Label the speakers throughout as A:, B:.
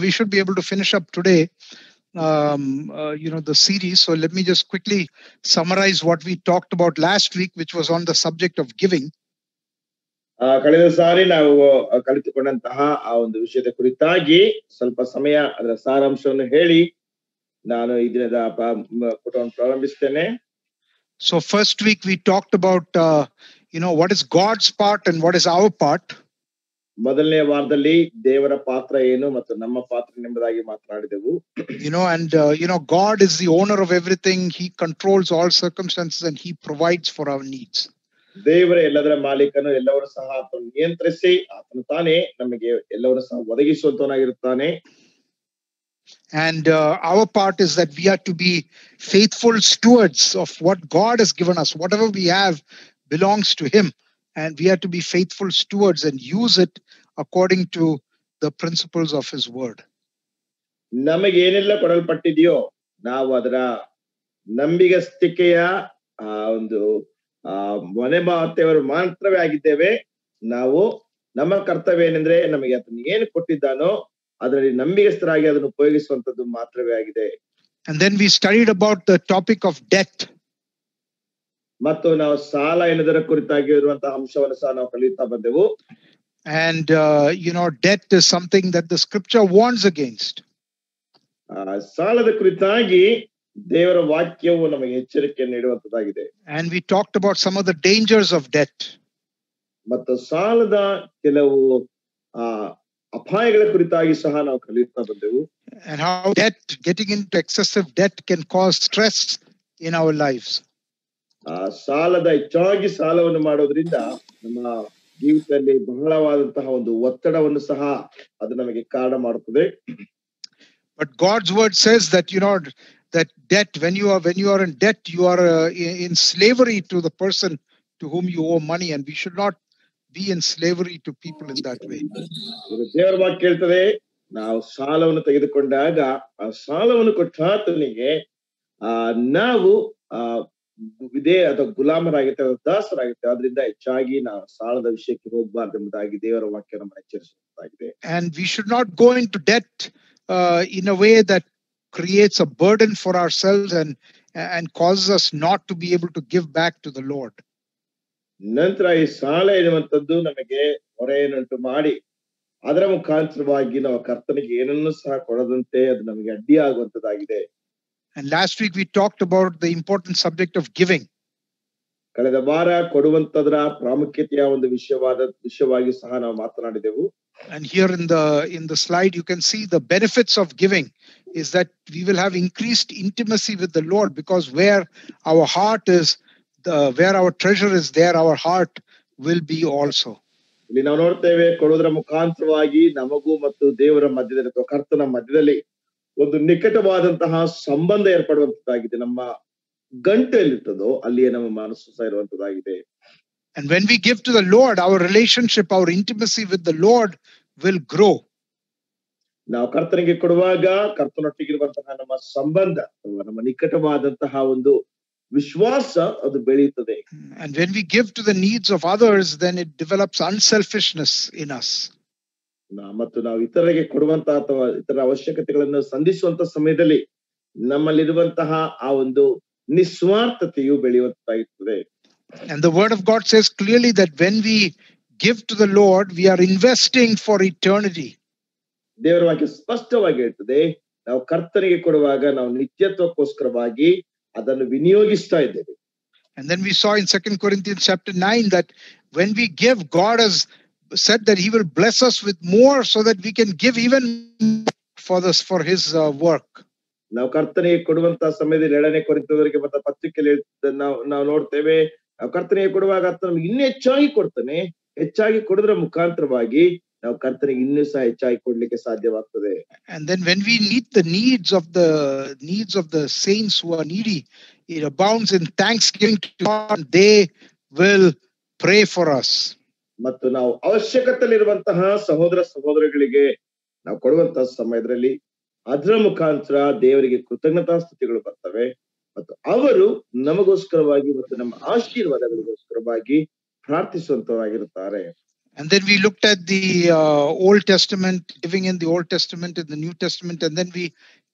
A: we should be able to finish up today, the series. So let me just quickly summarize what we talked about last week, which was on the subject of giving.
B: ಕಳೆದ ಸಾರಿ ನಾವು ಕಲಿತುಕೊಂಡಂತಹ ಆ ಒಂದು ವಿಷಯದ ಕುರಿತಾಗಿ ಸ್ವಲ್ಪ ಸಮಯ ಅದರ ಸಾರಾಂಶವನ್ನು ಹೇಳಿ ನಾನು ಈ ದಿನದ ಪುಟವನ್ನು ಪ್ರಾರಂಭಿಸ್ತೇನೆ.
A: So first week we talked about what is God's part and what is our part.
B: ಮೊದಲನೇ ವಾರದಲ್ಲಿ ದೇವರ ಪಾತ್ರ ಏನು ಮತ್ತು ನಮ್ಮ ಪಾತ್ರ ಎಂಬುದಾಗಿ ಮಾತನಾಡಿದೆವು.
A: God is the owner of everything. He controls all circumstances and he provides for our needs.
B: ದೇವರ ಎಲ್ಲದರ ಮಾಲೀಕನು, ಎಲ್ಲವನ್ನೂ ಸಹ ಆತನು ನಿಯಂತ್ರಿಸಿ ಆತನು ತಾನೇ ನಮಗೆ ಎಲ್ಲವನ್ನೂ ಸಹ ಒದಗಿಸುವಂತವನಾಗಿರುತ್ತಾನೆ.
A: And our part is that we are to be faithful stewards of what God has given us. Whatever we have belongs to him, and we are to be faithful stewards and use it according to the principles of his word.
B: ನಮಗೆ ಏನೆಲ್ಲ ಕೊಡಲ್ಪಟ್ಟಿದೆಯೋ ನಾವು ಅದರ ನಂಬಿಗಸ್ತಿಕೆಯ ಒಂದು ಮನೆ ಮಾತೆಯವರು ಮಾತ್ರವೇ ಆಗಿದ್ದೇವೆ. ನಾವು ನಮ್ಮ ಕರ್ತವ್ಯ ಏನೆಂದ್ರೆ ನಮಗೆ ಅದನ್ನು ಏನು ಕೊಟ್ಟಿದ್ದಾನೋ ಅದರಲ್ಲಿ ನಂಬಿಗಸ್ತರಾಗಿ ಅದನ್ನು ಉಪಯೋಗಿಸುವಂತದ್ದು ಮಾತ್ರವೇ ಆಗಿದೆ.
A: And then we studied about the topic of debt.
B: ಮತ್ತು ನಾವು ಸಾಲ ಎನ್ನುವುದರ ಕುರಿತಾಗಿ ಇರುವಂತಹ ಅಂಶವನ್ನು ಸಹ ನಾವು ಕಲಿಯುತ್ತಾ ಬಂದೆವು.
A: And debt is something that the scripture warns against.
B: ಸಾಲದ ಕುರಿತಾಗಿ ದೇವರ ವಾಕ್ಯವು ನಮಗೆ ಎಚ್ಚರಿಕೆಯನ್ನು ನೀಡುವಂತದ್ದಾಗಿದೆ.
A: And we talked about some of the dangers of debt.
B: ಮತ್ತು ಸಾಲದ ಕೆಲವು ಅಪಾಯಗಳ ಕುರಿತಾಗಿ ಸಹ ನಾವು ಕಲಿಯುತ್ತಾ ಬಂದೆವು.
A: And how getting into excessive debt can cause stress in our lives.
B: ಹೆಚ್ಚಾಗಿ ಸಾಲವನ್ನು ಮಾಡೋದ್ರಿಂದ ನಮ್ಮ ಜೀವಿತದಲ್ಲಿ ಬಹಳವಾದಂತಹ ಒಂದು ಒತ್ತಡವನ್ನು ಸಹ ಅದು ನಮಗೆ ಕಾರಣ ಮಾಡುತ್ತದೆ.
A: But God's word says that that debt, when you are in debt, you are in slavery to the person to whom you owe money, and we should not be in slavery to people in that way.
B: ದೇವರ ವಾಕ್ಯ ಹೇಳ್ತದೆ, ನಾವು ಸಾಲವನ್ನು ತೆಗೆದುಕೊಂಡಾಗ ಆ ಸಾಲವನ್ನು ಕೊಟ್ಟಾತನಿಗೆ ನಾವು ಗುಲಾಮರಾಗಿರ್ತೇವೆ, ದಾಸರಾಗಿರ್ತೇವೆ. ಆದ್ರಿಂದ ಹೆಚ್ಚಾಗಿ ನಾವು ಸಾಲದ ವಿಷಯಕ್ಕೆ ಹೋಗಬಾರ್ದು ಎಂಬುದಾಗಿ ದೇವರ ವಾಕ್ಯ ನಮ್ಮನ್ನು ಎಚ್ಚರಿಸುವುದಾಗಿದೆ.
A: And we should not go into debt in a way that creates a burden for ourselves and causes us not to be able to give back to the Lord.
B: ನಂತರ ಈ ಸಾಲ ಎನ್ನುವಂಥದ್ದು ನಮಗೆ ಹೊರೆಯನ್ನುಂಟು ಮಾಡಿ ಅದರ ಮುಖಾಂತರವಾಗಿ ನಾವು ಕರ್ತನಿಗೆ ಏನನ್ನು ಸಹ ಕೊಡದಂತೆ ಅದು ನಮಗೆ ಅಡ್ಡಿಯಾಗುವಂತದ್ದಾಗಿದೆ.
A: And last week we talked about the important subject of giving.
B: ಕಳೆದ ವಾರ ಕೊಡುವಂತದರ ಪ್ರಾಮುಖ್ಯತೆಯ ಒಂದು ವಿಷಯವಾಗಿ ಸಹ ನಾವು ಮಾತನಾಡಿದೆವು.
A: And here in the slide you can see the benefits of giving is that we will have increased intimacy with the Lord, because where our heart is, where our treasure is, there our heart will be also.
B: ಇಲ್ಲಿ ನಾವು ನೋಡ್ತೇವೆ, ಕೊಡುವುದರ ಮುಖಾಂತರವಾಗಿ ನಮಗೂ ಮತ್ತು ದೇವರ ಮಧ್ಯದಲ್ಲಿ ಅಥವಾ ಕರ್ತನ ಮಧ್ಯದಲ್ಲಿ ಒಂದು ನಿಕಟವಾದಂತಹ ಸಂಬಂಧ ಏರ್ಪಡುವಂತದ್ದಾಗಿದೆ. ನಮ್ಮ ಗಂಟು ಎಲ್ಲಿರ್ತದೋ ಅಲ್ಲಿಯೇ ನಮ್ಮ ಮನಸ್ಸು ಸಹ ಇರುವಂತದ್ದಾಗಿದೆ.
A: And when we give to the Lord, our relationship, our intimacy with the Lord will grow.
B: ನಾವು ಕರ್ತನಿಗೆ ಕೊಡುವಾಗ ಕರ್ತನೊಟ್ಟಿಗಿರುವಂತಹ ನಮ್ಮ ಸಂಬಂಧ, ನಮ್ಮ ನಿಕಟವಾದಂತಹ ಒಂದು ವಿಶ್ವಾಸ ಅದು ಬೆಳೆಯುತ್ತದೆ.
A: And when we give to the needs of others, then it develops unselfishness in us.
B: ಮತ್ತು ನಾವು ಇತರರಿಗೆ ಕೊಡುವಂತಹ ಅಥವಾ ಇತರ ಅವಶ್ಯಕತೆಗಳನ್ನು ಸಂಧಿಸುವಂತ ಸಮಯದಲ್ಲಿ ನಮ್ಮಲ್ಲಿರುವಂತಹ ಆ ಒಂದು ನಿಸ್ವಾರ್ಥತೆಯು ಬೆಳೆಯುವಂತಾಗುತ್ತದೆ.
A: And the word of God says clearly that when we give to the Lord, we are investing for eternity.
B: ದೇವರ ವಾಕ್ಯ ಸ್ಪಷ್ಟವಾಗಿ ಹೇಳ್ತದೆ, ನಾವು ಕರ್ತನಿಗೆ ಕೊಡುವಾಗ ನಾವು ನಿತ್ಯತ್ವಕ್ಕೋಸ್ಕರವಾಗಿ ಅದನ್ನು ವಿನಿಯೋಗಿಸ್ತಾ ಇದ್ದೇವೆ.
A: And then we saw in 2 Corinthians chapter 9 that when we give, God has said that he will bless us with more so that we can give even for his work.
B: ನಾವು ಕರ್ತನಿಗೆ ಕೊಡುವಂತಹ ಸಮಯದಲ್ಲಿ 2ನೇ ಕೊರಿಂಥದವರಿಗೆ ಮತ್ತು ಪತ್ರಿಕೆಯಲ್ಲಿ ನಾವು ನೋಡ್ತೇವೆ, ನಾವು ಕರ್ತನಿಗೆ ಕೊಡುವಾಗ ಆತ ನಮ್ಗೆ ಇನ್ನೂ ಹೆಚ್ಚಾಗಿ ಕೊಡ್ತಾನೆ. ಹೆಚ್ಚಾಗಿ ಕೊಡೋದ್ರ ಮುಖಾಂತರವಾಗಿ ನಾವು ಕರ್ತನಿಗೆ ಇನ್ನೂ ಸಹ ಹೆಚ್ಚಾಗಿ ಕೊಡ್ಲಿಕ್ಕೆ ಸಾಧ್ಯವಾಗ್ತದೆ.
A: And then when we meet the needs of the saints who are needy, it abounds in thanksgiving to God. They will pray for us.
B: ಮತ್ತು ನಾವು ಅವಶ್ಯಕತೆಯಲ್ಲಿರುವಂತಹ ಸಹೋದರ ಸಹೋದರಿಗಳಿಗೆ ನಾವು ಕೊಡುವಂತಹ ಸಮಯದಲ್ಲಿ ಅದರ ಮುಖಾಂತರ ದೇವರಿಗೆ ಕೃತಜ್ಞತಾ ಸ್ತುತಿಗಳು ಬರ್ತವೆ ಮತ್ತು ಅವರು ನಮಗೋಸ್ಕರವಾಗಿ ಮತ್ತು ನಮ್ಮ ಆಶೀರ್ವಾದಗಳಿಗೋಸ್ಕರವಾಗಿ ಪ್ರಾರ್ಥಿಸುವಂತವಾಗಿರುತ್ತಾರೆ.
A: And then we looked at the Old Testament, giving in the Old Testament and the New Testament, and then we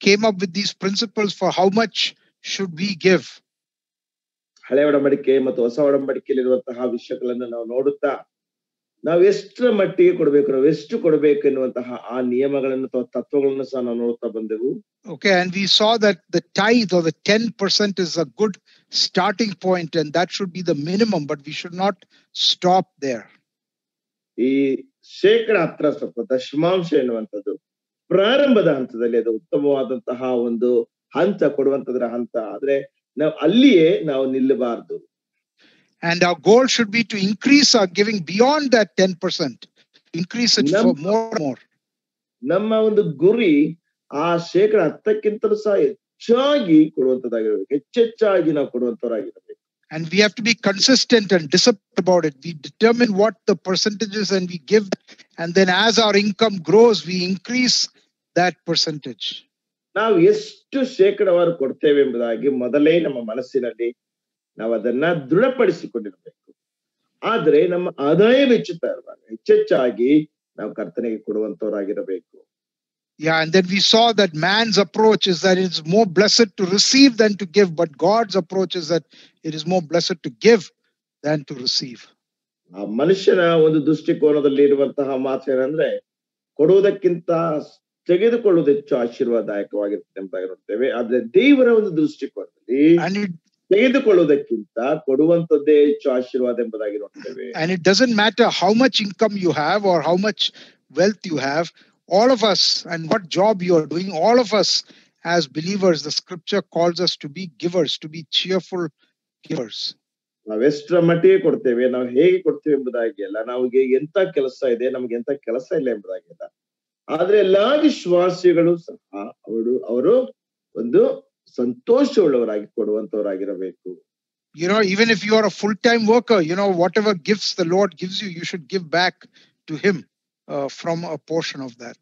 A: came up with these principles for how much should we give.
B: ಹಳೆ ಒಡಂಬಡಿಕೆ ಮತ್ತು ಹೊಸ ಒಡಂಬಡಿಕೆಯಲ್ಲಿರುವಂತಹ ವಿಷಯಗಳನ್ನು ನಾವು ನೋಡುತ್ತಾ ನಾವು ಎಷ್ಟರ ಮಟ್ಟಿಗೆ ಕೊಡಬೇಕು, ನಾವು ಎಷ್ಟು ಕೊಡಬೇಕು ಎನ್ನುವಂತಹ ಆ ನಿಯಮಗಳನ್ನು ಅಥವಾ ತತ್ವಗಳನ್ನು ಸಹ ನಾವು ನೋಡ್ತಾ ಬಂದೆವು.
A: Okay, and we saw that the tithe or the 10% is a good starting point, and that should be the minimum, but we should not stop there.
B: ಈ ಶೇಕಡ 10% ದಶಮಾಂಶ ಎನ್ನುವಂಥದ್ದು ಪ್ರಾರಂಭದ ಹಂತದಲ್ಲಿ ಅದು ಉತ್ತಮವಾದಂತಹ ಒಂದು ಹಂತ, ಕೊಡುವಂತದ್ರ ಹಂತ. ಆದ್ರೆ ನಾವು ಅಲ್ಲಿಯೇ ನಾವು ನಿಲ್ಲಬಾರದು.
A: And our goal should be to increase our giving beyond that 10%, increase it for more.
B: ನಮ್ಮ ಒಂದು ಗುರಿ ಆ ಶೇಕಡ 10ಕ್ಕಿಂತಲೂ ಸಹ ಹೆಚ್ಚಾಗಿ ಕೊಡುವಂತದ್ದಾಗಿರ್ಬೇಕು, ಹೆಚ್ಚೆಚ್ಚಾಗಿ ನಾವು ಕೊಡುವಂತವರಾಗಿರ್ಬೇಕು.
A: And we have to be consistent and disciplined about it. We determine what the percentage is and we give, and then as our income grows, we increase that percentage.
B: ನಾವು ಎಷ್ಟು ಶೇಕಡವಾರು ಕೊಡ್ತೇವೆ ಎಂಬುದಾಗಿ ಮೊದಲೇ ನಮ್ಮ ಮನಸ್ಸಿನಲ್ಲಿ ನಾವು ಅದನ್ನ ದೃಢಪಡಿಸಿಕೊಂಡಿರಬೇಕು. ಆದ್ರೆ ನಮ್ಮ ಆದಾಯ ಹೆಚ್ಚುತ್ತಾ ಇರುವಾಗ ಹೆಚ್ಚೆಚ್ಚಾಗಿ ನಾವು ಕರ್ತನಿಗೆ ಕೊಡುವಂತವರಾಗಿರಬೇಕು.
A: Yeah, and then we saw that man's approach is that it's more blessed to receive than to give, but God's approach is that it is more blessed to give than to receive.
B: ಆ ಮನುಷ್ಯನ ಒಂದು ದೃಷ್ಟಿಕೋನದಲ್ಲಿ ಇರುವಂತಹ ಮಾತು ಏನಂದ್ರೆ, ಕೊಡುವುದಕ್ಕಿಂತ ತೆಗೆದುಕೊಳ್ಳುವುದು ಹೆಚ್ಚು ಆಶೀರ್ವಾದದಾಯಕವಾಗಿರುತ್ತೆ ಎಂಬುದಾಗಿ ನೋಡ್ತೇವೆ. ಆದ್ರೆ ದೇವರ ಒಂದು ದೃಷ್ಟಿಕೋನದಲ್ಲಿ ತೆಗೆದುಕೊಳ್ಳುವುದಕ್ಕಿಂತ ಕೊಡುವಂತದ್ದೇ ಹೆಚ್ಚು ಆಶೀರ್ವಾದ ಎಂಬುದಾಗಿ ನೋಡ್ತೇವೆ.
A: And it doesn't matter how much income you have or how much wealth you have. All of us, and what job you are doing, all of us as believers, the scripture calls us to be givers, to be cheerful givers.
B: ನಾವೆಷ್ಟರ ಮಟ್ಟಿಗೆ ಕೊಡ್ತೇವೆ, ನಾವು ಹೇಗೆ ಕೊಡ್ತೇವೆ ಎಂಬುದಾಗಿ ಅಲ್ಲ, ನಮಗೆ ಎಂತ ಕೆಲಸ ಇದೆ, ನಮ್ಗೆ ಎಂತ ಕೆಲಸ ಇಲ್ಲ ಎಂಬುದಾಗಿಲ್ಲ. ಆದ್ರೆ ಎಲ್ಲಾ ವಿಶ್ವಾಸಿಗಳು ಸಹ ಅವರು ಒಂದು ಸಂತೋಷವುಳ್ಳವರಾಗಿ ಕೊಡುವಂತವರಾಗಿರಬೇಕು.
A: You know, even if you are a full-time worker, you know, whatever gifts the Lord gives you, you should give back to him from a portion of that.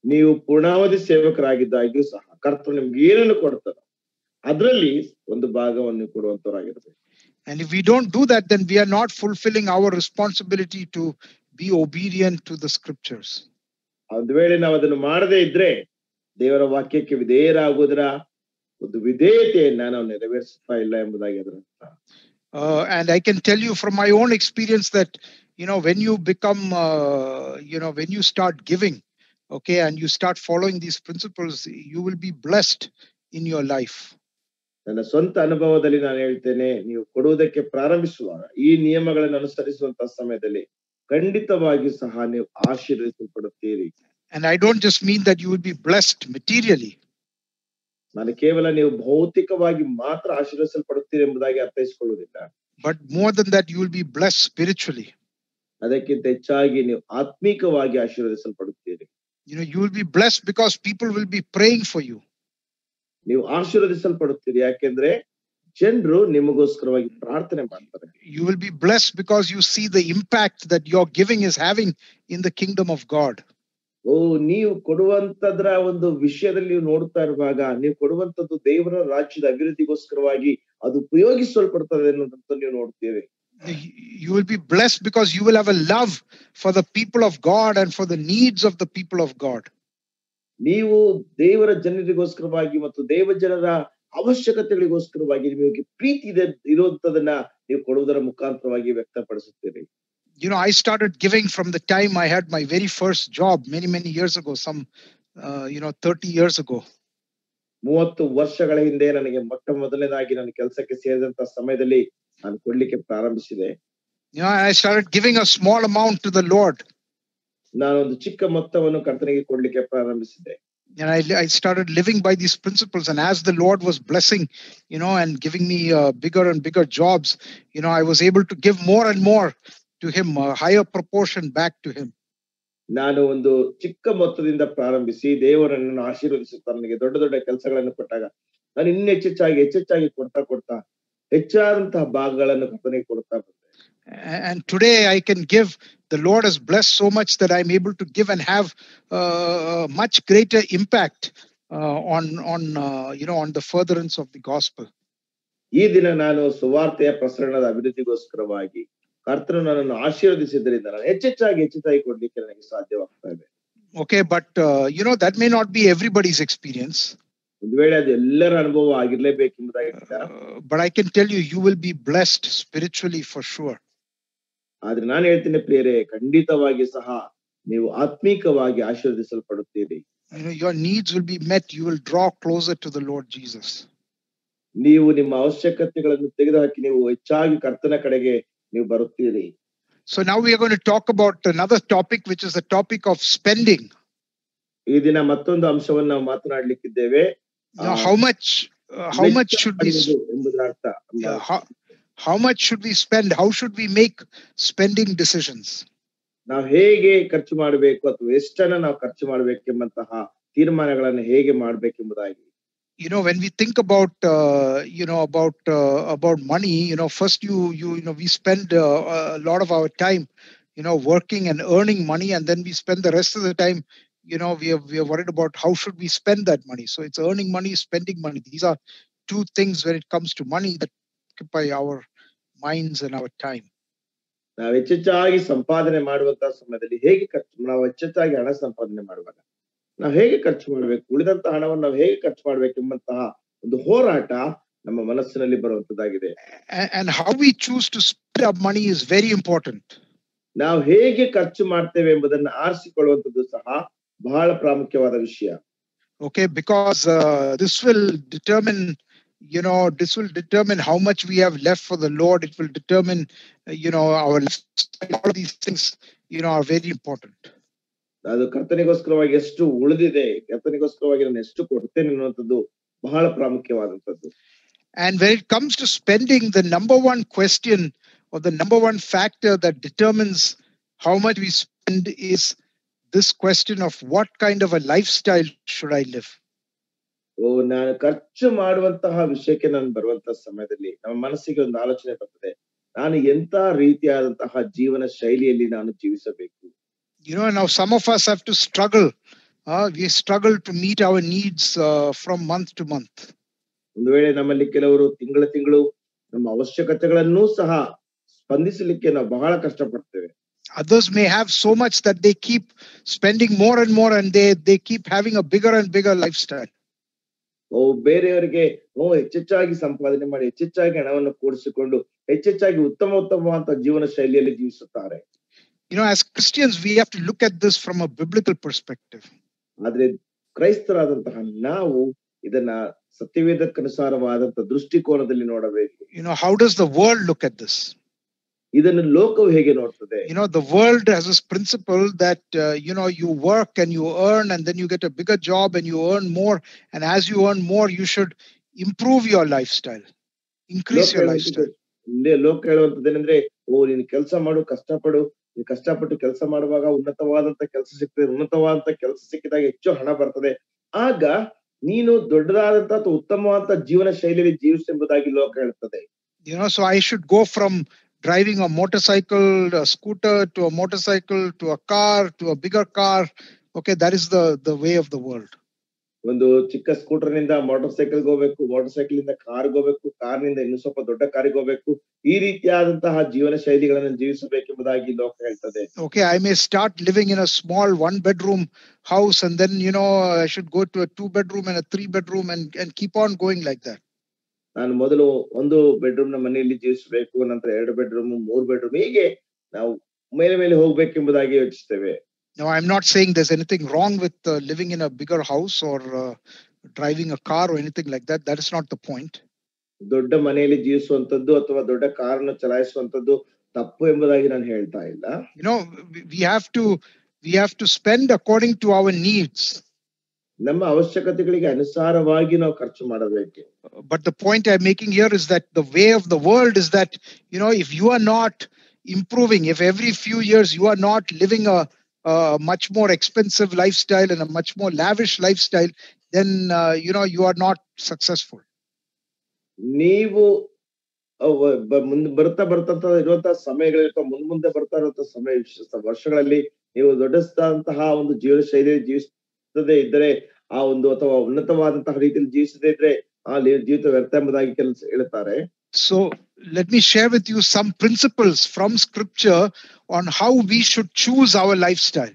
B: ನೀವು ಪೂರ್ಣಾವಧಿ ಸೇವಕರಾಗಿದ್ದಾಗ್ಯೂ ಸಹ ಕರ್ತನು ನಿಮ್ಗೆ ಏನನ್ನು ಕೊಡ್ತಾರೋ ಅದರಲ್ಲಿ ಒಂದು ಭಾಗವನ್ನು ಕೊಡುವಂತವರಾಗಿರಬೇಕು.
A: And if we don't do that, then we are not fulfilling our responsibility to be obedient to the scriptures.
B: ಒಂದು ವೇಳೆ ನಾವು ಅದನ್ನು ಮಾಡದೇ ಇದ್ರೆ ದೇವರ ವಾಕ್ಯಕ್ಕೆ ವಿಧೇಯರಾಗುವುದರ ಒಂದು ವಿಧೇಯತೆಯನ್ನ ನಾವು ನೆರವೇರಿಸ್ತಾ ಇಲ್ಲ ಎಂಬುದಾಗಿ ಅದರ ಅರ್ಥ.
A: And I can tell you from my own experience that, you know, when you become, when you start giving, okay, and you start following these principles, you will be blessed in your life.
B: ನನ್ನ ಸ್ವಂತ ಅನುಭವದಲ್ಲಿ ನಾನು ಹೇಳ್ತೇನೆ, ನೀವು ಕೊಡುವುದಕ್ಕೆ ಪ್ರಾರಂಭಿಸುವಾಗ ಈ ನಿಯಮಗಳನ್ನು ಅನುಸರಿಸುವಂತಹ ಸಮಯದಲ್ಲಿ ಖಂಡಿತವಾಗಿಯೂ ಸಹ ನೀವು ಆಶೀರ್ವದಿಸಲ್ಪಡುತ್ತೀರಿ.
A: And I don't just mean that you will be blessed materially.
B: ನಾನು ಕೇವಲ ನೀವು ಭೌತಿಕವಾಗಿ ಮಾತ್ರ ಆಶೀರ್ವದಿಸಲ್ಪಡುತ್ತೀರಿ ಎಂಬುದಾಗಿ ಅರ್ಥೈಸಿಕೊಳ್ಳುವುದಿಲ್ಲ.
A: But more than that, you will be blessed spiritually.
B: ಅದಕ್ಕಿಂತ ಹೆಚ್ಚಾಗಿ ನೀವು ಆತ್ಮಿಕವಾಗಿ ಆಶೀರ್ವದಿಸಲ್ಪಡುತ್ತೀರಿ.
A: You know, you will be blessed because people will be praying for you.
B: ನೀವು ಆಶೀರ್ವದಿಸಲ್ಪಡುತ್ತೀರಿ ಯಾಕೆಂದ್ರೆ ಜನರು ನಿಮಗೋಸ್ಕರವಾಗಿ ಪ್ರಾರ್ಥನೆ ಮಾಡ್ತಾರೆ.
A: You will be blessed because you see the impact that your giving is having in the kingdom of God.
B: ನೀವು ಕೊಡುವಂತದ್ರ ಒಂದು ವಿಷಯದಲ್ಲಿ ನೀವು ನೋಡ್ತಾ ಇರುವಾಗ ನೀವು ಕೊಡುವಂತದ್ದು ದೇವರ ರಾಜ್ಯದ ಅಭಿವೃದ್ಧಿಗೋಸ್ಕರವಾಗಿ ಅದು ಉಪಯೋಗಿಸಲ್ಪಡ್ತದೆ ಅನ್ನೋದಂತ ನೀವು ನೋಡ್ತೀರಿ.
A: You will be blessed because you will have a love for the people of God and for the needs of the people of God.
B: ನೀವು ದೇವರ ಜನರಿಗೋಸ್ಕರವಾಗಿ ಮತ್ತು ದೇವ ಜನರ ಅವಶ್ಯಕತೆಗಳಿಗೋಸ್ಕರವಾಗಿ ನಿಮಗೆ ಪ್ರೀತಿ ಇರುವಂತದನ್ನ ನೀವು ಕೊಡುವುದರ ಮುಖಾಂತರವಾಗಿ ವ್ಯಕ್ತಪಡಿಸುತ್ತೀರಿ.
A: You know, I started giving from the time I had my very first job many years ago, 30 years ago.
B: 30 ವರ್ಷಗಳ ಹಿಂದೆ ನನಗೆ ಮೊಟ್ಟ ಮೊದಲನೇದಾಗಿ ನನ್ನ ಕೆಲಸಕ್ಕೆ ಸೇರಿದಂತ ಸಮಯದಲ್ಲಿ ನಾನು ಕೊಡ್ಲಿಕ್ಕೆ ಪ್ರಾರಂಭಿಸಿದೆ.
A: You know, I started giving a small amount to the Lord.
B: ನಾನು ಒಂದು ಚಿಕ್ಕ ಮೊತ್ತವನ್ನು ಕರ್ತನಿಗೆ ಕೊಡ್ಲಿಕ್ಕೆ ಪ್ರಾರಂಭಿಸಿದೆ.
A: And I started living by these principles, and as the Lord was blessing, you know, and giving me bigger and bigger jobs, you know, I was able to give more and more to him, a higher proportion back to him.
B: ನಾನು ಒಂದು ಚಿಕ್ಕ ಮೊತ್ತದಿಂದ ಪ್ರಾರಂಭಿಸಿ ದೇವರನ್ನು ಆಶೀರ್ವದಿಸುತ್ತಾ ನನಗೆ ದೊಡ್ಡ ದೊಡ್ಡ ಕೆಲಸಗಳನ್ನು ಕೊಟ್ಟಾಗ ನಾನು ಇನ್ನೂ ಹೆಚ್ಚೆಚ್ಚಾಗಿ ಕೊಡ್ತಾ ಹೆಚ್ಚಾದಂತಹ ಭಾಗಗಳನ್ನು ಕರ್ತನಿಗೆ ಕೊಡ್ತಾ ಬಂದೆ.
A: And today I can give. The Lord has blessed so much that I'm able to give and have much greater impact on the furtherance of the gospel.
B: ಈ ದಿನ ನಾನು ಸುವಾರ್ತೆಯ ಪ್ರಸರಣದ ಅಭಿವೃದ್ಧಿಗೋಸ್ಕರವಾಗಿ ಕರ್ತನು ನನ್ನನ್ನು ಆಶೀರ್ವದಿಸಿದ್ರಿಂದ ನಾನು ಹೆಚ್ಚೆಚ್ಚಾಗಿ ಕೊಡ್ಲಿಕ್ಕೆ ನನಗೆ ಸಾಧ್ಯವಾಗ್ತಾ ಇದೆ.
A: Okay, but that may not be everybody's experience.
B: ಒಂದು ವೇಳೆ ಅದು ಎಲ್ಲರ ಅನುಭವ ಆಗಿರ್ಲೇಬೇಕೆಂಬುದಾಗಿಲ್ಲ.
A: But I can tell you, you will be blessed spiritually for sure.
B: ಆದ್ರೆ ನಾನು ಹೇಳ್ತೀನಿ ಪ್ರಿಯರೇ, ಖಂಡಿತವಾಗಿ ಸಹ ನೀವು ಆತ್ಮೀಕವಾಗಿ ಆಶೀರ್ವದಿಸಲ್ಪಡುತ್ತೀರಿ.
A: Your needs will be met. You will draw closer to the Lord Jesus.
B: ನೀವು ನಿಮ್ಮ ಅವಶ್ಯಕತೆಗಳನ್ನು ತೆಗೆದುಹಾಕಿ ನೀವು ಹೆಚ್ಚಾಗಿ ಕರ್ತನ ಕಡೆಗೆ ನೀವು ಬರುತ್ತೀರಿ.
A: So now we are going to talk about another topic, which is the topic of spending.
B: ಈ ದಿನ ಮತ್ತೊಂದು ಅಂಶವನ್ನು ನಾವು ಮಾತನಾಡಲಿಕ್ಕಿದ್ದೇವೆ.
A: How much should we
B: ಎಂಬುದರ ಅರ್ಥ.
A: How much should we spend? How should we make spending decisions?
B: ನಾವು ಹೇಗೆ ಖರ್ಚು ಮಾಡಬೇಕು ಅಥವಾ ಎಷ್ಟನ್ನ ನಾವು ಖರ್ಚು ಮಾಡಬೇಕೆಂಬಂತಹ ತೀರ್ಮಾನಗಳನ್ನು ಹೇಗೆ ಮಾಡಬೇಕೆಂಬುದಾಗಿ.
A: When we think about about money, first we spend a lot of our time working and earning money, and then we spend the rest of the time we are worried about how should we spend that money. So it's earning money, spending money. These are two things when it comes to money that occupy our minds and our time.
B: ನಾವು ಹೆಚ್ಚೆಚ್ಚಾಗಿ ಸಂಪಾದನೆ ಮಾಡುವಂತಹ ಸಮಯದಲ್ಲಿ ನಾವು ಹೆಚ್ಚೆಚ್ಚಾಗಿ ಹಣ ಸಂಪಾದನೆ ಮಾಡುವಾಗ ನಾವು ಹೇಗೆ ಖರ್ಚು ಮಾಡಬೇಕು, ಉಳಿದಂತಹ ಹಣವನ್ನು ನಾವು ಹೇಗೆ ಖರ್ಚು ಮಾಡಬೇಕೆಂಬಂತಹ ಒಂದು ಹೋರಾಟ ನಮ್ಮ ಮನಸ್ಸಿನಲ್ಲಿ ಬರುವಂತದ್ದಾಗಿದೆ.
A: And how we choose to spend our money is very important.
B: ನಾವು ಹೇಗೆ ಖರ್ಚು ಮಾಡ್ತೇವೆ ಎಂಬುದನ್ನು ಆರಿಸಿಕೊಳ್ಳುವಂತದ್ದು ಸಹ ಬಹಳ ಪ್ರಾಮುಖ್ಯವಾದ ವಿಷಯ.
A: Okay, because this will determine how much we have left for the Lord. It will determine our lifestyle. All these things are very important.
B: ಅದು ಕರ್ತನಿಗೋಸ್ಕರವಾಗಿ ಎಷ್ಟು ಉಳಿದಿದೆ, ಕರ್ತನಿಗೋಸ್ಕರವಾಗಿ ನಾನು ಎಷ್ಟು ಕೊಡ್ತೇನೆ ಅನ್ನುವಂಥದ್ದು ಬಹಳ ಪ್ರಾಮುಖ್ಯವಾದಂಥದ್ದು.
A: And when it comes to spending, the number one question or the number one factor that determines how much we spend is this question of what kind of a lifestyle should I live.
B: ನಾನು ಖರ್ಚು ಮಾಡುವಂತಹ ವಿಷಯಕ್ಕೆ ನಾನು ಬರುವಂತಹ ಸಮಯದಲ್ಲಿ ನಮ್ಮ ಮನಸ್ಸಿಗೆ ಒಂದು ಆಲೋಚನೆ ಬರ್ತದೆ, ನಾನು ಎಂತ ರೀತಿಯಾದಂತಹ ಜೀವನ ಶೈಲಿಯಲ್ಲಿ ನಾನು ಜೀವಿಸಬೇಕು.
A: Now some of us have to struggle. We struggle to meet our needs from month to month.
B: ಒಂದು ವೇಳೆ ನಮ್ಮಲ್ಲಿ ಕೆಲವರು ತಿಂಗಳು ನಮ್ಮ ಅವಶ್ಯಕತೆಗಳನ್ನು ಸಹ ಸ್ಪಂದಿಸಲಿಕ್ಕೆ ನಾವು ಬಹಳ ಕಷ್ಟಪಡ್ತೇವೆ.
A: Others may have so much that they keep spending more and more, and they keep having a bigger and bigger lifestyle.
B: ಬೇರೆಯವರಿಗೆ ಹೆಚ್ಚೆಚ್ಚಾಗಿ ಸಂಪಾದನೆ ಮಾಡಿ ಹೆಚ್ಚೆಚ್ಚಾಗಿ ಹಣವನ್ನು ಕೂಡಿಸಿಕೊಂಡು ಹೆಚ್ಚೆಚ್ಚಾಗಿ ಉತ್ತಮವಾದ ಜೀವನ ಶೈಲಿಯಲ್ಲಿ ಜೀವಿಸುತ್ತಾರೆ.
A: As Christians, we have to look at this from a biblical perspective.
B: ಆದ್ರೆ ಕ್ರೈಸ್ತರಾದಂತಹ ನಾವು ಇದನ್ನ ಸತ್ಯವೇದಕ್ಕನುಸಾರವಾದಂತಹ ದೃಷ್ಟಿಕೋನದಲ್ಲಿ ನೋಡಬೇಕು.
A: How does the world look at this?
B: ಇದನ್ನು ಲೋಕವು ಹೇಗೆ ನೋಡ್ತದೆ?
A: The world has this principle that you work and you earn, and then you get a bigger job and you earn more, and as you earn more you should improve your lifestyle, increase your lifestyle.
B: ಲೋಕ ಹೇಳುವಂತದ್ದೇನೆಂದ್ರೆ, ನೀನು ಕೆಲಸ ಮಾಡು, ಕಷ್ಟಪಡು, ನೀನು ಕಷ್ಟಪಟ್ಟು ಕೆಲಸ ಮಾಡುವಾಗ ಉನ್ನತವಾದಂತ ಕೆಲಸ ಸಿಗ್ತದೆ, ಉನ್ನತವಾದಂತ ಕೆಲಸ ಸಿಕ್ಕಿದಾಗ ಹೆಚ್ಚು ಹಣ ಬರ್ತದೆ, ಆಗ ನೀನು ದೊಡ್ಡದಾದಂತ ಅಥವಾ ಉತ್ತಮವಾದಂತ ಜೀವನ ಶೈಲಿಯಲ್ಲಿ ಜೀವಿಸೆಂಬುದಾಗಿ ಲೋಕ ಹೇಳ್ತದೆ.
A: So I should go from driving a motorcycle, a scooter, to a motorcycle, to a car, to a bigger car. Okay, that is the way of the world.
B: ಒಂದು ಚಿಕ್ಕ ಸ್ಕೂಟರ್ ನಿಂದ ಮೋಟಾರ್ ಸೈಕಲ್ ಹೋಗ್ಬೇಕು, motor cycle ಇಂದ car ಹೋಗ್ಬೇಕು, car ನಿಂದ ಇನ್ನು ಸ್ವಲ್ಪ ದೊಡ್ಡ ಕಾರಿಗೆ ಹೋಗ್ಬೇಕು, ಈ ರೀತಿಯಾದಂತಹ ಜೀವನ ಶೈಲಿಗಳನ್ನು ಜೀವಿಸಬೇಕೆಂಬುದಾಗಿ ಲೋಕ ಹೇಳ್ತದೆ.
A: Okay, I may start living in a small 1-bedroom house, and then I should go to a 2-bedroom and a 3-bedroom and keep on going like that.
B: ನಾನು ಮೊದಲು 1 ಬೆಡ್ರೂಮ್ ನ ಮನೆಯಲ್ಲಿ ಜೀವಿಸಬೇಕು, ನಂತರ 2 ಬೆಡ್ರೂಮ್, 3 ಬೆಡ್ರೂಮ್, ಹೀಗೆ ನಾವು ಮೇಲೆ ಹೋಗ್ಬೇಕೆಂಬುದಾಗಿ ಯೋಚಿಸ್ತೇವೆ.
A: Now, I'm not saying there's anything wrong with living in a bigger house or driving a car or anything like that. That is not the point.
B: ದೊಡ್ಡ ಮನೆಯಲ್ಲಿ ಜೀವಿಸುವಂತದ್ದು ಅಥವಾ ದೊಡ್ಡ ಕಾರನ್ನು ಚಲಾಯಿಸುವಂತದ್ದು ತಪ್ಪು ಎಂಬುದಾಗಿ ನಾನು ಹೇಳ್ತಾ ಇಲ್ಲ.
A: we have to spend according to our needs.
B: ನಮ್ಮ ಅವಶ್ಯಕತೆಗಳಿಗೆ ಅನುಸಾರವಾಗಿ ನಾವು ಖರ್ಚು ಮಾಡಬೇಕು.
A: But the point I'm making here is that the way of the world is that if you are not improving, if every few years you are not living a much more expensive lifestyle and a much more lavish lifestyle, then you are not successful.
B: ನೀವು ಬರ್ತಾ ಇರುವಂತಹ ಸಮಯಗಳಿರ್ತಾವ, ಮುಂದೆ ಬರ್ತಾ ಇರುವಂತಹ ಸಮಯ ವರ್ಷಗಳಲ್ಲಿ ನೀವು ದೊಡ್ಡದಾದಂತಹ ಒಂದು ಜೀವನ ಶೈಲಿ ಜೀವಿಸದೇ ಇದ್ದರೆ, ಆ ಒಂದು ಅಥವಾ ಉನ್ನತವಾದಂತಹ ರೀತಿಯಲ್ಲಿ ಜೀವಿಸದೇ ಇದ್ರೆ ಆ ಜೀವಿತ ವ್ಯರ್ಥ ಎಂಬುದಾಗಿ ಹೇಳ್ತಾರೆ.
A: So let me share with you some principles from scripture on how we should choose our lifestyle.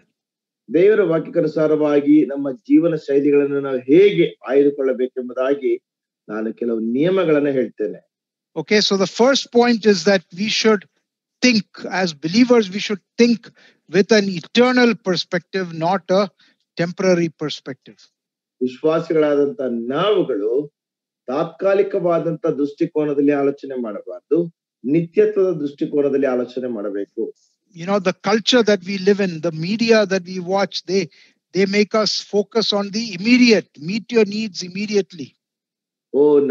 B: ದೇವರ ವಾಕ್ಯಕ್ಕನುಸಾರವಾಗಿ ನಮ್ಮ ಜೀವನ ಶೈಲಿಗಳನ್ನು ನಾವು ಹೇಗೆ ಆಯ್ದುಕೊಳ್ಳಬೇಕೆಂಬುದಾಗಿ ನಾನು ಕೆಲವು ನಿಯಮಗಳನ್ನು ಹೇಳ್ತೇನೆ.
A: Okay, so the first point is that we should think, as believers, we should think with an eternal perspective, not a temporary perspective.
B: ವಿಶ್ವಾಸಿಗಳಾದಂತ ನಾವುಗಳು ತಾತ್ಕಾಲಿಕವಾದಂತ ದೃಷ್ಟಿಕೋನದಲ್ಲಿ ಆಲೋಚನೆ ಮಾಡಬಾರದು, ನಿತ್ಯತ್ವದ ದೃಷ್ಟಿಕೋನದಲ್ಲಿ ಆಲೋಚನೆ ಮಾಡಬೇಕು.
A: You know, the culture that we live in, the media that we watch, they make us focus on the immediate, meet your needs immediately.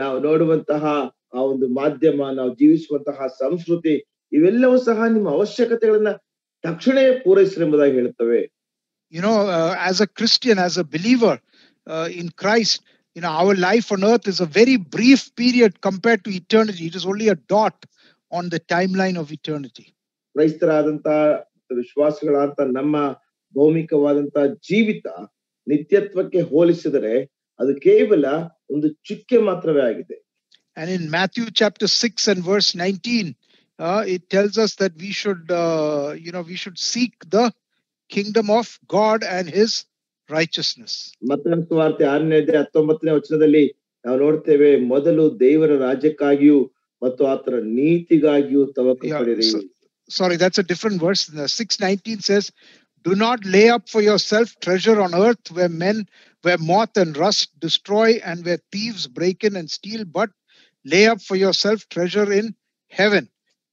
B: ನಾವು ನೋಡುವಂತಹ ಆ ಒಂದು ಮಾಧ್ಯಮ, ನಾವು ಜೀವಿಸುವಂತಹ ಸಂಸ್ಕೃತಿ, ಇವೆಲ್ಲವೂ ಸಹ ನಿಮ್ಮ ಅವಶ್ಯಕತೆಗಳನ್ನ ತಕ್ಷಣವೇ ಪೂರೈಸಲೆಂಬುದಾಗಿ ಹೇಳುತ್ತವೆ.
A: You know, as a Christian, as a believer in Christ, you know, our life on earth is a very brief period compared to eternity. It is only a dot on the timeline of eternity.
B: ಕ್ರೈಸ್ತರಾದಂತ ವಿಶ್ವಾಸಿಗಳಾದಂತ ನಮ್ಮ ಭೌಮಿಕವಾದಂತ ಜೀವಿತ ನಿತ್ಯತ್ವಕ್ಕೆ ಹೋಲಿಸಿದರೆ ಅದು ಕೇವಲ ಒಂದು ಚುಕ್ಕೆ ಮಾತ್ರವೇ ಆಗಿದೆ.
A: And in Matthew chapter 6 and verse 19, it tells us that we should, we should seek the kingdom of God and his righteousness.
B: ಮತ್ತಾಯನ ಸುವಾರ್ತೆ 6ನೇ ಅಧ್ಯಾಯ 19ನೇ ವಚನದಲ್ಲಿ ನಾವು ನೋಡ್ತೇವೆ, ಮೊದಲು ದೇವರ ರಾಜ್ಯಕ್ಕಾಗಿಯೂ ಮತ್ತು ಆತನ ನೀತಿಗಾಗಿಯೂ ತವಕ ಪಡಿರಿ.
A: Sorry, that's a different verse. 6:19 says, "Do not lay up for yourself treasure on earth where moth and rust destroy and where thieves break in and steal, but lay up for yourself treasure in heaven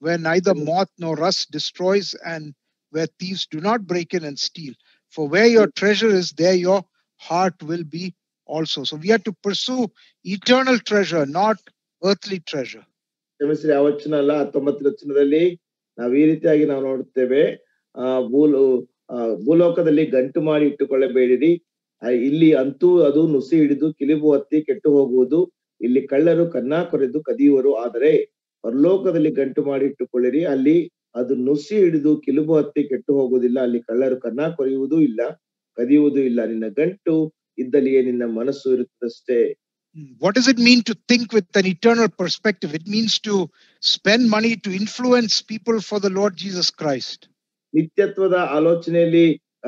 A: where neither moth nor rust destroys and where thieves do not break in and steal. For where your treasure is, there your heart will be also." So we have to pursue eternal treasure, not earthly treasure.
B: ಕ್ಷಮಿಸಿ, ಆ ವಚನ ಅಲ್ಲ, 19ನೇ ವಚನದಲ್ಲಿ ನಾವು ಈ ರೀತಿಯಾಗಿ ನಾವು ನೋಡುತ್ತೇವೆ, ಭೂಲೋಕದಲ್ಲಿ ಗಂಟು ಮಾಡಿ ಇಟ್ಟುಕೊಳ್ಳಬೇಡಿರಿ, ಇಲ್ಲಿ ಅಂತೂ ಅದು ನುಸಿ ಹಿಡಿದು ಕಿಲಿಬು ಹತ್ತಿ ಕೆಟ್ಟು ಹೋಗುವುದು, ಇಲ್ಲಿ ಕಳ್ಳರು ಕನ್ನ ಕೊರೆದು ಕದಿಯುವರು, ಆದರೆ ಪರಲೋಕದಲ್ಲಿ ಗಂಟು ಮಾಡಿ ಇಟ್ಟುಕೊಳ್ಳಿರಿ, ಅಲ್ಲಿ ಅದು ನುಸಿ ಹಿಡಿದು ಕಿಲುಬು ಹತ್ತಿ ಕೆಟ್ಟು ಹೋಗುವುದಿಲ್ಲ, ಅಲ್ಲಿ ಕಳ್ಳರು ಕನ್ನ ಕೊರೆಯುವುದೂ ಇಲ್ಲ, ಕದಿಯುವುದೂ ಇಲ್ಲ, ನಿನ್ನ ಗಂಟು ಇದ್ದಲ್ಲಿಯೇ ನಿನ್ನ ಮನಸ್ಸು ಇರುತ್ತದಷ್ಟೇ.
A: What does it mean to think with an eternal perspective? It means to spend money to influence people for the Lord Jesus Christ.
B: ನಿತ್ಯತ್ವದ ಆಲೋಚನೆಯಲ್ಲಿ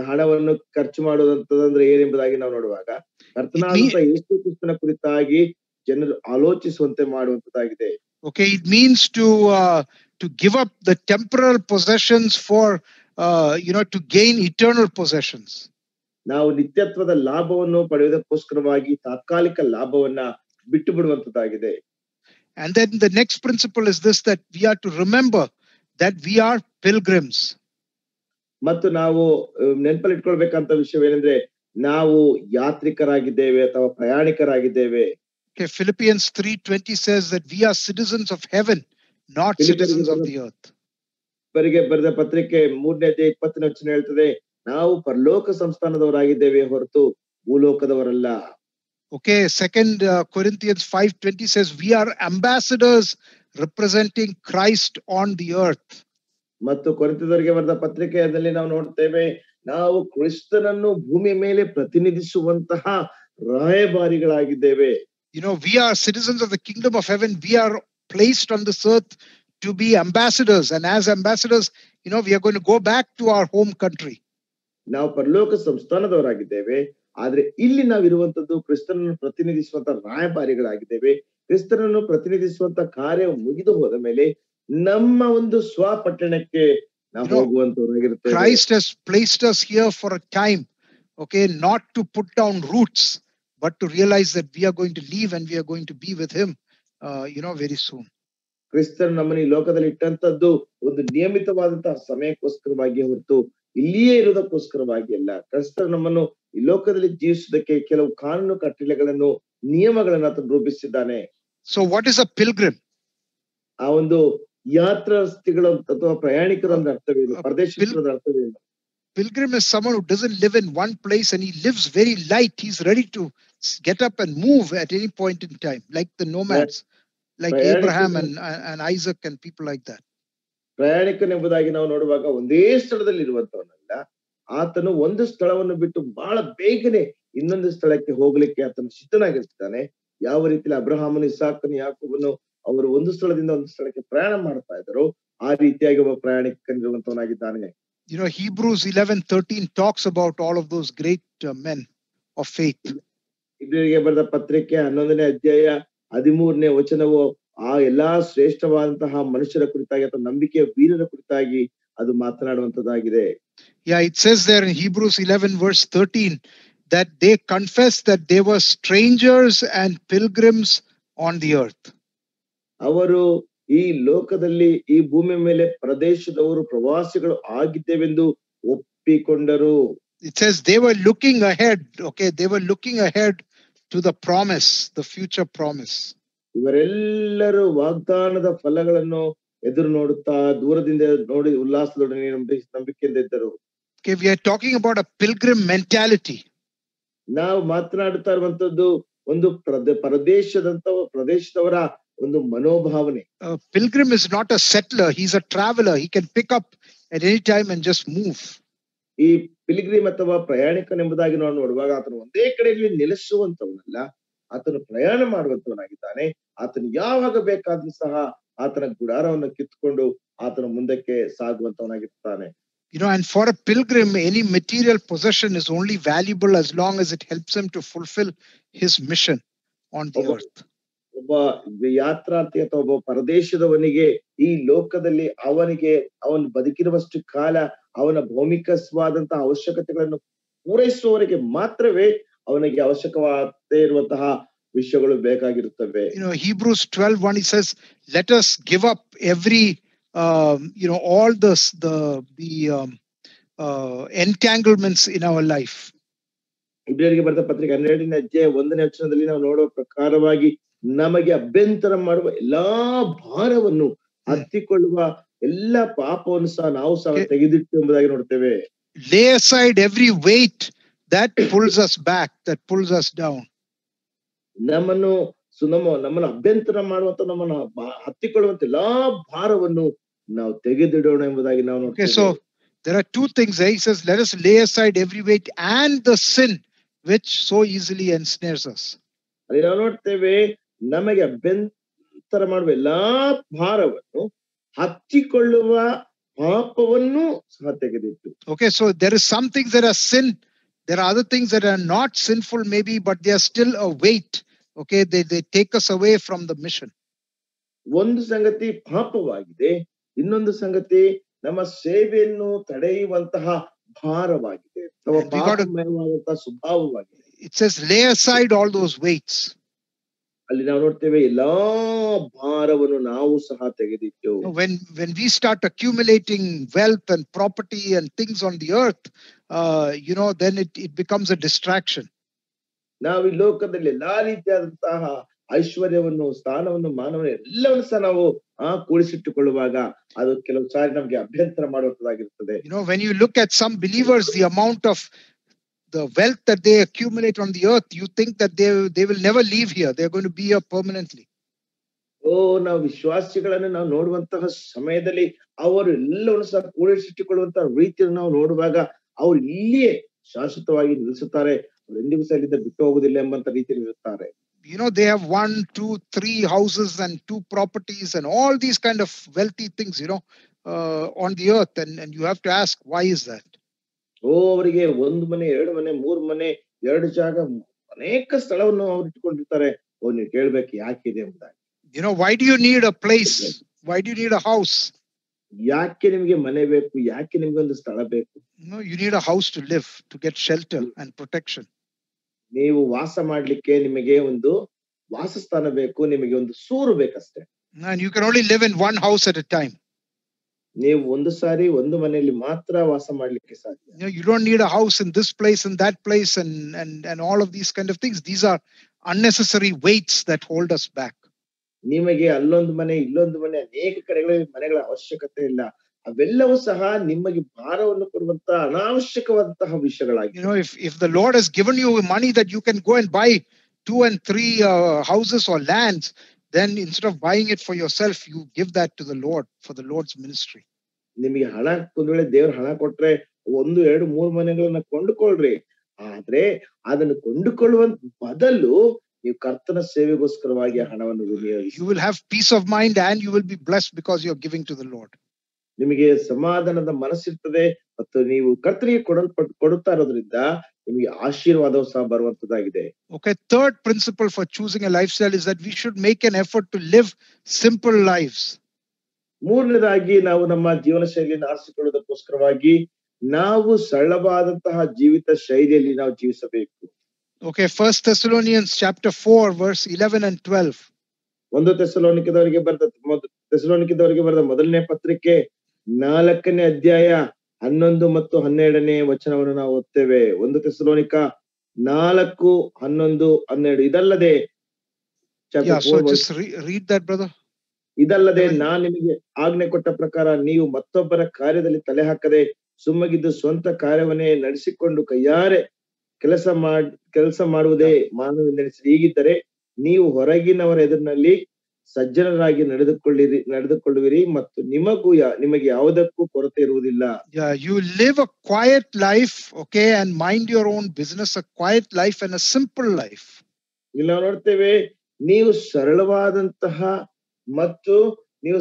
B: ಹಣವನ್ನು ಖರ್ಚು ಮಾಡುವಂತದಂದ್ರೆ ಏನೆಂಬುದಾಗಿ ನಾವು ನೋಡುವಾಗ, ಕರ್ತನಾದಂತ ಯೇಸು ಕ್ರಿಸ್ತನ ಕುರಿತಾಗಿ ಜನರು ಆಲೋಚಿಸುವಂತೆ ಮಾಡುವಂತದ್ದಾಗಿದೆ.
A: Okay, it means to give up the temporal possessions for to gain eternal possessions.
B: ನಾವು ನಿತ್ಯತ್ವದ ಲಾಭವನ್ನು ಪಡೆಯುವುದಕ್ಕೋಸ್ಕರವಾಗಿ ತಾತ್ಕಾಲಿಕ ಲಾಭವನ್ನ ಬಿಟ್ಟು ಬಿಡುವಂತದ್ದಾಗಿದೆ.
A: And then the next principle is this, that we are to remember that we are pilgrims.
B: ಮತ್ತು ನಾವು ನೆನಪಲ್ಲಿ ಇಟ್ಕೊಳ್ಬೇಕಂತ ವಿಷಯವೇನೆಂದ್ರೆ, ನಾವು ಯಾತ್ರಿಕರಾಗಿದ್ದೇವೆ ಅಥವಾ ಪ್ರಯಾಣಿಕರಾಗಿದ್ದೇವೆ.
A: Okay, Philippians 3:20 says that we are citizens of heaven, not citizens of the earth.
B: ಬರಿಗೆ ಬರೆದ ಪತ್ರಿಕೆ 3ನೇ ಅಧ್ಯಾಯ 20ನೇ ವಚನ ಹೇಳ್ತದೆ, ನಾವು ಪರಲೋಕ ಸಂಸ್ಥಾನದವರಾಗಿದ್ದೇವೆ ಹೊರತು ಭೂಲೋಕದವರಲ್ಲ.
A: Okay, 2 Corinthians 5:20 says we are ambassadors representing Christ on the earth.
B: ಮತ್ತು ಕೊರಿಂಥದವರಿಗೆ ಬರೆದ ಪತ್ರಿಕೆಯಲ್ಲಿ ನಾವು ನೋಡ್ತೇವೆ, ನಾವು ಕ್ರಿಸ್ತನನ್ನು ಭೂಮಿ ಮೇಲೆ ಪ್ರತಿನಿಧಿಸುವಂತಹ ರಾಯಭಾರಿಗಳಾಗಿದ್ದೇವೆ.
A: You know, we are citizens of the kingdom of heaven. We are placed on this earth to be ambassadors, and as ambassadors, we are going to go back to our home country.
B: ನಾವು ಪರಲೋಕ ಸಂಸ್ಥಾನದವರಾಗಿದ್ದೇವೆ, ಆದ್ರೆ ಇಲ್ಲಿ ನಾವಿರುವಂತದ್ದು ಕ್ರಿಸ್ತನನ್ನು ಪ್ರತಿನಿಧಿಸುವಂತ ರಾಯಭಾರಿಗಳಾಗಿದ್ದೇವೆ. ಕ್ರಿಸ್ತನನ್ನು ಪ್ರತಿನಿಧಿಸುವಂತ ಕಾರ್ಯ ಮುಗಿದು ಹೋದ ಮೇಲೆ ನಮ್ಮ ಒಂದು ಸ್ವಪಟ್ಟಣಕ್ಕೆ ನಾವು ಹೋಗುವಂತವರಾಗಿರುತ್ತೇವೆ.
A: Christ has placed us here for a time, okay, not to put down roots, but to realize that we are going to leave and we are going to be with him, very soon.
B: ಕ್ರಿಸ್ತನು ನಮ್ಮನ್ನು ಈ ಲೋಕದಲ್ಲಿ ಇಟ್ಟಂತದ್ದು ಒಂದು ನಿಯಮಿತವಾದಂತಹ ಸಮಯಕ್ಕೋಸ್ಕರವಾಗಿ ಹೊರತು ಇಲ್ಲಿಯೇ ಇರುವುದಕ್ಕೋಸ್ಕರವಾಗಿ ಅಲ್ಲ. ಕ್ರಿಸ್ತನು ನಮ್ಮನ್ನು ಈ ಲೋಕದಲ್ಲಿ ಜೀವಿಸುವುದಕ್ಕೆ ಕೆಲವು ಕಾನೂನು ಕಟ್ಟಳೆಗಳನ್ನು, ನಿಯಮಗಳನ್ನು ಆತನು ರೂಪಿಸಿದ್ದಾನೆ.
A: So what is a pilgrim?
B: ಆ ಒಂದು ಯಾತ್ರಾರ್ಥಿಗಳು ಅಥವಾ ಪ್ರಯಾಣಿಕರ ಒಂದು ಅರ್ಥವೇನು, ಪರದೇಶಿಕರ ಅರ್ಥವೇನು?
A: Pilgrim is someone who doesn't live in one place and he lives very light. He's ready to get up and move at any point in time, like the nomads, like Abraham and Isaac and people like that.
B: ಪ್ರಯಾಣಿಕನೆಂಬುದಾಗಿ ನಾವು ನೋಡುವಾಗ ಒಂದೇ ಸ್ಥಳದಲ್ಲಿ ಇರುವಂತವನಲ್ಲ, ಆತನು ಒಂದು ಸ್ಥಳವನ್ನು ಬಿಟ್ಟು ಬಹಳ ಬೇಗನೆ ಇನ್ನೊಂದು ಸ್ಥಳಕ್ಕೆ ಹೋಗ್ಲಿಕ್ಕೆ ಆತನು ಸಿದ್ಧನಾಗಿರ್ತಾನೆ. ಯಾವ ರೀತಿಯಲ್ಲಿ ಅಬ್ರಹಾಮನು, ಇಸಾಕನು, ಯಾಕೋಬನು ಅವರು ಒಂದು ಸ್ಥಳದಿಂದ ಒಂದು ಸ್ಥಳಕ್ಕೆ ಪ್ರಯಾಣ ಮಾಡ್ತಾ ಇದ್ರು. ಆ ರೀತಿಯಾಗಿ ಒಬ್ಬ ಪ್ರಯಾಣಿಕನಿರುವಂತವನಾಗಿದ್ದಾನೆ.
A: Hebrews 11:13 talks about all of those great men of faith.
B: ಇಬ್ರಿಯರಿಗೆ ಬರೆದ ಪತ್ರಿಕೆ 11ನೇ ಅಧ್ಯಾಯ 13ನೇ ವಚನವು ಆ ಎಲ್ಲಾ ಶ್ರೇಷ್ಠವಾದಂತಹ ಮನುಷ್ಯರ ಕುರಿತಾಗಿ ಅಥವಾ ನಂಬಿಕೆಯ ವೀರರ ಕುರಿತಾಗಿ ಅದು ಮಾತನಾಡುವಂತದ್ದಾಗಿದೆ.
A: Yeah, it says there in Hebrews 11 verse 13 that they confessed that they were strangers and pilgrims on the earth.
B: ಅವರು ಈ ಲೋಕದಲ್ಲಿ ಈ ಭೂಮಿ ಮೇಲೆ ಪ್ರದೇಶದವರು ಪ್ರವಾಸಿಗಳು ಆಗಿದ್ದೇವೆಂದು ಒಪ್ಪಿಕೊಂಡರು.
A: It says they were looking ahead. Okay, they were looking ahead to the promise, the future promise.
B: ಇವರೆಲ್ಲರೂ ವಾಗ್ದಾನದ ಫಲಗಳನ್ನು ಎದುರು ನೋಡುತ್ತಾ ದೂರದಿಂದ ನೋಡಿ ಉಲ್ಲಾಸದೊಡನೆ ನಂಬಿಕೆಯಿಂದ ಇದ್ದರು.
A: Okay, we are talking about a pilgrim mentality.
B: ನಾವು ಮಾತನಾಡುತ್ತಾ ಇರುವಂತದ್ದು ಒಂದು ಪ್ರದೇಶದವರ ಒಂದು ಮನೋಭಾವನೆ.
A: A pilgrim is not a settler, he's a traveler. He can pick up at any time and just move.
B: ಈ ಪಿಲ್ಗ್ರಿಮ್ ಅಥವಾ ಪ್ರಯಾಣಿಕನೆಂಬುದಾಗಿ ನಾವು ನೋಡುವಾಗ ಆತನು ಒಂದೇ ಕಡೆಯಲ್ಲಿ ನೆಲೆಸುವಂತವನಲ್ಲ, ಆತನು ಪ್ರಯಾಣ ಮಾಡುವಂತವನಾಗಿದ್ದಾನೆ. ಆತನು ಯಾವಾಗ ಬೇಕಾದ್ರೂ ಸಹ ಆತನ ಗುಡಾರವನ್ನು ಕಿತ್ತುಕೊಂಡು ಆತನ ಮುಂದಕ್ಕೆ ಸಾಗುವಂತವನಾಗಿರ್ತಾನೆ.
A: And for a pilgrim, any material possession is only valuable as long as it helps him to fulfill his mission on the earth.
B: ಒಬ್ಬ ಯಾತ್ರಾರ್ಥಿ ಅಥವಾ ಒಬ್ಬ ಪರದೇಶದವನಿಗೆ ಈ ಲೋಕದಲ್ಲಿ ಅವನು ಬದುಕಿರುವಷ್ಟು ಕಾಲ ಅವನ ಭೌಮಿಕವಾದಂತಹ ಅವಶ್ಯಕತೆಗಳನ್ನು ಪೂರೈಸುವವರೆಗೆ ಮಾತ್ರವೇ ಅವನಿಗೆ ಅವಶ್ಯಕವಾಗದೇ ಇರುವಂತಹ ವಿಷಯಗಳು ಬೇಕಾಗಿರುತ್ತವೆ.
A: Hebrews 12:1 he says, let us give up every all the entanglements in our life.
B: ಇಬ್ರಿಯರಿಗೆ ಬರೆದ ಪತ್ರಿಕೆ 12ನೇ ಅಧ್ಯಾಯ 1ನೇ ವಚನದಲ್ಲಿ ನಾವು ನೋಡುವ ಪ್ರಕಾರವಾಗಿ ನಮಗೆ ಅಭ್ಯಂತರ ಮಾಡುವ ಎಲ್ಲಾ ಭಾರವನ್ನು ಹತ್ತಿಕೊಳ್ಳುವ ಎಲ್ಲ ಪಾಪವನ್ನು ಸಹ ನಾವು ಸಹ ತೆಗೆದಿಟ್ಟು ಎಂಬುದಾಗಿ ನೋಡ್ತೇವೆ.
A: Lay aside every weight that pulls us back, that pulls us down.
B: ನಮ್ಮನ್ನು ಅಭ್ಯಂತರ ಮಾಡುವಂತ ನಮ್ಮನ್ನು ಹತ್ತಿಕೊಳ್ಳುವಂತ ಎಲ್ಲಾ ಭಾರವನ್ನು ನಾವು ತೆಗೆದಿಡೋಣ ಎಂಬುದಾಗಿ ನಾವು ನೋಡ್ತೇವೆ.
A: So there are two things there. He says, let us lay aside every weight and the sin which so easily ensnares us.
B: ಅಲ್ಲಿ ನಾವು ನೋಡ್ತೇವೆ ನಮಗೆ ಅಭ್ಯಂತರ ಮಾಡುವ ಎಲ್ಲಾ ಭಾರವನ್ನು ಹತ್ತಿಕೊಳ್ಳುವ ಪಾಪವನ್ನು ಸಹ ತೆಗೆದಿಟ್ಟು.
A: Okay, so there is some things that are sin. There are other things that are not sinful maybe, but they are still a weight. Okay, they take us away from the mission.
B: ಒಂದು ಸಂಗತಿ ಪಾಪವಾಗಿದೆ, ಇನ್ನೊಂದು ಸಂಗತಿ ನಮ್ಮ ಸೇವೆಯನ್ನು ತಡೆಯುವಂತಹ ಭಾರವಾಗಿದೆ ಅಥವಾ ಪಾಪಮಯವಾದಂತಹ ಸ್ವಭಾವವಾಗಿದೆ.
A: It says lay aside all those weights.
B: ಅಲ್ಲಿ ನಾವು ನೋಡ್ತೇವೆ ಎಲ್ಲಾ ಭಾರವನ್ನು ನಾವು ಸಹ ತೆಗೆದಿಟ್ಟು.
A: When we start accumulating wealth and property and things on the earth, then it becomes a distraction.
B: ನಾವು ಈ ಲೋಕದಲ್ಲಿ ಎಲ್ಲಾ ರೀತಿಯಾದಂತಹ ಐಶ್ವರ್ಯವನ್ನು, ಸ್ಥಾನವನ್ನು, ಮಾನವನ್ನು ಎಲ್ಲವನ್ನು ಸಹ ನಾವು ಕೂಡಿಸಿಟ್ಟುಕೊಳ್ಳುವಾಗ ಅದು ಕೆಲವು ಸಾರಿ ನಮಗೆ ಅಭ್ಯಂತರ ಮಾಡುವಂತದ್ದಾಗಿರುತ್ತದೆ.
A: When you look at some believers, the amount of the wealth that they accumulate on the earth, you think that they will never leave here. They're going to be here permanently.
B: ನಾವು ವಿಶ್ವಾಸಿಗಳನ್ನು ನಾವು ನೋಡುವಂತಹ ಸಮಯದಲ್ಲಿ ಅವರು ಎಲ್ಲವನ್ನು ಸಹ ಕೂಡಿಸಿಟ್ಟುಕೊಳ್ಳುವಂತಹ ರೀತಿಯನ್ನು ನಾವು ನೋಡುವಾಗ ಅವರು ಇಲ್ಲಿಯೇ ಶಾಶ್ವತವಾಗಿ ನಿಲ್ಲಿಸುತ್ತಾರೆ, ಅವರು ಎಂದಿಗೂ ಸಹ ಇಲ್ಲಿಂದ ಬಿಟ್ಟು ಹೋಗುವುದಿಲ್ಲ ಎಂಬಂತ ರೀತಿಯಲ್ಲಿ ಇರುತ್ತಾರೆ.
A: They have 1, 2, 3 houses and 2 properties and all these kind of wealthy things, on the earth. And you have to ask, why is that?
B: ಅವರಿಗೆ 1 ಮನೆ, 2 ಮನೆ, 3 ಮನೆ, 2 ಜಾಗ, ಅನೇಕ ಸ್ಥಳವನ್ನು ಅವರು ಇಟ್ಟುಕೊಂಡಿರ್ತಾರೆ. ನೀವು ಕೇಳ್ಬೇಕು ಯಾಕಿದೆ ಎಂಬುದಾಗಿ.
A: Why do you need a place? Why do you need a house?
B: ಯಾಕೆ ನಿಮಗೆ ಮನೆ ಬೇಕು? ಯಾಕೆ ನಿಮ್ಗೆ ಒಂದು ಸ್ಥಳ ಬೇಕು?
A: You need a house to live, to get shelter and protection.
B: ನೀವು ವಾಸ ಮಾಡ್ಲಿಕ್ಕೆ ನಿಮಗೆ ಒಂದು ವಾಸಸ್ಥಾನ ಬೇಕು, ನಿಮಗೆ ಒಂದು ಸೂರು ಬೇಕಷ್ಟೇ.
A: And you can only live in one house at a time.
B: ನೀವು ಒಂದು ಸಾರಿ ಒಂದು ಮನೆಯಲ್ಲಿ ಮಾತ್ರ ವಾಸ ಮಾಡ್ಲಿಕ್ಕೆ ಸಾಧ್ಯ.
A: You don't need a house in this place and that place and all of these kind of things. These are unnecessary weights that hold us back.
B: ನಿಮಗೆ ಅಲ್ಲೊಂದು ಮನೆ, ಇಲ್ಲೊಂದು ಮನೆ, ಅನೇಕ ಕಡೆಗಳಲ್ಲಿ ಮನೆಗಳ ಅವಶ್ಯಕತೆ ಇಲ್ಲ. ಅವೆಲ್ಲವೂ ಸಹ ನಿಮಗೆ ಭಾರವನ್ನು ಕೊಡುವಂತಹ ಅನಾವಶ್ಯಕವಾದಂತಹ ವಿಷಯಗಳಾಗಿವೆ.
A: If the Lord has given you money that you can go and buy 2 and 3 houses or lands, then instead of buying it for yourself, you give that to the Lord for the Lord's ministry.
B: ನಿಮಗೆ ಹಣ ಒಂದು ವೇಳೆ ದೇವರು ಹಣ ಕೊಟ್ರೆ 1, 2, 3 ಮನೆಗಳನ್ನ ಕೊಂಡುಕೊಳ್ಳ್ರಿ. ಆದ್ರೆ ಅದನ್ನು ಕೊಂಡುಕೊಳ್ಳುವ ಬದಲು ನೀವು ಕರ್ತನ ಸೇವೆಗೋಸ್ಕರವಾಗಿ ಹಣವನ್ನು ವಿನಿಯೋಗಿಸಿ.
A: You will have peace of mind and you will be blessed because you are giving to the Lord.
B: ನಿಮಗೆ ಸಮಾಧಾನದ ಮನಸ್ಸಿರ್ತದೆ ಮತ್ತು ನೀವು ಕರ್ತನಿಗೆ ಕೊಡುತ್ತಾ ಇರೋದ್ರಿಂದ ನಿಮಗೆ ಆಶೀರ್ವಾದವು ಸಹ ಬರುವಂತದ್ದಾಗಿದೆ.
A: Okay, third principle for choosing a lifestyle is that we should make an effort to live simple lives.
B: ಮೂರನೇದಾಗಿ ನಾವು ನಮ್ಮ ಜೀವನ ಶೈಲಿಯನ್ನು ಆರಿಸಿಕೊಳ್ಳುವುದಕ್ಕೋಸ್ಕರವಾಗಿ ನಾವು ಸರಳವಾದಂತಹ ಜೀವಿತ ಶೈಲಿಯಲ್ಲಿ ನಾವು ಜೀವಿಸಬೇಕು.
A: Okay, First Thessalonians chapter 4 verse 11 and 12.
B: ಒಂದು ಥೆಸಲೋನಿಕದವರಿಗೆ ಬರೆದ ಮೊದಲನೇ ಪತ್ರಿಕೆ 4ನೇ ಅಧ್ಯಾಯ 11 ಮತ್ತು 12ನೇ ವಚನವನ್ನು ನಾವು ಓದ್ತೇವೆ. ಒಂದು ಥೆಸಲೋನಿಕ 4, 11, 12. ಇದಲ್ಲದೆ
A: just read that, brother.
B: ಇದಲ್ಲದೆ ನಾನು ನಿಮಗೆ ಆಜ್ಞೆ ಕೊಟ್ಟ ಪ್ರಕಾರ ನೀವು ಮತ್ತೊಬ್ಬರ ಕಾರ್ಯದಲ್ಲಿ ತಲೆ ಹಾಕದೆ ಸುಮ್ಮಗಿದ್ದು ಸ್ವಂತ ಕಾರ್ಯವನ್ನೇ ನಡೆಸಿಕೊಂಡು ಕೈಯಾರೆ ಕೆಲಸ ಮಾಡುವುದೇ ಮಾನವನೆನಿಸಿ. ಹೀಗಿದ್ದರೆ ನೀವು ಹೊರಗಿನವರ ಎದುರಿನಲ್ಲಿ ಸಜ್ಜನರಾಗಿ ನಡೆದುಕೊಳ್ಳುವಿರಿ ಮತ್ತು ನಿಮಗೆ ಯಾವುದಕ್ಕೂ ಕೊರತೆ ಇರುವುದಿಲ್ಲ.
A: You live a quiet life, okay, and mind your own business, a quiet life and a simple life.
B: ಇಲ್ಲಿ ನಾವು ನೋಡ್ತೇವೆ, ನೀವು ಸರಳವಾದಂತಹ ಮತ್ತು ನೀವು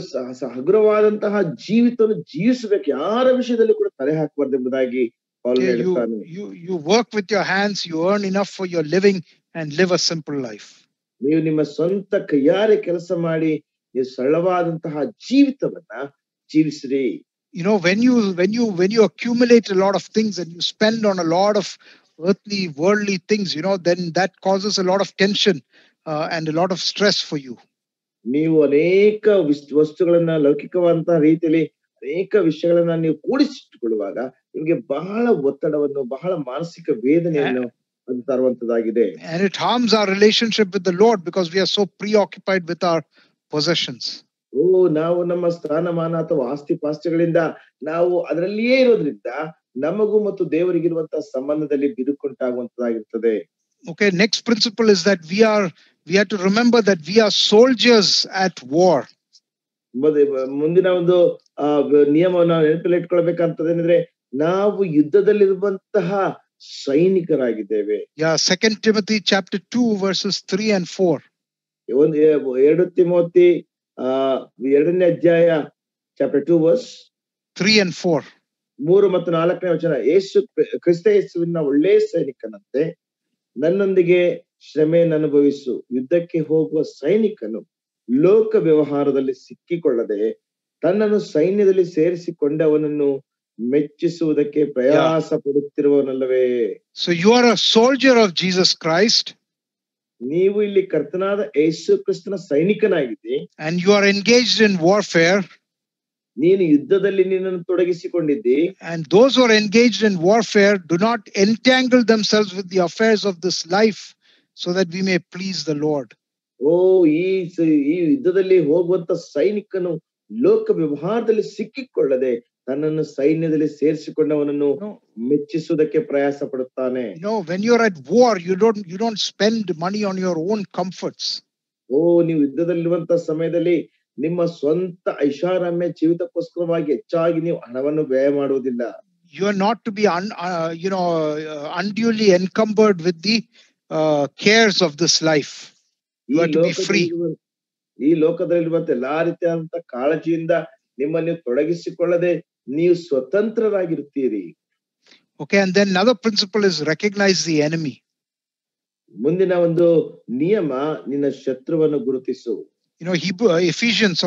B: ಹಗುರವಾದಂತಹ ಜೀವಿತವನ್ನು ಜೀವಿಸಬೇಕು. ಯಾರ ವಿಷಯದಲ್ಲಿ ಕೂಡ ತಲೆ ಹಾಕಬಾರ್ದು ಎಂಬುದಾಗಿ ಪೌಲನು ಹೇಳುತ್ತಾನೆ.
A: You work with your hands, you earn enough for your living and live a simple life.
B: ನೀವು ನಿಮ್ಮ ಸ್ವಂತ ಕೈಯಾರೆ ಕೆಲಸ ಮಾಡಿ ನೀವು ಸರಳವಾದಂತಹ ಜೀವಿತವನ್ನ ಜೀವಿಸಿರಿ.
A: You know, when you accumulate a lot of things and you spend on a lot of earthly worldly things, you know, then that causes a lot of tension and a lot of stress for you.
B: ನೀವು ಅನೇಕ ವಸ್ತುಗಳನ್ನ ಲೌಕಿಕವಾದಂತಹ ರೀತಿಯಲ್ಲಿ ಅನೇಕ ವಿಷಯಗಳನ್ನ ನೀವು ಕೂಡಿಸಿಟ್ಟುಕೊಳ್ಳುವಾಗ ನಿಮಗೆ ಬಹಳ ಒತ್ತಡವನ್ನು, ಬಹಳ ಮಾನಸಿಕ ವೇದನೆಯನ್ನು ಅದು ತರುವಂತದ್ದಾಗಿದೆ.
A: And it harms our relationship with the Lord because we are so preoccupied with our possessions.
B: ನಾವು ನಮ್ಮ ಸ್ಥಾನಮಾನ ಅಥವಾ ಆಸ್ತಿ ಪಾಸ್ತಿಗಳಿಂದ ನಾವು ಅದರಲ್ಲಿಯೇ ಇರೋದ್ರಿಂದ ನಮಗೂ ಮತ್ತು ದೇವರಿಗಿರುವಂತಹ ಸಂಬಂಧದಲ್ಲಿ ಬಿರುಕುಂಟಾಗುವಂತದ್ದಾಗಿರ್ತದೆ.
A: Okay, next principle is that we have to remember that we are soldiers at war.
B: ಮುಂದಿನ ಒಂದು ನಿಯಮವನ್ನು ನಾವು ನೆನಪಲ್ಲಿ ಇಟ್ಕೊಳ್ಬೇಕಂತದೇನಿದ್ರೆ ನಾವು ಯುದ್ಧದಲ್ಲಿರುವಂತಹ ಸೈನಿಕರಾಗಿದ್ದೇವೆ.
A: 2 Timothy chapter 2 verses 3 and 4.
B: 2 Timothy 2ನೇ ಅಧ್ಯಾಯ chapter 2 verse
A: 3 and 4.
B: 3 ಮತ್ತು 4ನೇ ವಚನ. ಕ್ರಿಸ್ತ ಯೇಸುವಿನ ಒಳ್ಳೆಯ ಸೈನಿಕನಂತೆ ನನ್ನೊಂದಿಗೆ ಶ್ರಮೆಯನ್ನು ಅನುಭವಿಸು. ಯುದ್ಧಕ್ಕೆ ಹೋಗುವ ಸೈನಿಕನು ಲೋಕ ವ್ಯವಹಾರದಲ್ಲಿ ಸಿಕ್ಕಿಕೊಳ್ಳದೆ ತನ್ನನ್ನು ಸೈನ್ಯದಲ್ಲಿ ಸೇರಿಸಿಕೊಂಡವನನ್ನು ಮೆಚ್ಚಿಸುವುದಕ್ಕೆ ಪ್ರಯಾಸ ಪಡುತ್ತಿರುವನಲ್ಲವೇ.
A: So you are a soldier of Jesus Christ.
B: ನೀವು ಇಲ್ಲಿ ಕರ್ತನಾದ ಯೇಸು ಕ್ರಿಸ್ತನ ಸೈನಿಕನಾಗಿದ್ದಿ.
A: And you are engaged in warfare.
B: ನೀನು ಯುದ್ಧದಲ್ಲಿ ನಿನ್ನನ್ನು ತೊಡಗಿಸಿಕೊಂಡಿದ್ದಿ.
A: And those who are engaged in warfare do not entangle themselves with the affairs of this life so that we may please the Lord.
B: ಈ ಯುದ್ಧದಲ್ಲಿ ಹೋಗುವಂತ ಸೈನಿಕನು ಲೋಕ ವ್ಯವಹಾರದಲ್ಲಿ ಸಿಕ್ಕಿಕೊಳ್ಳದೆ ತನ್ನನ್ನು ಸೈನ್ಯದಲ್ಲಿ ಸೇರಿಸಿಕೊಂಡವನನ್ನು ಮೆಚ್ಚಿಸುವುದಕ್ಕೆ ಪ್ರಯಾಸ ಪಡುತ್ತಾನೆ.
A: When you're at war, you don't spend money on your own comforts.
B: ನೀವು ಯುದ್ಧದಲ್ಲಿರುವಂತ ಸಮಯದಲ್ಲಿ ನಿಮ್ಮ ಸ್ವಂತ ಐಷಾರಾಮ್ಯ ಜೀವಿತಕ್ಕೋಸ್ಕರವಾಗಿ ಹೆಚ್ಚಾಗಿ ನೀವು ಹಣವನ್ನು ವ್ಯಯ ಮಾಡುವುದಿಲ್ಲ.
A: You are not to be unduly encumbered with the cares of this life. You are to be free.
B: ಈ ಲೋಕದಲ್ಲಿರುವಂತ ಎಲ್ಲಾ ರೀತಿಯಾದಂತ ಕಾಳಜಿಯಿಂದ ನಿಮ್ಮನ್ನು ತೊಡಗಿಸಿಕೊಳ್ಳದೆ ನೀವು ಸ್ವತಂತ್ರರಾಗಿರುತ್ತೀರಿ.
A: Okay, and then another principle is recognize the enemy.
B: ಮುಂದಿನ ಒಂದು ನಿಯಮ, ನಿನ್ನ ಶತ್ರುವನ್ನು ಗುರುತಿಸು.
A: Ephesians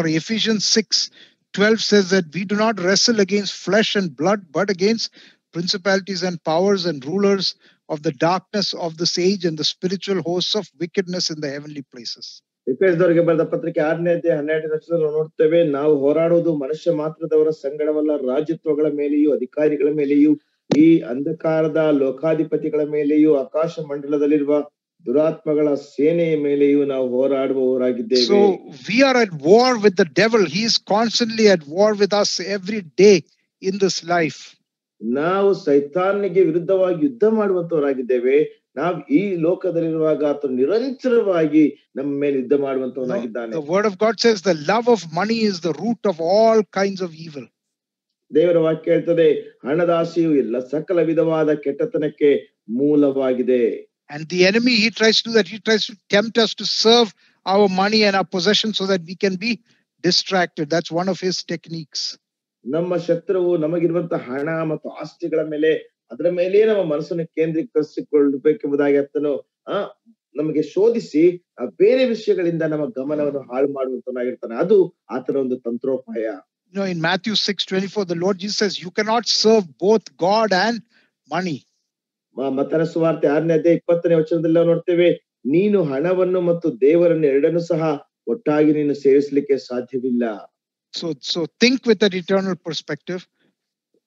A: 6:12 says that we do not wrestle against flesh and blood, but against principalities and powers and rulers of the darkness of this age and the spiritual hosts of wickedness in the heavenly places.
B: ಎಫೆಸದವರಿಗೆ ಬರೆದ ಪತ್ರಿಕೆ 6ನೇ ಅಧ್ಯಾಯ 12ನೇ ವಚನದಲ್ಲಿ ನೋಡ್ತೇವೆ, ನಾವು ಹೋರಾಡುವುದು ಮನುಷ್ಯ ಮಾತ್ರದವರ ಸಂಗಡವಲ್ಲ, ರಾಜ್ಯತ್ವಗಳ ಮೇಲೆಯೂ ಅಧಿಕಾರಿಗಳ ಮೇಲೆಯೂ ಈ ಅಂಧಕಾರದ ಲೋಕಾಧಿಪತಿಗಳ ಮೇಲೆಯೂ ಆಕಾಶ ಮಂಡಲದಲ್ಲಿರುವ ದುರಾತ್ಮಗಳ ಸೇನೆಯ ಮೇಲೆಯೂ ನಾವು ಹೋರಾಡುವವರಾಗಿದ್ದೇವೆ.
A: So we are at war with the devil. He is constantly at war with us every day in this life.
B: ನಾವು ಸೈತಾನನಿಗೆ ವಿರುದ್ಧವಾಗಿ ಯುದ್ಧ ಮಾಡುವಂತವರಾಗಿದ್ದೇವೆ. ನಾವು ಈ ಲೋಕದಲ್ಲಿರುವಾಗ ಆತನು ನಿರಂತರವಾಗಿ ನಮ್ಮ ಮೇಲೆ ಯುದ್ಧ ಮಾಡುವಂತವನಾಗಿದ್ದಾನೆ.
A: The word of God says the love of money is the root of all kinds of evil.
B: ದೇವರ ವಾಕ್ಯ ಹೇಳ್ತದೆ, ಹಣದ ಆಸೆಯು ಎಲ್ಲ ಸಕಲ ವಿಧವಾದ ಕೆಟ್ಟತನಕ್ಕೆ ಮೂಲವಾಗಿದೆ.
A: And the enemy, he tries to do that. He tries to tempt us to serve our money and our possessions so that we can be distracted. That's one of his techniques.
B: ನಮ್ಮ ಶತ್ರುವು ನಮಗಿರುವಂತಹ ಹಣ ಮತ್ತು ಆಸ್ತಿಗಳ ಮೇಲೆ ಅದರ ಮೇಲೆಯೇ ನಮ್ಮ ಮನಸ್ಸನ್ನು ಕೇಂದ್ರೀಕರಿಸಿಕೊಳ್ಳಬೇಕೆಂಬುದಾಗಿ ಆತನು ನಮಗೆ ಶೋಧಿಸಿ ಬೇರೆ ವಿಷಯಗಳಿಂದ ನಮ್ಮ ಗಮನವನ್ನು ಹಾಳು ಮಾಡುವಂತನಾಗಿರ್ತಾನೆ. ಅದು ಆತನ ಒಂದು ತಂತ್ರೋಪಾಯ.
A: In Matthew 6:24, the Lord Jesus says, you cannot serve both God and money.
B: ಮತ್ತನ ಸುವಾರ್ತೆ 6ನೇ ಅಧ್ಯಾಯ 20ನೇ ವಚನದಲ್ಲಿ ನಾವು ನೋಡ್ತೇವೆ, ನೀನು ಹಣವನ್ನು ಮತ್ತು ದೇವರನ್ನು ಎರಡನ್ನು ಸಹ ಒಟ್ಟಾಗಿ ನೀನು ಸೇರಿಸಲಿಕ್ಕೆ ಸಾಧ್ಯವಿಲ್ಲ.
A: So think with that eternal perspective.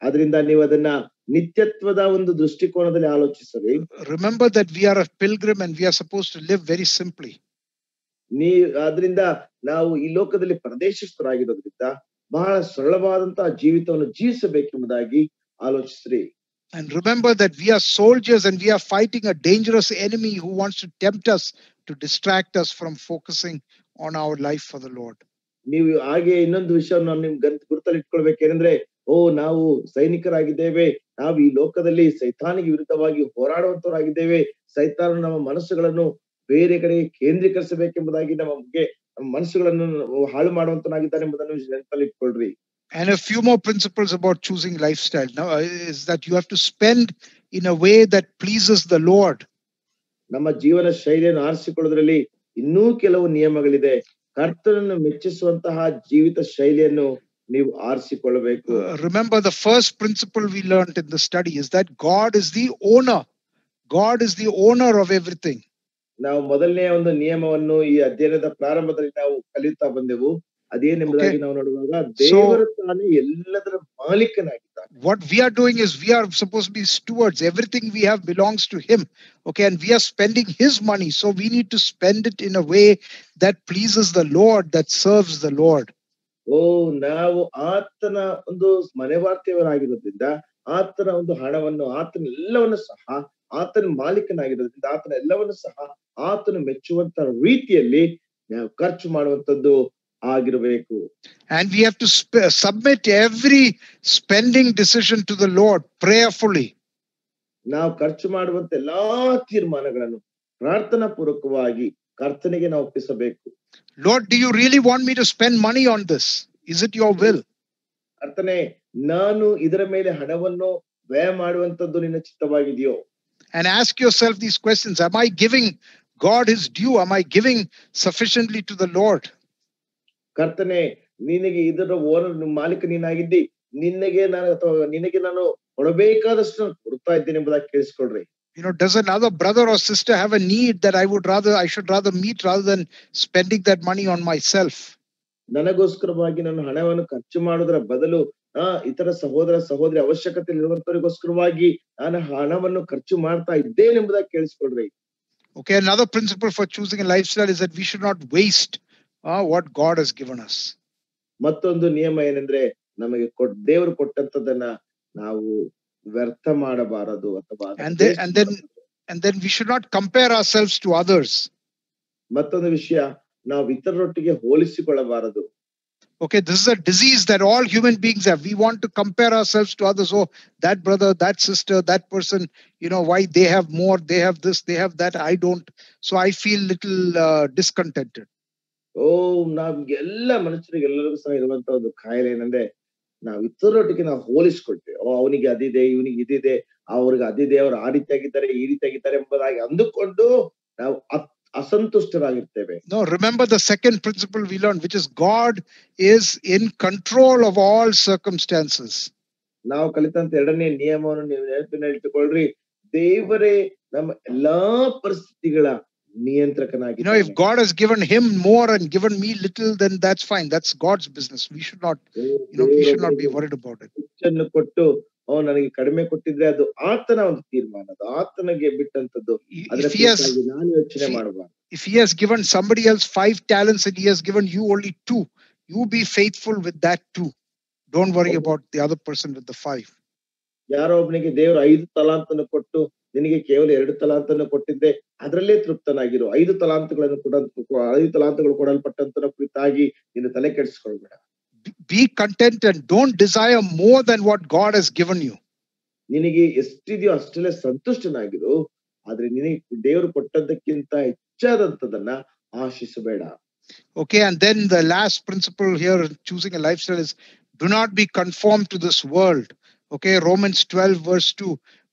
B: ಅದರಿಂದ ನೀವು ಅದನ್ನ ನಿತ್ಯತ್ವದ ಒಂದು ದೃಷ್ಟಿಕೋನದಲ್ಲಿ ಆಲೋಚಿಸರಿ.
A: Remember that we are a pilgrim and we are supposed to live very simply.
B: ಅದರಿಂದ ನಾವು ಈ ಲೋಕದಲ್ಲಿ ಪ್ರದೇಶಸ್ಥರಾಗಿರೋದ್ರಿಂದ ಬಹಳ ಸರಳವಾದಂತಹ ಜೀವಿತವನ್ನು ಜೀವಿಸಬೇಕೆಂಬುದಾಗಿ ಆಲೋಚಿಸ್ರಿ.
A: And remember that we are soldiers and we are fighting a dangerous enemy who wants to tempt us to distract us from focusing on our life for the Lord.
B: ನೀವು ಹಾಗೆ ಇನ್ನೊಂದು ವಿಷಯವನ್ನು ನಾನು ನಿಮ್ಗೆ ಗುರುತಲ್ಲಿ ಇಟ್ಕೊಳ್ಬೇಕೇನೆಂದ್ರೆ, ನಾವು ಸೈನಿಕರಾಗಿದ್ದೇವೆ, ನಾವು ಈ ಲೋಕದಲ್ಲಿ ಸೈತಾನಿಗೆ ವಿರುದ್ಧವಾಗಿ ಹೋರಾಡುವಂತವರಾಗಿದ್ದೇವೆ. ಸೈತಾನ ನಮ್ಮ ಮನಸ್ಸುಗಳನ್ನು ಬೇರೆ ಕಡೆಗೆ ಕೇಂದ್ರೀಕರಿಸಬೇಕೆಂಬುದಾಗಿ ನಮ್ಮ ಮನಸ್ಸುಗಳನ್ನು ಹಾಳು ಮಾಡುವಂತನಾಗಿದ್ದಾನೆ ಎಂಬುದನ್ನು ನೆನಪಲ್ಲಿ ಇಟ್ಕೊಳ್ರಿ.
A: And a few more principles about choosing lifestyle now is that you have to spend in a way that pleases the Lord.
B: ನಮ್ಮ ಜೀವನ ಶೈಲಿಯನ್ನು ಆರಿಸಿಕೊಳ್ಳುವುದರಲ್ಲಿ ಇನ್ನೂ ಕೆಲವು ನಿಯಮಗಳಿದೆ. ಕರ್ತನನ್ನು ಮೆಚ್ಚಿಸುವಂತಹ ಜೀವಿತ ಶೈಲಿಯನ್ನು ನೀವು ಆರಿಸಿಕೊಳ್ಳಬೇಕು.
A: Remember, the first principle we learned in the study is that God is the owner. God is the owner of everything.
B: ನಾವು ಮೊದಲನೇ ಒಂದು ನಿಯಮವನ್ನು ಈ ಅಧ್ಯಯನದ ಪ್ರಾರಂಭದಲ್ಲಿ ನಾವು ಕಲಿಯುತ್ತಾ ಬಂದೆವು. ಅದೇನೆಂಬುದಾಗಿ ನಾವು ನೋಡುವಾಗ ದೇವರು ತಾನೇ ಎಲ್ಲದರ ಮಾಲೀಕನಾಗಿದ್ದಾನೆ.
A: What we are doing is we are supposed to be stewards. Everything we have belongs to him. Okay, and we are spending his money, so we need to spend it in a way that pleases the Lord, that serves the Lord.
B: ನಾವು ಆತನ ಒಂದು ಮನೆವಾರ್ತೆಯವರಾಗಿರೋದ್ರಿಂದ ಆತನ ಒಂದು ಹಣವನ್ನು, ಆತನ ಎಲ್ಲವನ್ನು ಸಹ, ಆತನ ಮಾಲೀಕನಾಗಿರೋದ್ರಿಂದ ಆತನ ಎಲ್ಲವನ್ನು ಸಹ ಆತನು ಮೆಚ್ಚುವಂತ ರೀತಿಯಲ್ಲಿ ನಾವು ಖರ್ಚು ಮಾಡುವಂತದ್ದು ಆಗಿರಬೇಕು.
A: And we have to submit every spending decision to the Lord prayerfully.
B: ನಾವು ಖರ್ಚು ಮಾಡುವಂತ ಎಲ್ಲಾ ತೀರ್ಮಾನಗಳನ್ನು ಪ್ರಾರ್ಥನಾ ಪೂರ್ವಕವಾಗಿ ಕರ್ತನಿಗೆ ನಾವು ಒಪ್ಪಿಸಬೇಕು.
A: Lord, do you really want me to spend money on this? Is it your will?
B: ಕರ್ತನೇ, ನಾನು ಇದರ ಮೇಲೆ ಹಣವನ್ನು ವ್ಯಯ ಮಾಡುವಂತದ್ದು ನಿನ್ನ ಚಿತ್ತವಾಗಿದೆಯೋ?
A: And ask yourself these questions. Am I giving God his due? Am I giving sufficiently to the Lord?
B: ಕರ್ತನೆ, ನಿನಗೆ ಇದರ ಓನರ್ ಮಾಲೀಕ ನೀನಾಗಿದ್ದಿ, ನಿನಗೆ ನಾನು ಕೊಡಬೇಕಾದಷ್ಟು ಕೊಡ್ತಾ ಇದ್ದೇನೆ ಎಂಬುದಾಗಿ ಕೇಳಿಸ್ಕೊಳ್ರಿ.
A: Does another brother or sister have a need that I should rather meet rather than spending that money on myself?
B: ನನಗೋಸ್ಕರವಾಗಿ ನಾನು ಹಣವನ್ನು ಖರ್ಚು ಮಾಡೋದರ ಬದಲು ಇತರ ಸಹೋದರ ಸಹೋದರಿ ಅವಶ್ಯಕತೆ ಇರುವಂತವರಿಗೋಸ್ಕರವಾಗಿ ನಾನು ಹಣವನ್ನು ಖರ್ಚು ಮಾಡ್ತಾ ಇದ್ದೇನೆ ಎಂಬುದಾಗಿ ಕೇಳಿಸ್ಕೊಳ್ರಿ.
A: Okay, another principle for choosing a lifestyle is that we should not waste what God has given us.
B: ಮತ್ತೊಂದು ನಿಯಮ ಏನಂದ್ರೆ, ನಮಗೆ ದೇವರು ಕೊಟ್ಟಂತದನ್ನ ನಾವು ವ್ಯರ್ಥ ಮಾಡಬಾರದು ಅಥವಾ
A: and then we should not compare ourselves to others.
B: ಮತ್ತೊಂದು ವಿಷಯ, ನಾವು ಇತರರೊಟ್ಟಿಗೆ ಹೋಲಿಸಿಕೊಳ್ಳಬಾರದು.
A: Okay, this is a disease that all human beings have. We want to compare ourselves to others. Oh, that brother, that sister, that person, why they have more, they have this, they have that, I don't. So I feel little discontented.
B: ನಮ್ಗೆ ಎಲ್ಲ ಮನುಷ್ಯರಿಗೆ ಎಲ್ಲರಿಗೂ ಸಹ ಇರುವಂತ ಒಂದು ಕಾಯಿಲೆ ಏನಂದ್ರೆ, ನಾವು ಇತರರೊಟ್ಟಿಗೆ ನಾವು ಹೋಲಿಸ್ಕೊಳ್ತೇವೆ. ಅವನಿಗೆ ಅದಿದೆ, ಇವನಿಗೆ ಇದಿದೆ, ಅವ್ರಿಗೆ ಅದಿದೆ, ಅವ್ರು ಆ ರೀತಿಯಾಗಿದ್ದಾರೆ, ಈ ರೀತಿಯಾಗಿದ್ದಾರೆ ಎಂಬುದಾಗಿ ಅಂದುಕೊಂಡು ನಾವು ಅಸಂತುಷ್ಟರಾಗಿರ್ತೇವೆ.
A: No, remember the second principle we learned, which is God is in control of all circumstances.
B: ನಾವು ಕಲಿತಂತ ಎರಡನೇ ನಿಯಮವನ್ನು ನೀವು ನೆನಪಿನಲ್ಲಿ ಇಟ್ಟುಕೊಳ್ಳ್ರಿ, ದೇವರೇ ನಮ್ಮ ಎಲ್ಲಾ ಪರಿಸ್ಥಿತಿಗಳ ನಿಯಂತ್ರಕನಾಗಿದ್ದಾನೆ.
A: If God has given him more and given me little, then that's fine. That's God's business. We should not, we should not be worried about it.
B: ಹೆಚ್ಚನ್ನು ಕೊಟ್ಟು ನನಗೆ ಕಡಿಮೆ ಕೊಟ್ಟಿದ್ರೆ ಅದು ಆತನ ಒಂದು ತೀರ್ಮಾನ, ಅದು ಆತನಿಗೆ ಬಿಟ್ಟಂತದ್ದು. ನಾನು ಯೋಚನೆ ಮಾಡಬಾರದು.
A: If he has given somebody else 5 talents and he has given you only 2, you be faithful with that 2. Don't worry about the other person with the 5.
B: ಯಾರೋ ಒಬ್ಬನಿಗೆ ದೇವರು 5 ತಲಾಂತನ್ನು ಕೊಟ್ಟು ನಿನಗೆ ಕೇವಲ 2 ತಲಾಂತನ್ನು ಕೊಟ್ಟಿದ್ದೆ, ಅದರಲ್ಲೇ ತೃಪ್ತನಾಗಿರು. 5 ತಲಾಂತಗಳು ಕೊಡಲ್ಪಟ್ಟಂತ ಕುರಿತಾಗಿ ನೀನು ತಲೆ ಕೆಡಿಸಿಕೊಳ್ಬೇಡ.
A: Be content and don't desire more than what God has given you.
B: ನಿನಗೆ ಎಷ್ಟಿದೆಯೋ ಅಷ್ಟಲ್ಲೇ ಸಂತುಷ್ಟನಾಗಿರು. ಆದ್ರೆ ನಿನಗೆ ದೇವರು ಕೊಟ್ಟದ್ದಕ್ಕಿಂತ ಹೆಚ್ಚಾದಂತದನ್ನ ಆಶಿಸಬೇಡ.
A: Okay, and then the last principle here, choosing a lifestyle, is do not be conformed to this world. Okay, Romans 12 verse 2,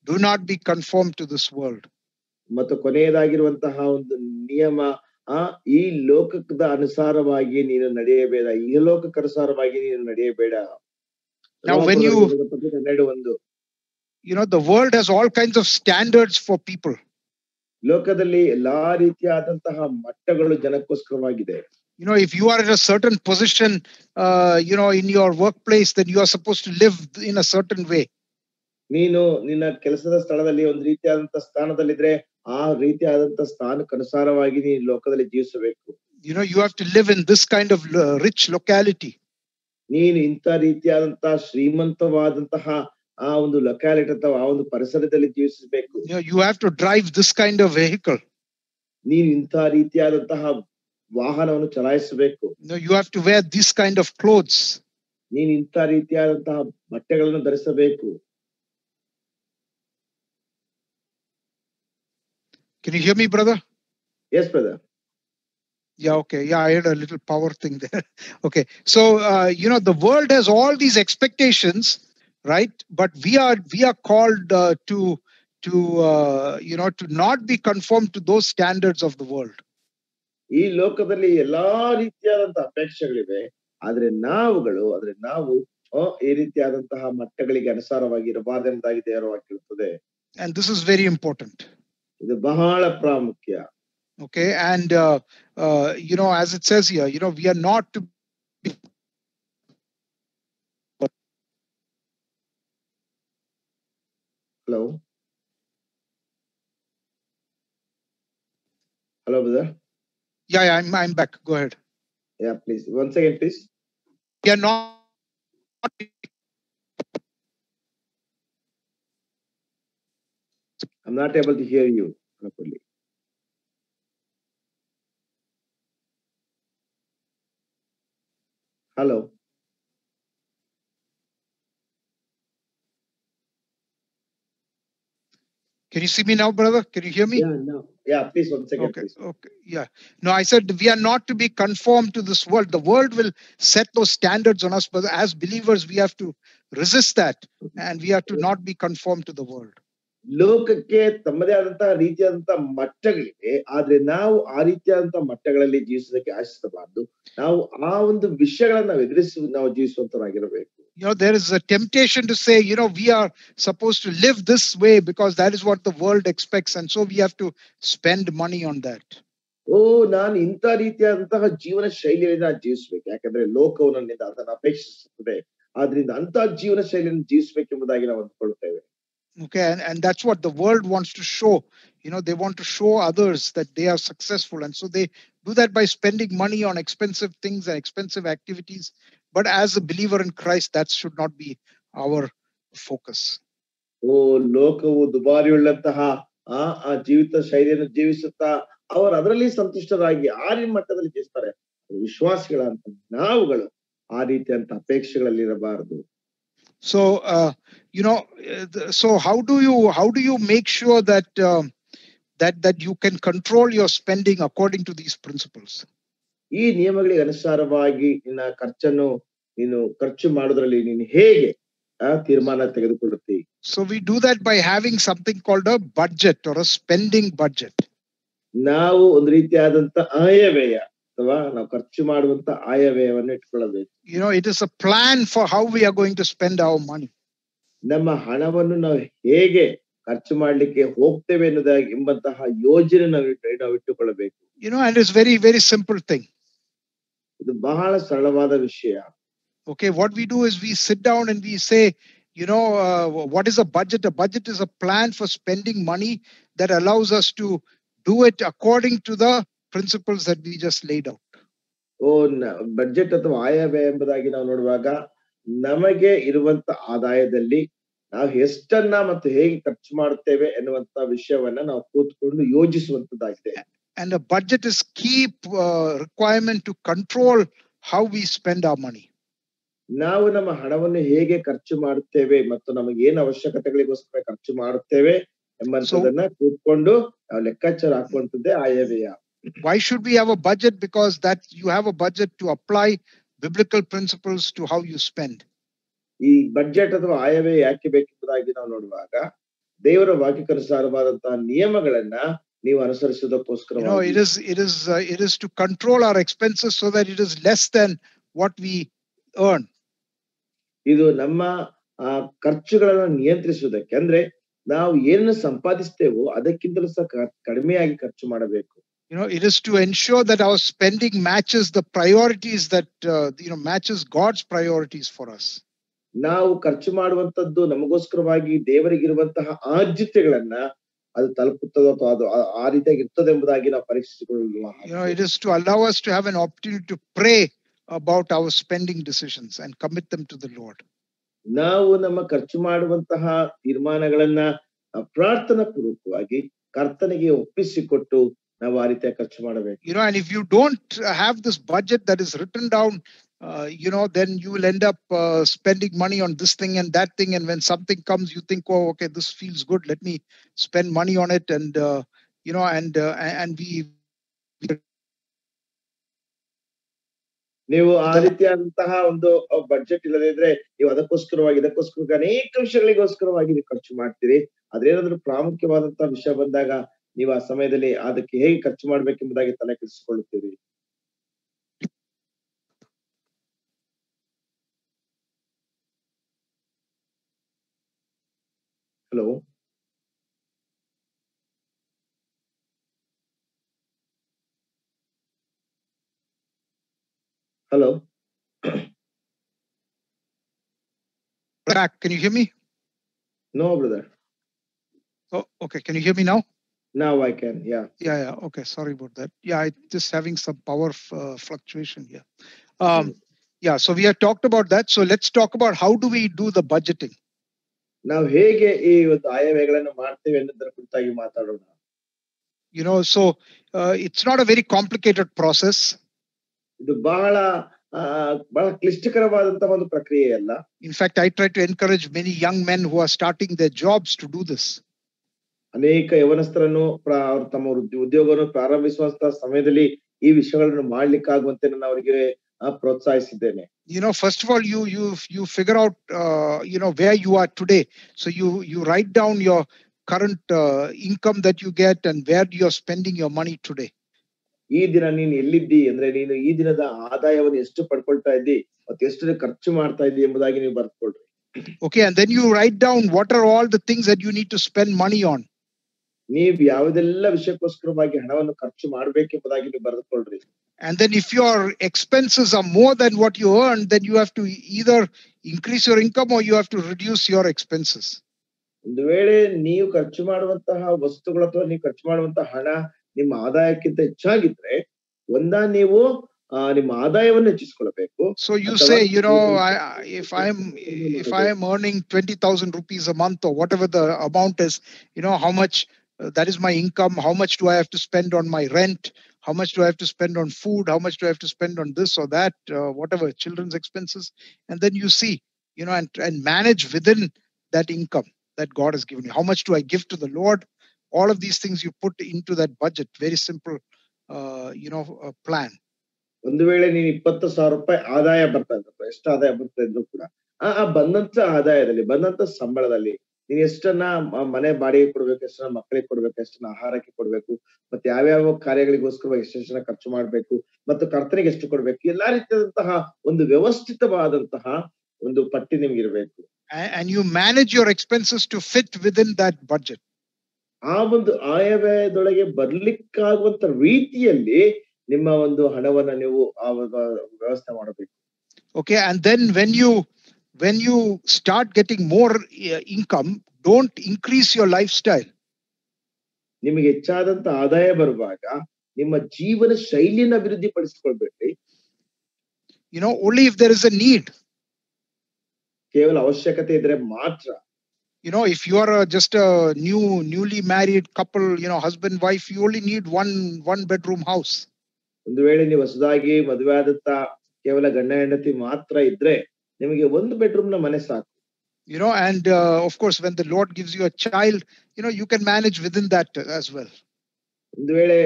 A: do not be conformed to this world.
B: ಮತ್ತು ಕೊನೆಯದಾಗಿರುವಂತಹ ಒಂದು ನಿಯಮ, ಈ ಲೋಕದ ಅನುಸಾರವಾಗಿ ನೀನು ನಡೆಯಬೇಡ, ಈ ಲೋಕಕ್ಕೆ ಅನುಸಾರವಾಗಿ ನೀನು ನಡೆಯಬೇಡ.
A: Now when you
B: 12:1,
A: the world has all kinds of standards for people.
B: ಲೋಕದಲ್ಲಿ ಎಲ್ಲಾ ರೀತಿಯಾದಂತಹ ಮಟ್ಟಗಳು ಜನಕ್ಕೋಸ್ಕರವಾಗಿದೆ.
A: If you are in a certain position, in your workplace, then you are supposed to live in a certain way.
B: ನೀನು ನಿನ್ನ ಕೆಲಸದ ಸ್ಥಳದಲ್ಲಿ ಒಂದು ರೀತಿಯಾದಂತಹ ಸ್ಥಾನದಲ್ಲಿದ್ರೆ ಆ ರೀತಿಯಾದಂತಹ ಸ್ಥಾನಕ್ಕನುಸಾರವಾಗಿ ನೀನು ಲೋಕದಲ್ಲಿ ಜೀವಿಸಬೇಕು.
A: You have to live in this kind of rich locality.
B: ನೀನು ಇಂಥ ರೀತಿಯಾದಂತಹ ಶ್ರೀಮಂತವಾದಂತಹ ಆ ಒಂದು ಲೊಕ್ಯಾಲಿಟಿ ಅಥವಾ ಆ ಒಂದು ಪರಿಸರದಲ್ಲಿ ಜೀವಿಸಬೇಕು.
A: You have to drive this kind of vehicle.
B: ನೀನು ಇಂಥ ರೀತಿಯಾದಂತಹ ವಾಹನವನ್ನು ಚಲಾಯಿಸಬೇಕು.
A: You have to wear this kind of clothes.
B: ನೀನು ಇಂಥ ರೀತಿಯಾದಂತಹ ಬಟ್ಟೆಗಳನ್ನು ಧರಿಸಬೇಕು.
A: Can you hear me, brother?
B: Yes, brother.
A: Yeah, okay. Yeah, I had a little power thing there. Okay. So, the world has all these expectations, right? But we are called to not be conformed to those standards of the world.
B: ಈ ಲೋಕದಲ್ಲಿ ಎಲ್ಲಾ ರೀತಿಯಾದಂತಹ ಅಪೇಕ್ಷೆಗಳಿವೆ, ಆದ್ರೆ ನಾವು ಈ ರೀತಿಯಾದಂತಹ ಮಟ್ಟಗಳಿಗೆ ಅನುಸಾರವಾಗಿ ಇರಬಾರದೆಂಬುದಾಗಿ ದೇವರ ವಾಕ್ಯ ಹೇಳುತ್ತದೆ.
A: And this is very important.
B: ಇದು ಬಹಳ ಪ್ರಾಮುಖ್ಯ.
A: Okay, and as it says here, we are not to be.
B: Hello, brother.
A: Yeah, I'm back. Go ahead.
B: Yeah, please. Once again, please.
A: We are not.
B: I'm not able to hear you properly. Hello.
A: Can you see me now, brother? Can you hear me?
B: Yeah, no. Yeah, please, 1 second,
A: okay,
B: please.
A: Okay, yeah. No, I said we are not to be conformed to this world. The world will set those standards on us, but as believers, we have to resist that, and we have to not be conformed to the world.
B: ಲೋಕಕ್ಕೆ ತಮ್ಮದೇ ಆದಂತಹ ರೀತಿಯಾದಂತಹ ಮಟ್ಟಗಳಿವೆ, ಆದ್ರೆ ನಾವು ಆ ರೀತಿಯಾದಂತಹ ಮಟ್ಟಗಳಲ್ಲಿ ಜೀವಿಸೋದಕ್ಕೆ ಆಶಿಸಬಾರದು. ನಾವು ಆ ಒಂದು ವಿಷಯಗಳನ್ನ ನಾವು ಎದುರಿಸಿ ನಾವು ಜೀವಿಸುವಂತರಾಗಿರಬೇಕು.
A: There is a temptation to say, we are supposed to live this way because that is what the world expects, and so we have to spend money on that.
B: ನಾನು ಇಂಥ ರೀತಿಯಾದಂತಹ ಜೀವನ ಶೈಲಿಯನ್ನು ನಾನು ಜೀವಿಸಬೇಕು, ಯಾಕಂದ್ರೆ ಲೋಕವು ನನ್ನಿಂದ ಅದನ್ನು ಅಪೇಕ್ಷಿಸುತ್ತದೆ, ಆದ್ರಿಂದ ಅಂತ ಜೀವನ ಶೈಲಿಯನ್ನು ಜೀವಿಸಬೇಕೆಂಬುದಾಗಿ ನಾವು ಅಂದುಕೊಳ್ಳುತ್ತೇವೆ.
A: Okay, and that's what the world wants to show. They want to show others that they are successful, and so they do that by spending money on expensive things and expensive activities. But as a believer in Christ, that should not be our focus.
B: ಲೋಕವು ದುಬಾರಿಯುಳ್ಳಂತಹ ಆ ಜೀವಿತ ಶೈಲಿಯನ್ನು ಜೀವಿಸುತ್ತಾ ಅವರು ಅದರಲ್ಲಿ ಸಂತುಷ್ಟರಾಗಿ ಆ ಮಟ್ಟದಲ್ಲಿ ಜೀವಿಸ್ತಾರೆ. ವಿಶ್ವಾಸಿಗಳಂತ ನಾವುಗಳು ಆ ರೀತಿಯಂತ ಅಪೇಕ್ಷೆಗಳಲ್ಲಿ ಇರಬಾರದು.
A: So, so how do you make sure that that you can control your spending according to these principles?
B: ಈ ನಿಯಮಗಳಿಗೆ ಅನುಸಾರವಾಗಿ ನಿನ್ನ ಖರ್ಚನ್ನು ನೀನು ಖರ್ಚು ಮಾಡೋದ್ರಲ್ಲಿ ನೀನು ಹೇಗೆ ತೀರ್ಮಾನ ತೆಗೆದುಕೊಳ್ಳುತ್ತಿ?
A: So we do that by having something called a budget or a spending budget.
B: ನಾವು ಒಂದು ರೀತಿಯಾದಂತ ಆಯವ್ಯಯ ಅಥವಾ ನಾವು ಖರ್ಚು ಮಾಡುವಂತ ಆಯವ್ಯಯವನ್ನು ಇಟ್ಕೊಳ್ಳಬೇಕು.
A: It is a plan for how we are going to spend our money.
B: ನಮ್ಮ ಹಣವನ್ನು ನಾವು ಹೇಗೆ ಖರ್ಚು ಮಾಡ್ಲಿಕ್ಕೆ ಹೋಗ್ತೇವೆ ಎಂಬಂತಹ ಯೋಜನೆ ನಾವು ಇಟ್ಟುಕೊಳ್ಳಬೇಕು.
A: And it's very, very simple thing.
B: ಇದು ಬಹಳ ಸರಳವಾದ ವಿಷಯ.
A: Okay, what we do is we sit down and we say, what is a budget? A budget is a plan for spending money that allows us to do it according to the principles that we just laid out.
B: Budget ಅಥವಾ ಆಯವ್ಯಯ ಎಂಬುದಾಗಿ ನಾವು ನೋಡುವಾಗ ನಮಗೆ ಇರುವಂತ ಆದಾಯದಲ್ಲಿ ನಾವು ಎಷ್ಟನ್ನ ಮತ್ತು ಹೇಗೆ ಖರ್ಚು ಮಾಡುತ್ತೇವೆ ಎನ್ನುವಂತ ವಿಷಯವನ್ನ ನಾವು ಕೂತ್ಕೊಂಡು ಯೋಜಿಸುವಂತದ್ದಾಗಿದೆ.
A: And a budget is key requirement to control how we spend our money.
B: ನಾವು ನಮ್ಮ ಹಣವನ್ನು ಹೇಗೆ ಖರ್ಚು ಮಾಡುತ್ತೇವೆ ಮತ್ತು ನಮಗೆ ಏನು ಅವಶ್ಯಕತೆಗಳಿಗೋಸ್ಕರ ಖರ್ಚು ಮಾಡುತ್ತೇವೆ ಎಂಬಂತದನ್ನ ಕೂತ್ಕೊಂಡು ನಾವು ಲೆಕ್ಕಾಚಾರ ಹಾಕುವಂತದ್ದೇ ಆಯವ್ಯಯ.
A: Why should we have a budget? Because that you have a budget to apply biblical principles to how you spend.
B: ಈ ಬಡ್ಜೆಟ್ ಅಥವಾ ಆಯವ್ಯಯ ಯಾಕೆ ಬೇಕೆಂಬುದಾಗಿ ನಾವು ನೋಡುವಾಗ ದೇವರ ವಾಕ್ಯಕ್ಕನುಸಾರವಾದಂತಹ ನಿಯಮಗಳನ್ನ ನೀವು ಅನುಸರಿಸುವುದಕ್ಕೋಸ್ಕರ
A: it is to control our expenses so that it is less than what we earn.
B: ಇದು ನಮ್ಮ ಖರ್ಚುಗಳನ್ನು ನಿಯಂತ್ರಿಸುವುದಕ್ಕೆ, ಅಂದ್ರೆ ನಾವು ಏನನ್ನು ಸಂಪಾದಿಸ್ತೇವೋ ಅದಕ್ಕಿಂತಲೂ ಸಹ ಕಡಿಮೆಯಾಗಿ ಖರ್ಚು ಮಾಡಬೇಕು.
A: It is to ensure that our spending matches the priorities that matches God's priorities for us.
B: ನಾವು ಖರ್ಚು ಮಾಡುವಂತದ್ದು ನಮಗೋಸ್ಕರವಾಗಿ ದೇವರಿಗಿರುವಂತಹ ಆದ್ಯತೆಗಳನ್ನ ಅದು ತಲುಪುತ್ತದೋ ಅಥವಾ ಅದು ಆ ರೀತಿಯಾಗಿ ಇರ್ತದೆ ಎಂಬುದಾಗಿ ನಾವು ಪರೀಕ್ಷಿಸಿಕೊಳ್ಳುವ.
A: It is to allow us to have an opportunity to pray about our spending decisions and commit them to the Lord.
B: ನಾವು ನಮ್ಮ ಖರ್ಚು ಮಾಡುವಂತಹ ತೀರ್ಮಾನಗಳನ್ನ ಪ್ರಾರ್ಥನಾ ಪೂರ್ವಕವಾಗಿ ಕರ್ತನಿಗೆ ಒಪ್ಪಿಸಿಕೊಟ್ಟು ನಾವು ಆ ರೀತಿಯ ಖರ್ಚು ಮಾಡಬೇಕು.
A: And if you don't have this budget that is written down, then you will end up spending money on this thing and that thing, and when something comes you think, oh okay, this feels good, let me spend money on it, and
B: ನೀವು ಆ ರೀತಿಯಾದಂತಹ ಒಂದು budget ಇಲ್ಲದೆ ಇದ್ರೆ ನೀವು ಇದಕ್ಕೋಸ್ಕರವಾಗಿ ಅನೇಕ ವಿಷಯಗಳಿಗೋಸ್ಕರವಾಗಿ ನೀವು ಖರ್ಚು ಮಾಡ್ತೀರಿ. ಅದೇನಾದ್ರೂ ಪ್ರಾಮುಖ್ಯವಾದಂತಹ ವಿಷಯ ಬಂದಾಗ ನೀವು ಆ ಸಮಯದಲ್ಲಿ ಅದಕ್ಕೆ ಹೇಗೆ ಖರ್ಚು ಮಾಡ್ಬೇಕೆಂಬುದಾಗಿ ತಲೆ ಕೆಡಿಸಿಕೊಳ್ಳುತ್ತೀರಿ. Hello, hello.
A: Back, can you hear me?
B: No, brother.
A: Oh, okay. Can you hear me now?
B: Now I can. Yeah.
A: Okay, sorry about that. I just having some power fluctuation here. So we have talked about that. So let's talk about how do we do the budgeting.
B: ನಾವು ಹೇಗೆ ಈ ಒಂದು ಆಯವ್ಯಯಗಳನ್ನು ಮಾಡ್ತೇವೆ ಅನ್ನೋದರ ಕುರಿತಾಗಿ ಮಾತಾಡೋಣ.
A: So it's not a very complicated process.
B: ಇದು ಬಹಳ ಕ್ಲಿಷ್ಟಕರವಾದಂತಹ ಒಂದು ಪ್ರಕ್ರಿಯೆ ಅಲ್ಲ.
A: In fact, I try to encourage many young men who are starting their jobs to do this.
B: ಅನೇಕ ಯವನಸ್ಥರನ್ನು ತಮ್ಮ ಉದ್ಯೋಗವನ್ನು ಪ್ರಾರಂಭಿಸುವಂತಹ ಸಮಯದಲ್ಲಿ ಈ ವಿಷಯಗಳನ್ನು ಮಾಡ್ಲಿಕ್ಕಾಗುವಂತೆ ನಾನು ಅವರಿಗೆ ಪ್ರೋತ್ಸಾಹಿಸಿದ್ದೇನೆ.
A: First of all, you figure out where you are today. So you write down your current income that you get and where you're spending your money today.
B: ಈ ದಿನ ನೀನು ಎಲ್ಲಿದ್ದಿ ಅಂದ್ರೆ ನೀನು ಈ ದಿನದ ಆದಾಯವನ್ನು ಎಷ್ಟು ಪಡ್ಕೊಳ್ತಾ ಇದ್ದಿ ಮತ್ತೆ ಎಷ್ಟು ಖರ್ಚು ಮಾಡ್ತಾ ಇದ್ದಿ ಎಂಬುದಾಗಿ ನೀವು ಬರ್ಕೊಳ್ರಿ.
A: Okay, and then you write down what are all the things that you need to spend money on.
B: ನೀವು ಯಾವುದೆಲ್ಲ ವಿಷಯಕ್ಕೋಸ್ಕರವಾಗಿ ಹಣವನ್ನು ಖರ್ಚು ಮಾಡಬೇಕೆಂಬುದಾಗಿ ನೀವು ಬರೆದುಕೊಳ್ಳ್ರಿ.
A: And then if your expenses are more than what you earn, then you have to either increase your income or you have to reduce your expenses.
B: ಒಂದು ವೇಳೆ ನೀವು ಖರ್ಚು ಮಾಡುವಂತಹ ವಸ್ತುಗಳು ಅಥವಾ ನೀವು ಖರ್ಚು ಮಾಡುವಂತಹ ಹಣ ನಿಮ್ಮ ಆದಾಯಕ್ಕಿಂತ ಹೆಚ್ಚಾಗಿದ್ರೆ ನೀವು ನಿಮ್ಮ ಆದಾಯವನ್ನು ಹೆಚ್ಚಿಸಿಕೊಳ್ಳಬೇಕು.
A: So you say, if I am earning 20,000 rupees a month or whatever the amount is, how much that is my income, how much do I have to spend on my rent, how much do I have to spend on food, how much do I have to spend on this or that, whatever children's expenses, and then you see, and manage within that income that God has given you. How much do I give to the Lord? All of these things you put into that budget. Very simple, plan.
B: ಒಂದು ವೇಳೆ ನೀನು 20,000 ರೂಪಾಯಿ ಆದಾಯ ಬರ್ತಾ ಇದ್ದಪ್ಪ, ಎಷ್ಟು ಆದಾಯ ಬರ್ತಾ ಇದ್ರು ಕೂಡ ಆ ಬಂದಂತ ಆದಾಯದಲ್ಲಿ ಬಂದಂತ ಸಂಬಳದಲ್ಲಿ ನೀನ್ ಎಷ್ಟನ್ನ ಮನೆ ಬಾಡಿಗೆ ಕೊಡ್ಬೇಕು, ಎಷ್ಟನ್ನ ಮಕ್ಕಳಿಗೆ ಕೊಡ್ಬೇಕು, ಎಷ್ಟನ್ನ ಆಹಾರಕ್ಕೆ ಕೊಡ್ಬೇಕು, ಮತ್ತೆ ಯಾವ್ಯಾವ ಕಾರ್ಯಗಳಿಗೋಸ್ಕರ ಎಷ್ಟೆಷ್ಟನ್ನ ಖರ್ಚು ಮಾಡ್ಬೇಕು, ಮತ್ತು ಕರ್ತನಿಗೆ ಎಷ್ಟು ಕೊಡ್ಬೇಕು, ಎಲ್ಲಾ ರೀತಿಯಾದಂತಹ ಒಂದು ವ್ಯವಸ್ಥಿತವಾದಂತಹ ಒಂದು ಪಟ್ಟಿ ನಿಮ್ಗೆ ಇರಬೇಕು.
A: And you manage your expenses to fit within that budget.
B: ಆ ಒಂದು ಆಯವ್ಯಯದೊಳಗೆ ಬರ್ಲಿಕ್ಕಾಗುವಂತ ರೀತಿಯಲ್ಲಿ ನಿಮ್ಮ ಒಂದು ಹಣವನ್ನ ನೀವು ವ್ಯವಸ್ಥೆ ಮಾಡಬೇಕು.
A: Okay, and then when you start getting more income, don't increase your lifestyle.
B: ನಿಮಗೆ ಹೆಚ್ಚಾದಂತ ಆದಾಯ ಬರುವಾಗ ನಿಮ್ಮ ಜೀವನ ಶೈಲಿಯನ್ನು ಅಭಿವೃದ್ಧಿಪಡಿಸಿಕೊಳ್ಬೇಕ್ರಿ.
A: Only if there is a need.
B: ಕೇವಲ ಅವಶ್ಯಕತೆ ಇದ್ರೆ ಮಾತ್ರ.
A: If you are just a newly married couple, husband wife, you only need one bedroom house.
B: ಒಂದು ವೇಳೆ ನೀವು ಹೊಸದಾಗಿ ಮದುವೆ ಆದಂತ ಕೇವಲ ಗಂಡ ಹೆಂಡತಿ ಮಾತ್ರ ಇದ್ರೆ ನಿಮಗೆ ಒಂದು ಬೆಡ್ರೂಮ್ ನ ಮನೆ ಸಾಕು.
A: And of course, when the Lord gives you a child, you can manage within that as well.
B: ಒಂದು ವೇಳೆ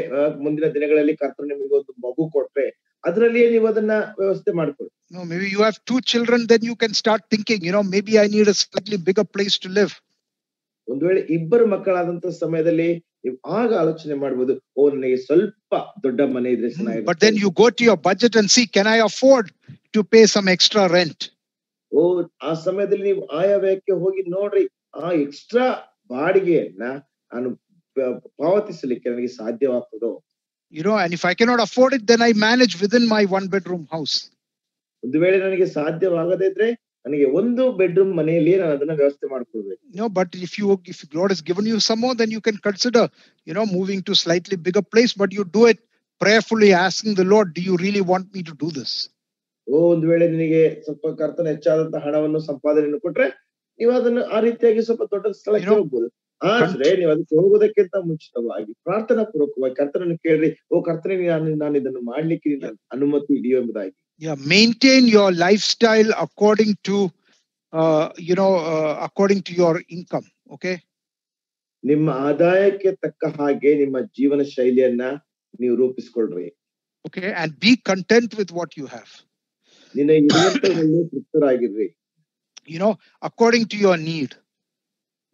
B: ಮುಂದಿನ ದಿನಗಳಲ್ಲಿ ಕರ್ತನು ನಿಮಗೆ ಒಂದು ಮಗು ಕೊಟ್ರೆ ಅದರಲ್ಲಿಯೇ ನೀವು ಅದನ್ನ ವ್ಯವಸ್ಥೆ ಮಾಡ್ಕೊಳ್ಳಿ.
A: Maybe you have 2 children, then you can start thinking, maybe I need a slightly bigger place to live.
B: ಒಂದು ವೇಳೆ ಇಬ್ಬರು ಮಕ್ಕಳಾದಂತ ಸಮಯದಲ್ಲಿ ನೀವು ಆಗ ಆಲೋಚನೆ ಮಾಡಬಹುದು, ನನಗೆ ಸ್ವಲ್ಪ ದೊಡ್ಡ ಮನೆ ಇದ್ರೆ ಚೆನ್ನಾಗಿರುತ್ತೆ.
A: But then you go to your budget and see, can I afford to pay some extra rent?
B: ಆ ಸಮಯದಲ್ಲಿ ನೀವು ಆಯವ್ಯಯಕ್ಕೆ ಹೋಗಿ ನೋಡ್ರಿ, ಆ ಎಕ್ಸ್ಟ್ರಾ ಬಾಡಿಗೆಯನ್ನ ನಾನು ಪಾವತಿಸಲಿಕ್ಕೆ ನನಗೆ ಸಾಧ್ಯವಾಗ್ತದೋ.
A: And if I cannot afford it, then I manage within my 1-bedroom house.
B: ಒಂದು ವೇಳೆ ನನಗೆ ಸಾಧ್ಯವಾಗದೇ ಇದ್ರೆ ನನಗೆ 1 ಬೆಡ್ರೂಮ್ ಮನೆಯಲ್ಲಿ ನಾನು ಅದನ್ನ ವ್ಯವಸ್ಥೆ ಮಾಡ್ಕೊಳ್ಬೇಕು.
A: But if God has given you some more, then you can consider, moving to slightly bigger place, but you do it prayerfully, asking the Lord, do you really want me to do this?
B: ಒಂದು ವೇಳೆ ನಿನಗೆ ಸ್ವಲ್ಪ ಕರ್ತನ ಹೆಚ್ಚಾದಂತ ಹಣವನ್ನು ಸಂಪಾದನೆಯನ್ನು ಕೊಟ್ರೆ ನೀವು ಅದನ್ನು ಆ ರೀತಿಯಾಗಿ ಸ್ವಲ್ಪ ದೊಡ್ಡ ಸ್ಥಳಕ್ಕೆ ಹೋಗ್ಬೋದು. ಆದ್ರೆ ನೀವು ಅದಕ್ಕೆ ಹೋಗೋದಕ್ಕಿಂತ ಮುಂಚಿತವಾಗಿ ಪ್ರಾರ್ಥನಾ ಪೂರ್ವಕವಾಗಿ ಕರ್ತನನ್ನು ಕೇಳ್ರಿ, ಕರ್ತನೆ ನಾನು ಇದನ್ನು ಮಾಡ್ಲಿಕ್ಕೆ ಅನುಮತಿ ಇದೆಯೋ ಎಂಬುದಾಗಿ.
A: Maintain your lifestyle according to your income. Okay,
B: ನಿಮ್ಮ ಆದಾಯಕ್ಕೆ ತಕ್ಕ ಹಾಗೆ ನಿಮ್ಮ ಜೀವನ ಶೈಲಿಯನ್ನ ನೀವು ರೂಪಿಸಿಕೊಳ್ಳ್ರಿ.
A: Okay, and be content with what you have.
B: ನಿನ್ನ ಇರುವಂತದಲ್ಲಿ ತೃಪ್ತರಾಗಿರ್ರಿ.
A: According to your need.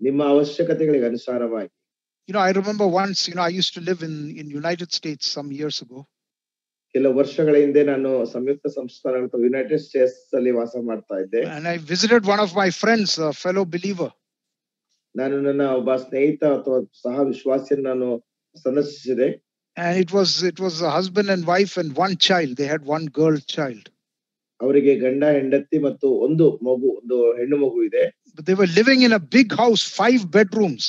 B: ನಿಮ್ಮ ಅವಶ್ಯಕತೆಗಳಿಗೆ ಅನುಸಾರವಾಗಿ.
A: I remember once, I used to live in United States some years ago.
B: ಕೆಲವು ವರ್ಷಗಳ ಹಿಂದೆ ನಾನು ಸಂಯುಕ್ತ ಸಂಸ್ಥಾನಗಳ ಯುನೈಟೆಡ್ ಸ್ಟೇಟ್ಸ್ ಅಲ್ಲಿ ವಾಸ ಮಾಡ್ತಾ ಇದ್ದೆ.
A: And I visited one of my friends, a fellow believer.
B: ನಾನು ನನ್ನ ಒಬ್ಬ ಸ್ನೇಹಿತ ಅಥವಾ ಸಹ ವಿಶ್ವಾಸಿಯನ್ನು ನಾನು ಸಂದರ್ಶಿಸಿದೆ.
A: And it was a husband and wife and 1 child. They had 1 girl child.
B: ಅವರಿಗೆ ಗಂಡ ಹೆಂಡತಿ ಮತ್ತು ಒಂದು ಹೆಣ್ಣು ಮಗು ಇದೆ.
A: But they were living in a big house, 5 bedrooms.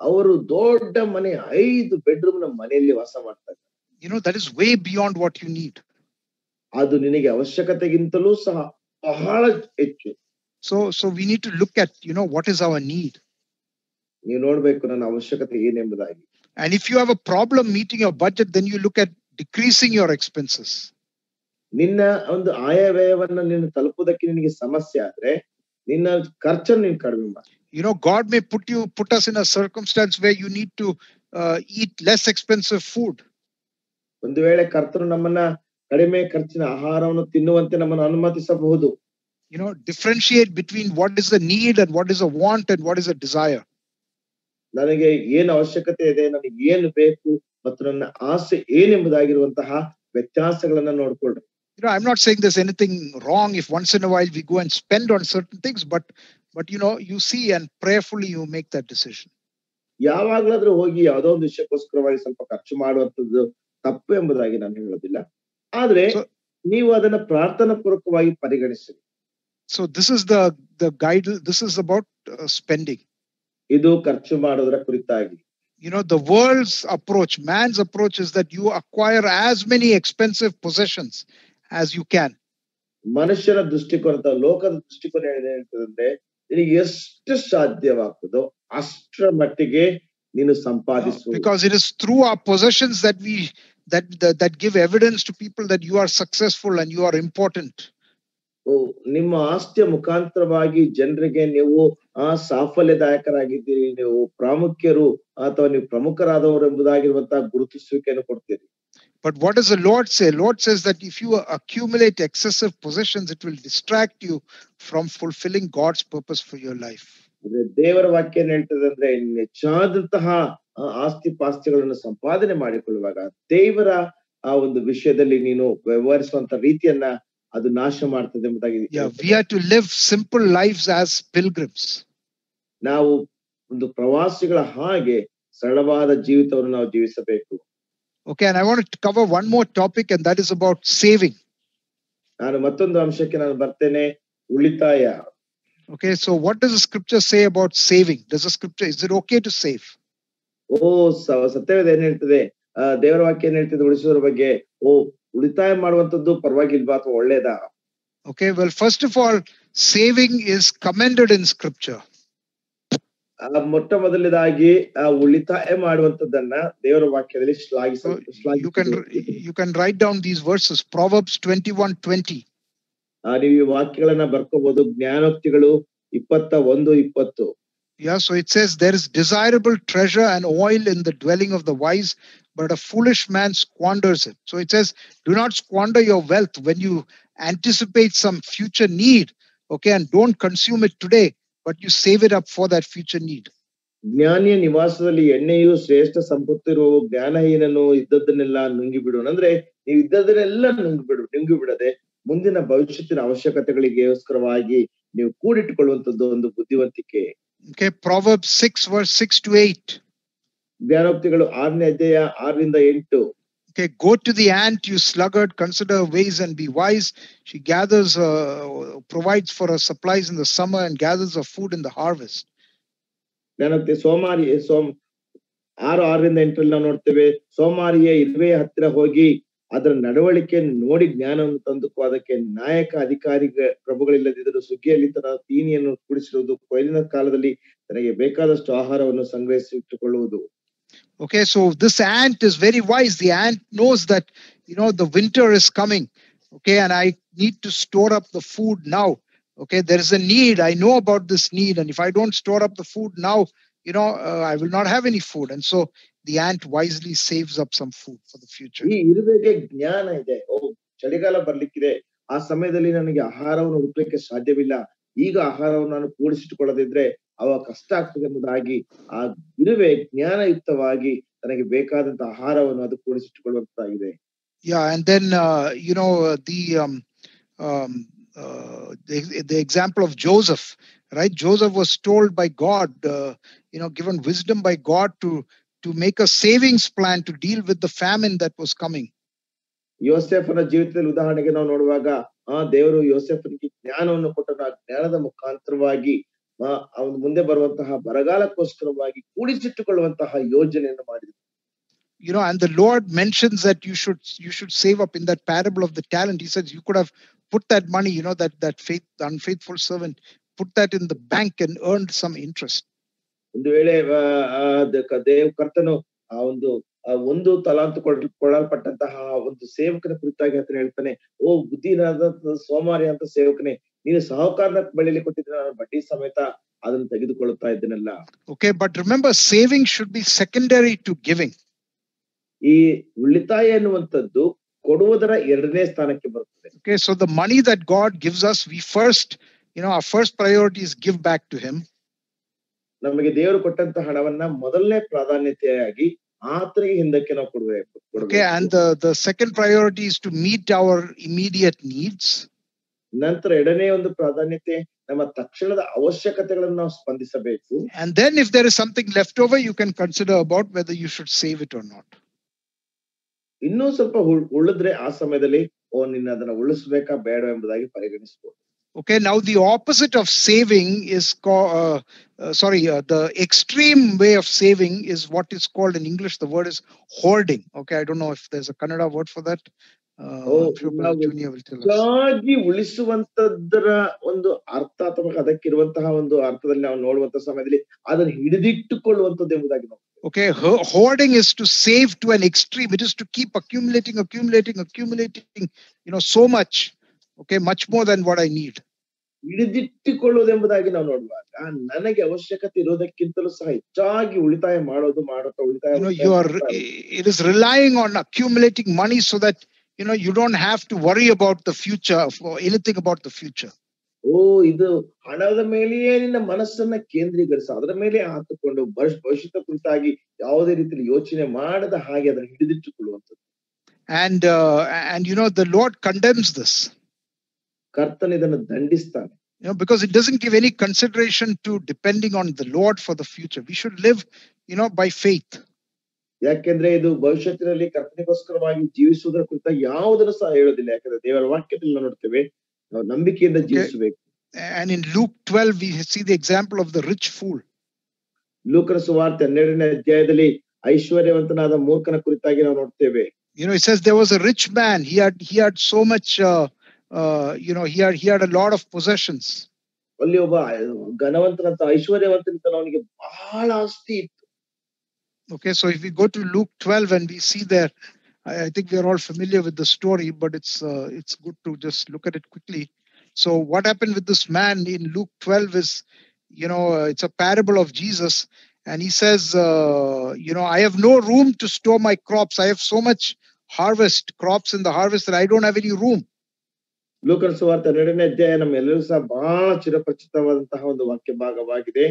B: ಅವರು ದೊಡ್ಡ ಮನೆ 5 ಬೆಡ್ರೂಮ್ ನ ಮನೆಯಲ್ಲಿ ವಾಸ ಮಾಡ್ತಾ ಇದ್ದಾರೆ.
A: That is way beyond what you need.
B: ಅದು ನಿನಗೆ ಅವಶ್ಯಕತೆಗಿಂತಲೂ ಸಹ ಬಹಳ ಹೆಚ್ಚು.
A: So we need to look at, what is our need.
B: ನೀವು ನೋಡ್ಬೇಕು ನನ್ನ ಅವಶ್ಯಕತೆ ಏನೆಂಬುದಾಗಿ.
A: And if you have a problem meeting your budget, then you look at decreasing your expenses.
B: ನಿನ್ನ ಒಂದು ಆಯವ್ಯಯವನ್ನು ನೀನು ತಲುಪುವುದಕ್ಕೆ ನಿನಗೆ ಸಮಸ್ಯೆ ಆದ್ರೆ ನಿನ್ನ ಖರ್ಚನ್ನು ನೀನು ಕಡಿಮೆ ಮಾಡಿ.
A: God may put us in a circumstance where you need to eat less expensive food.
B: ಒಂದು ವೇಳೆ ಕರ್ತನು ನಮ್ಮನ್ನ ಕಡಿಮೆ ಖರ್ಚಿನ ಆಹಾರವನ್ನು ತಿನ್ನುವಂತೆ ನಮ್ಮನ್ನು ಅನುಮತಿಸಬಹುದು.
A: Differentiate between what is the need and what is a want and what is a desire.
B: ನನಗೆ ಏನು ಅವಶ್ಯಕತೆ ಇದೆ, ನನಗೆ ಏನು ಬೇಕು ಮತ್ತು ನನ್ನ ಆಸೆ ಏನೆಂಬುದಾಗಿರುವಂತಹ ವ್ಯತ್ಯಾಸಗಳನ್ನ ನೋಡ್ಕೊಳ್ರಿ.
A: I'm not saying there's anything wrong if once in a while we go and spend on certain things, but you see and prayerfully you make that decision.
B: ಯಾವಾಗ್ಲಾದ್ರೂ ಹೋಗಿ ಯಾವುದೋ ಒಂದು ವಿಷಯಕ್ಕೋಸ್ಕರವಾಗಿ ಸ್ವಲ್ಪ ಖರ್ಚು ಮಾಡುವಂತದ್ದು ತಪ್ಪು ಎಂಬುದಾಗಿ ನಾನು ಹೇಳೋದಿಲ್ಲ, ಆದ್ರೆ ನೀವು ಅದನ್ನ ಪ್ರಾರ್ಥನಾ ಪೂರ್ವಕವಾಗಿ ಪರಿಗಣಿಸಿರಿ.
A: So this is the guide. This is about spending.
B: ಇದು ಖರ್ಚು ಮಾಡೋದರ ಕುರಿತಾಗಿ.
A: The world's approach, man's approach is that you acquire as many expensive possessions as you can.
B: ಮನುಷ್ಯನ ದೃಷ್ಟಿಕೋನ, ಲೋಕದ ದೃಷ್ಟಿಕೋನ ಏನಂತಂದ್ರೆ ನಿನಗೆ ಎಷ್ಟು ಸಾಧ್ಯವಾಗ್ತದೋ ಅಷ್ಟರ ಮಟ್ಟಿಗೆ ನೀನು ಸಂಪಾದಿಸು.
A: Because it is through our possessions that give evidence to people that you are successful and you are important.
B: ನಿಮ್ಮ ಆಸ್ತಿಯ ಮುಖಾಂತರವಾಗಿ ಜನರಿಗೆ ನೀವು ಸಾಫಲ್ಯದಾಯಕರಾಗಿದ್ದೀರಿ, ನೀವು ಪ್ರಾಮುಖ್ಯರು ಅಥವಾ ನೀವು ಪ್ರಮುಖರಾದವರು ಎಂಬುದಾಗಿರುವಂತಹ ಗುರುತಿಸುವಿಕೆಯನ್ನು ಕೊಡ್ತೀರಿ.
A: But what does the Lord say? Lord says that if you accumulate excessive possessions, it will distract you from fulfilling God's purpose for your life.
B: ದೇವರ ವಾಕ್ಯ ಏನ್ ಹೇಳ್ತದೆ ಅಂದ್ರೆ, ಹೆಚ್ಚಾದಂತಹ ಆಸ್ತಿ ಪಾಸ್ತಿಗಳನ್ನು ಸಂಪಾದನೆ ಮಾಡಿಕೊಳ್ಳುವಾಗ ದೇವರ ಆ ಒಂದು ವಿಷಯದಲ್ಲಿ ನೀನು ವ್ಯವಹರಿಸುವಂತ ರೀತಿಯನ್ನ ಅದು ನಾಶ ಮಾಡ್ತದೆ ಎಂಬುದಾಗಿ.
A: We have to live simple lives as pilgrims.
B: ನಾವು ಒಂದು ಪ್ರವಾಸಿಗಳ ಹಾಗೆ ಸರಳವಾದ ಜೀವಿತವನ್ನು ನಾವು ಜೀವಿಸಬೇಕು.
A: Okay, and I want to cover one more topic, and that is about saving.
B: ನಾನು ಮತ್ತೊಂದು ಅಂಶಕ್ಕೆ ನಾನು ಬರ್ತೇನೆ, ಉಳಿತಾಯ.
A: Okay, so what does the scripture say about saving? Is it okay to save?
B: ಸತ್ಯವೇದ ಏನ್ ಹೇಳ್ತದೆ, ದೇವರ ವಾಕ್ಯ ಏನ್ ಹೇಳ್ತದೆ ಉಳಿಸೋದ್ರ ಬಗ್ಗೆ? ಉಳಿತಾಯ ಮಾಡುವಂತದ್ದು ಪರವಾಗಿಲ್ವಾ ಅಥವಾ ಒಳ್ಳೇದಾ?
A: Okay, well, first of all, saving is commended in scripture.
B: ಮೊಟ್ಟ ಮೊದಲನೇದಾಗಿ ಉಳಿತಾಯ ಮಾಡುವಂತದ್ದನ್ನ ದೇವರ ವಾಕ್ಯದಲ್ಲಿ
A: you can write down these verses. Proverbs 21:20.
B: ನೀವು ಈ ವಾಕ್ಯಗಳನ್ನ ಬರ್ಕೋಬಹುದು. ಜ್ಞಾನೋಕ್ತಿಗಳು 21:20.
A: Yeah, so it says there is desirable treasure and oil in the dwelling of the wise, but a foolish man squanders it. So it says, do not squander your wealth when you anticipate some future need, okay, and don't consume it today, but you save it up for that future need.
B: ಜ್ಞಾನಿಯ ನಿವಾಸದಲ್ಲಿ ಎಣ್ಣೆಯು ಶ್ರೇಷ್ಠ ಸಂಪತ್ತಿರುವ ಜ್ಞಾನಹೀನನು ಇದ್ದದ್ದನ್ನೆಲ್ಲ ನುಂಗಿಬಿಡು. ಅಂದ್ರೆ ನೀವು ಇದ್ದದನ್ನೆಲ್ಲ ನುಂಗಿಬಿಡದೆ ಮುಂದಿನ ಭವಿಷ್ಯತ್ತಿನ ಅವಶ್ಯಕತೆಗಳಿಗೋಸ್ಕರವಾಗಿ ನೀವು ಕೂಡಿಟ್ಟುಕೊಳ್ಳುವಂತದ್ದು ಒಂದು ಬುದ್ಧಿವಂತಿಕೆ.
A: Okay, Proverbs 6:6-8.
B: ಜ್ಞಾನೋಕ್ತಿಗಳು 6ನೇ ಅಧ್ಯಾಯ 6-8.
A: Okay, go to the ant, you sluggard, consider her ways and be wise. She gathers, provides for her supplies in the summer and gathers her food in the harvest.
B: ಜ್ಞಾನೋಕ್ತಿ 6:6-8 ನಾವು ನೋಡ್ತೇವೆ. ಸೋಮಾರಿಯ ಇರುವೆಯ ಹತ್ತಿರ ಹೋಗಿ ಅದರ ನಡವಳಿಕೆ ನೋಡಿ ಜ್ಞಾನವನ್ನು ತಂದುಕೋ. ಅದಕ್ಕೆ ನಾಯಕ ಅಧಿಕಾರಿ ಪ್ರಭುಗಳಿಲ್ಲದಿದ್ದರೂ ಸುಗ್ಗಿಯಲ್ಲಿ ತನ್ನ ತೀನಿಯನ್ನು ಕೂಡಿಸಿರುವುದು, ಕೊಯ್ಲಿನ ಕಾಲದಲ್ಲಿ ತನಗೆ ಬೇಕಾದಷ್ಟು ಆಹಾರವನ್ನು ಸಂಗ್ರಹಿಸಿಟ್ಟುಕೊಳ್ಳುವುದು.
A: Okay, so this ant is very wise. The ant knows that, the winter is coming. Okay, and I need to store up the food now. Okay, there is a need. I know about this need. And if I don't store up the food now, I will not have any food. And so the ant wisely saves up some food for the future.
B: ಈ ಇರುವೆಗೆ ಜ್ಞಾನ ಇದೆ. ಚಳಿಗಾಲ ಬರ್ಲಿಕ್ಕಿದೆ, ಆ ಸಮಯದಲ್ಲಿ ನನಗೆ ಆಹಾರವನ್ನು ಹುಡುಕ್ಲಿಕ್ಕೆ ಸಾಧ್ಯವಿಲ್ಲ, ಈಗ ಆಹಾರವನ್ನು ನಾನು ಕೂಡಿಸಿಟ್ಟುಕೊಳ್ಳದಿದ್ರೆ ಅವಾಗ ಕಷ್ಟ ಆಗ್ತದೆ ಎಂಬುದಾಗಿ ಆ ಇರುವೆ ಜ್ಞಾನಯುಕ್ತವಾಗಿ ತನಗೆ ಬೇಕಾದಂತ ಆಹಾರವನ್ನು ಅದು ಕೂಡಿಸಿಟ್ಟುಕೊಳ್ಳುವಂತಾಗಿದೆ.
A: Yeah, and then the example of Joseph, right? Joseph was told by God, given wisdom by God to make a savings plan to deal with the famine that was coming.
B: ಯೋಸೇಫನ ಜೀವಿತದಲ್ಲಿ ಉದಾಹರಣೆಗೆ ನಾವು ನೋಡುವಾಗ ದೇವರು ಯೋಸೇಫನಿಗೆ ಜ್ಞಾನವನ್ನು ಕೊಟ್ಟನು. ಆ ಜ್ಞಾನದ ಮುಖಾಂತರವಾಗಿ ಅವನು ಮುಂದೆ ಬರುವಂತಹ ಬರಗಾಲಕ್ಕೋಸ್ಕರವಾಗಿ ಕೂಡಿಸಿಟ್ಟುಕೊಳ್ಳುವಂತಹ ಯೋಜನೆಯನ್ನು ಮಾಡಿದನು.
A: And the Lord mentions that you should save up in that parable of the talent. He says you could have put that money, that unfaithful servant, put that in the bank and earned some interest.
B: ಒಂದು ವೇಳೆ ದೇವ ಕರ್ತನು ಆ ಒಂದು ತಲಾಂತು ಕೊಡಲ್ಪಟ್ಟಂತಹ ಒಂದು ಸೇವಕನ ಕುರಿತಾಗಿ ಆತನು ಹೇಳ್ತಾನೆ, ಓ ಬುದ್ಧಿನಾದ ಸೋಮಾರಿ ಅಂತ ಸೇವಕನೇ, ನೀನು ಸಹಕಾರನ ಬಳಿಯಲ್ಲಿ ಕೊಟ್ಟಿದ್ರೆ ನಾನು ಬಡ್ಡಿ ಸಮೇತ ಅದನ್ನು ತೆಗೆದುಕೊಳ್ಳುತ್ತಾ ಇದ್ದೇನಲ್ಲ.
A: Okay, but remember, saving should be secondary to giving.
B: ಈ ಉಳಿತಾಯ ಎನ್ನುವಂಥದ್ದು ಕೊಡುವುದರ ಎರಡನೇ ಸ್ಥಾನಕ್ಕೆ ಬರುತ್ತದೆ.
A: Okay, so the money that God gives us, we first, our first priority is give back to him.
B: ನಮಗೆ ದೇವರು ಕೊಟ್ಟಂತ ಹಣವನ್ನ ಮೊದಲನೇ ಪ್ರಾಧಾನ್ಯತೆಯಾಗಿ ಆತನಿಗೆ ಹಿಂದಕ್ಕೆ ನಾವು ಕೊಡಬೇಕು.
A: Okay, and the second priority is to meet our immediate needs.
B: ನಂತರ ಎರಡನೇ ಒಂದು ಪ್ರಾಧಾನ್ಯತೆ ನಮ್ಮ ತಕ್ಷಣದ ಅವಶ್ಯಕತೆಗಳನ್ನು ನಾವು ಸ್ಪಂದಿಸಬೇಕು.
A: And then if there is something left over, you can consider about whether you should save it or not.
B: ಇನ್ನೂ ಸ್ವಲ್ಪ ಉಳಿದ್ರೆ ಆ ಸಮಯದಲ್ಲಿ ನಿನ್ನ ಅದನ್ನ ಉಳಿಸಬೇಕಾ ಬೇಡ ಎಂಬುದಾಗಿ ಪರಿಗಣಿಸಬಹುದು.
A: Okay, now the opposite of saving is the extreme way of saving is what is called in English, the word is hoarding. Okay, I don't know if there's a Kannada word for that. Junior will tell us.
B: ಉಳಿಸುವಂತದ್ದರ ಒಂದು ಅರ್ಥ ಅಥವಾ ಅದಕ್ಕಿರುವಂತಹ ಒಂದು ಅರ್ಥದಲ್ಲಿ ನಾವು ನೋಡುವಂತ ಸಮಯದಲ್ಲಿ ಅದನ್ನು ಹಿಡಿದಿಟ್ಟುಕೊಳ್ಳುವಂತದ್ದು ಎಂಬುದಾಗಿ ನಾವು.
A: Okay, hoarding is to save to an extreme. It is to keep accumulating, so much. Okay, much more than what I need.
B: ಹಿಡಿದಿಟ್ಟುಕೊಳ್ಳುವುದೆಂಬುದಾಗಿ ನಾವು ನೋಡುವಾಗ ನನಗೆ ಅವಶ್ಯಕತೆ ಇರೋದಕ್ಕಿಂತಲೂ ಸಹ ಹೆಚ್ಚಾಗಿ ಉಳಿತಾಯ
A: it is relying on accumulating money so that you don't have to worry about the future or anything about the future.
B: ಇದು ಹಣದ ಮೇಲೆಯೇ ನಿನ್ನ ಮನಸ್ಸನ್ನ ಕೇಂದ್ರೀಕರಿಸ, ಅದರ ಮೇಲೆ ಹಾಕಿಕೊಂಡು ಭವಿಷ್ಯದ ಕುರಿತಾಗಿ ಯಾವುದೇ ರೀತಿಯಲ್ಲಿ ಯೋಚನೆ ಮಾಡದ ಹಾಗೆ ಅದನ್ನು ಹಿಡಿದಿಟ್ಟುಕೊಳ್ಳುವಂಥದ್ದು.
A: And the Lord condemns this.
B: ಕರ್ತನ ಇದನ್ನು ದಂಡಿಸ್ತಾನೆ.
A: Because it doesn't give any consideration to depending on the Lord for the future. We should live, by faith.
B: ಯಾಕೆಂದ್ರೆ ಇದು ಭವಿಷ್ಯತ್ತಿನಲ್ಲಿ ಕರ್ತನಿಗೋಸ್ಕರವಾಗಿ ಜೀವಿಸುವುದರ ಕುರಿತ ಯಾವುದನ್ನು ಸಹ ಹೇಳೋದಿಲ್ಲ. ಯಾಕಂದ್ರೆ ದೇವರ ವಾಕ್ಯದಲ್ಲಿ ನಾವು ನೋಡ್ತೇವೆ ನಾವು ನಂಬಿಕೆಯಿಂದ ಜೀವಿಸಬೇಕು.
A: And in Luke 12 we see the example of the rich fool.
B: ಲೂಕನ ಸುವಾರ್ತೆ 12ನೇ ಅಧ್ಯಾಯದಲ್ಲಿ ಐಶ್ವರ್ಯವಂತನಾದ ಮೂರ್ಖನ ಕುರಿತಾಗಿ ನಾವು ನೋಡ್ತೇವೆ.
A: It says there was a rich man. He had so much he had a lot of possessions.
B: ಅಲ್ಲಿ ಒಬ್ಬ ಘನವಂತನಂತ ಐಶ್ವರ್ಯವಂತನಿಂದ ಅವನಿಗೆ ಬಹಳ ಆಸ್ತಿ ಇತ್ತು.
A: Okay, so if we go to Luke 12 and we see there, I think we are all familiar with the story, but it's good to just look at it quickly. So what happened with this man in Luke 12 is, it's a parable of Jesus. And he says, I have no room to store my crops. I have so much crops in the harvest that I don't have any room.
B: ಲೂಕನ ಸುವಾರ್ತೆ 2ನೇ ಅಧ್ಯಾಯ ನಮ್ಮೆಲ್ಲರೂ ಸಹ ಬಹಳ ಚಿರಪರಿಚಿತವಾದಂತಹ ಒಂದು ವಾಕ್ಯ ಭಾಗವಾಗಿದೆ.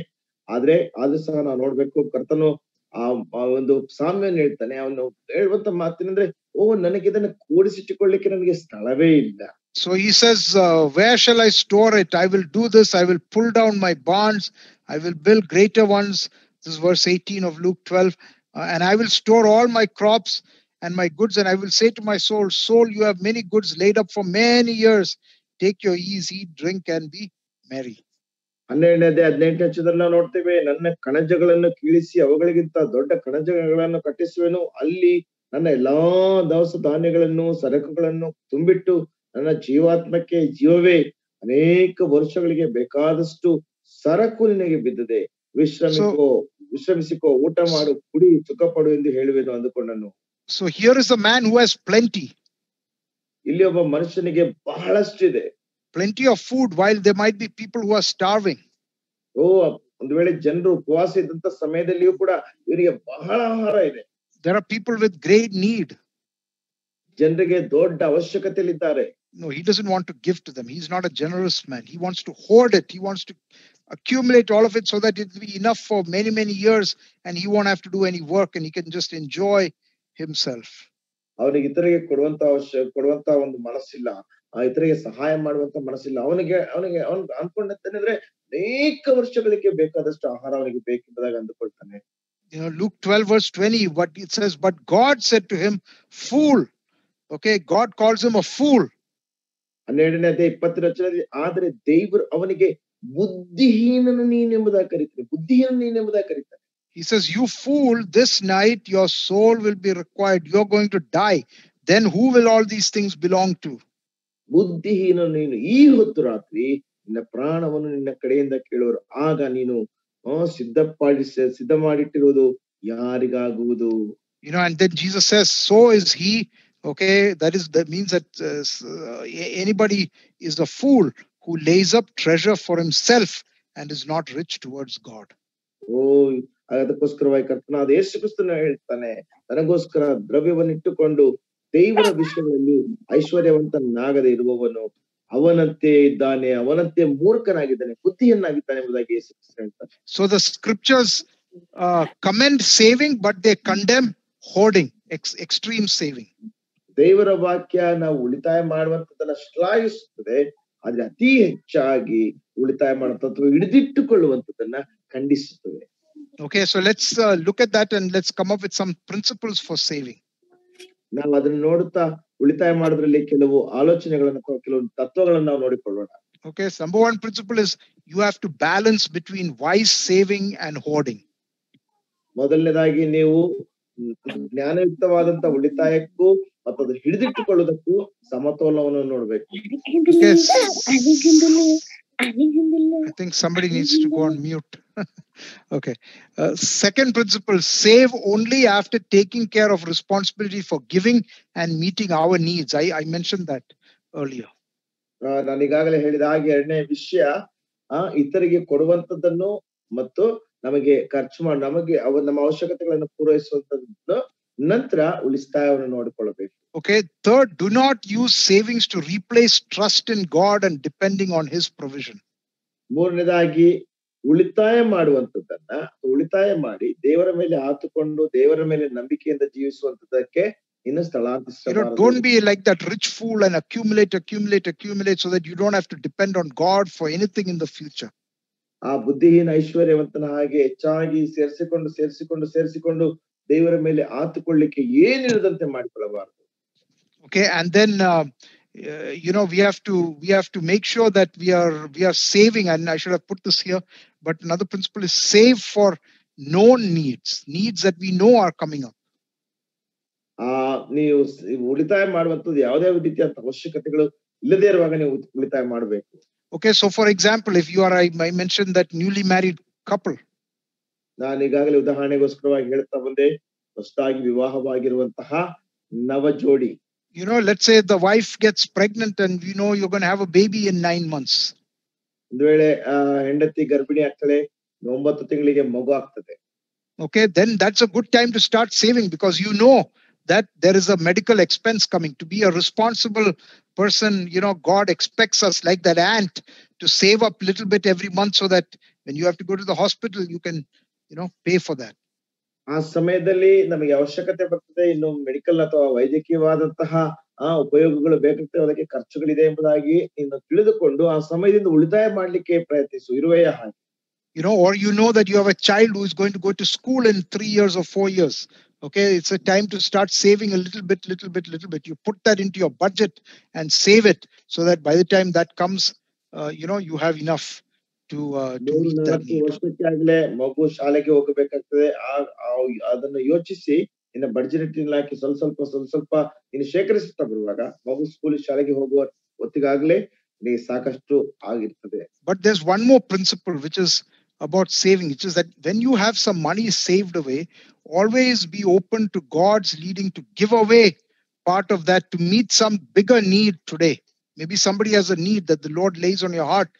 B: ಆದ್ರೆ ಅದು ಸಹ ನಾವು ನೋಡ್ಬೇಕು, ಕರ್ತನು ಆ ಒಂದು ಸಾಮ್ಯವನ್ನು ಹೇಳ್ತಾನೆ. ಅವನು ಹೇಳುವಂತ ಮಾತಿನಂದ್ರೆ, ನನಗೆ ಇದನ್ನ ಕೂಡಿಸಿಟ್ಟುಕೊಳ್ಳಿಕ್ಕೆ ನನಗೆ ಸ್ಥಳವೇ ಇಲ್ಲ.
A: So he says, where shall I store it? I will do this. I will pull down my barns. I will build greater ones. This is verse 18 of Luke 12. And I will store all my crops and my goods. And I will say to my soul, soul, you have many goods laid up for many years. Take your ease, eat, drink, and be merry.
B: 12ನೇ ನಾವು ನೋಡ್ತೇವೆ, ನನ್ನ ಕಣಜಗಳನ್ನು ಕೀಳಿಸಿ ಅವುಗಳಿಗಿಂತ ದೊಡ್ಡ ಕಣಜಗಳನ್ನು ಕಟ್ಟಿಸುವೆನು. ಅಲ್ಲಿ ನನ್ನ ಎಲ್ಲಾ ದವಸ ಧಾನ್ಯಗಳನ್ನು ಸರಕುಗಳನ್ನು ತುಂಬಿಟ್ಟು ನನ್ನ ಜೀವಾತ್ಮಕ್ಕೆ ಜೀವವೇ, ಅನೇಕ ವರ್ಷಗಳಿಗೆ ಬೇಕಾದಷ್ಟು ಸರಕು ನಿನಗೆ ಬಿದ್ದಿದೆ. ವಿಶ್ರಮಿಸಿಕೋ, ಊಟ ಮಾಡು, ಕುಡಿ, ಸುಖಪಡು ಎಂದು ಹೇಳುವೆನು ಅಂದುಕೊಂಡನು.
A: So here is a man who has plenty.
B: ಇಲ್ಲಿ ಒಬ್ಬ ಮನುಷ್ಯನಿಗೆ ಬಹಳಷ್ಟಿದೆ.
A: Plenty of food, while there might be people who are starving.
B: ಒಂದು ವೇಳೆ ಜನರು ಉಪವಾಸ ಇದ್ದಂತ ಸಮಯದಲ್ಲಿಯೂ ಕೂಡ ಇವರಿಗೆ ಬಹಳ ಆಹಾರ ಇದೆ.
A: There are people with great need.
B: ಜನರಿಗೆ ದೊಡ್ಡ ಅವಶ್ಯಕತೆಯಲ್ಲಿದ್ದಾರೆ.
A: No, he doesn't want to give to them. He's not a generous man. He wants to hoard it. He wants to accumulate all of it so that it will be enough for many, many years, and he won't have to do any work, and he can just enjoy himself.
B: ಅವನಿಗೆ ಇತರಿಗೆ ಕೊಡುವಂತ ಒಂದು ಮನಸ್ಸಿಲ್ಲ, ಇತರಿಗೆ ಸಹಾಯ ಮಾಡುವಂತ ಮನಸ್ಸಿಲ್ಲ. ಅವನಿಗೆ ಅನ್ಕೊಂಡಂತಂದ್ರೆ ಅನೇಕ ವರ್ಷಗಳಿಗೆ ಬೇಕಾದಷ್ಟು ಆಹಾರ ಅವನಿಗೆ ಬೇಕೆಂಬುದಾಗಿ ಅಂದುಕೊಳ್ತಾನೆ.
A: Luke 12 verse 20, what it says, but God said to him, fool. Okay, God calls him a fool.
B: 12ನೇ ಅಧ್ಯಾಯ 20 ಆದ್ರೆ ದೇವರು ಅವನಿಗೆ ಬುದ್ಧಿಹೀನನು ನೀನೆಂಬುದಾಗಿ ಕರೀತಾನೆ. ಬುದ್ಧಿಹೀನನು ನೀನೆಂಬುದಾಗಿ ಕರೀತಾನೆ.
A: He says, you fool, this night your soul will be required. You're going to die. Then who will all these things belong to?
B: ಬುದ್ಧಿಹೀನನು ನೀನು, ಈ ಹೊತ್ತು ರಾತ್ರಿ ನಿನ್ನ ಪ್ರಾಣವನ್ನು ನಿನ್ನ ಕಡೆಯಿಂದ ಕೇಳುವರು. ಆಗ ನೀನು ಸಿದ್ಧ ಮಾಡಿಟ್ಟಿರುವುದು ಯಾರಿಗಾಗುವುದು?
A: And then Jesus says, so is he. Okay, that means that anybody is a fool who lays up treasure for himself and is not rich towards God.
B: ಅದಕ್ಕೋಸ್ಕರವಾಗಿ ಕರ್ತನಾದ ಯೇಸು ಕ್ರಿಸ್ತನು ಹೇಳ್ತಾನೆ, ನನಗೋಸ್ಕರ ದ್ರವ್ಯವನ್ನು ಇಟ್ಟುಕೊಂಡು ದೇವರ ವಿಷಯಗಳಲ್ಲಿ ಐಶ್ವರ್ಯವಂತನಾಗದೆ ಇರುವವನು ಅವನಂತೆ ಇದ್ದಾನೆ, ಅವನಂತೆ ಮೂರ್ಖನಾಗಿದ್ದಾನೆ, ಬುದ್ಧಿಯನ್ನಾಗಿದ್ದಾನೆ ಎಂಬುದಾಗಿ ಯೇಸು ಕ್ರಿಸ್ತನು ಹೇಳ್ತಾನೆ.
A: So the scriptures commend saving, but they condemn hoarding, extreme saving.
B: ದೇವರ ವಾಕ್ಯ ನಾವು ಉಳಿತಾಯ ಮಾಡುವಂತದನ್ನ ಶ್ಲಾಘಿಸುತ್ತದೆ, ಆದ್ರೆ ಅತಿ ಹೆಚ್ಚಾಗಿ ಉಳಿತಾಯ ಮಾಡುವಂತದ್ದು ಹಿಡಿದಿಟ್ಟುಕೊಳ್ಳುವಂತದನ್ನ ಖಂಡಿಸುತ್ತದೆ.
A: Okay, so let's look at that and let's come up with some principles for saving.
B: ನಾವು ಅದನ್ನ ನೋಡುತ್ತಾ ಉಳಿತಾಯ ಮಾಡೋದ್ರಲ್ಲಿ ಕೆಲವು ಆಲೋಚನೆಗಳನ್ನು ಅಥವಾ ಕೆಲವು ತತ್ವಗಳನ್ನು ನಾವು ನೋಡಿಕೊಳ್ಳೋಣ.
A: Okay, number one principle is you have to balance between wise saving and hoarding.
B: ಮೊದಲನೇದಾಗಿ ನೀವು ಜ್ಞಾನಯುಕ್ತವಾದಂತ ಉಳಿತಾಯಕ್ಕೂ ಮತ್ತು ಅದು ಹಿಡಿದಿಟ್ಟುಕೊಳ್ಳುವುದಕ್ಕೂ ಸಮತೋಲನವನ್ನು ನೋಡ್ಬೇಕು.
A: I think somebody needs to go on mute. Okay. Second principle, save only after taking care of responsibility for giving and meeting our needs. I mentioned that earlier.
B: ನಾನು ಈಗಾಗಲೇ ಹೇಳಿದ ಹಾಗೆ ಎರಡನೇ ವಿಷಯ, ಇತರಿಗೆ ಕೊಡುವಂತದ್ದನ್ನು ಮತ್ತು ನಮಗೆ ಖರ್ಚು ಮಾಡಿ ನಮಗೆ ನಮ್ಮ ಅವಶ್ಯಕತೆಗಳನ್ನು ಪೂರೈಸುವಂತದ್ದು ನಂತರ ಉಳಿತಾಯವನ್ನು ನೋಡಿಕೊಳ್ಳಬೇಕು.
A: Okay. Third, do not use savings to replace trust in God and depending on his provision.
B: ಮೂರನೇದಾಗಿ ಉಳಿತಾಯ ಮಾಡುವಂತದ್ದನ್ನ ಉಳಿತಾಯ ಮಾಡಿ ದೇವರ ಮೇಲೆ ಆತುಕೊಂಡು ದೇವರ ಮೇಲೆ ನಂಬಿಕೆಯಿಂದ ಜೀವಿಸುವಂತದಕ್ಕೆ ಇನ್ನು ಸ್ಥಳಾಂತರಿಸಬಾರದು.
A: Don't be like that rich fool and accumulate so that you don't have to depend on God for anything in the future.
B: ಆ ಬುದ್ಧಿಹೀನ ಐಶ್ವರ್ಯವಂತನ ಹಾಗೆ ಹೆಚ್ಚಾಗಿ ಸೇರಿಸಿಕೊಂಡು ದೇವರ ಮೇಲೆ ಆತುಕೊಳ್ಳಿಕ್ಕೆ ಏನಿರದಂತೆ ಮಾಡಿಕೊಳ್ಳಬಾರದು.
A: Okay, and then we have to make sure that we are saving, and I should have put this here, but another principle is save for known needs that we know are coming up.
B: ನೀವು ಉಳಿತಾಯ ಮಾಡುವಂತದ್ದು ಯಾವುದೇ ರೀತಿಯಾದ ಅವಶ್ಯಕತೆಗಳು ಇಲ್ಲದೇ ಇರುವಾಗ ನೀವು ಉಳಿತಾಯ ಮಾಡಬೇಕು.
A: Okay, so for example, if you are, I mentioned that newly married couple.
B: ನಾನು ಈಗಾಗಲೇ ಉದಾಹರಣೆಗೋಸ್ಕರವಾಗಿ ಹೇಳ್ತಾ ಬಂದೆ, ಹೊಸದಾಗಿ ವಿವಾಹವಾಗಿರುವಂತಹ ನವ ಜೋಡಿ.
A: let's say the wife gets pregnant and you're going to have a baby in 9 months.
B: ಒಂದು ವೇಳೆ ಹೆಂಡತಿ ಗರ್ಭಿಣಿ ಆಗ್ತಾಳೆ, 9 ತಿಂಗಳಿಗೆ ಮಗು ಆಗ್ತದೆ.
A: Okay, then that's a good time to start saving, because that there is a medical expense coming. To be a responsible person, God expects us, like that ant, to save up a little bit every month, so that when you have to go to the hospital, you can pay for that.
B: ಆ ಸಮಯದಲ್ಲಿ ನಮಗೆ ಅವಶ್ಯಕತೆ ಬರ್ತದೆ, ಇನ್ನು medical ಅಥವಾ ವೈದ್ಯಕೀಯವಾದಂತಹ ಉಪಯೋಗಗಳು ಬೇಕಾಗ್ತವೆ, ಅದಕ್ಕೆ ಖರ್ಚುಗಳಿದೆ ಎಂಬುದಾಗಿ ಇನ್ನು ತಿಳಿದುಕೊಂಡು ಆ ಸಮಯದಿಂದ ಉಳಿತಾಯ ಮಾಡ್ಲಿಕ್ಕೆ ಪ್ರಯತ್ನಿಸು. ಇರುವೆಯ ಹಾಗೆ
A: or that you have a child who is going to go to school in 3 years or 4 years. Okay, it's a time to start saving a little bit. You put that into your budget and save it, so that by the time that comes, you have enough to meet that need.
B: 4 ವರ್ಷಕ್ಕೆ ಆಗ್ಲೇ ಮಗು ಶಾಲೆಗೆ ಹೋಗಬೇಕಾಗ್ತದೆ. ಅದನ್ನು ಯೋಚಿಸಿ ಇನ್ನು budget ಹಾಕಿ ಸ್ವಲ್ಪ ಇನ್ನು ಶೇಖರಿಸುತ್ತಾ ಬರುವಾಗ ಮಗು ಸ್ಕೂಲ್ ಶಾಲೆಗೆ ಹೋಗುವ ಹೊತ್ತಿಗಾಗ್ಲೇ ಸಾಕಷ್ಟು ಆಗಿರ್ತದೆ.
A: But there's one more principle which is about saving, which is that when you have some money saved away, always be open to God's leading to give away part of that to meet some bigger need today. Maybe somebody has a need that the Lord lays on your heart.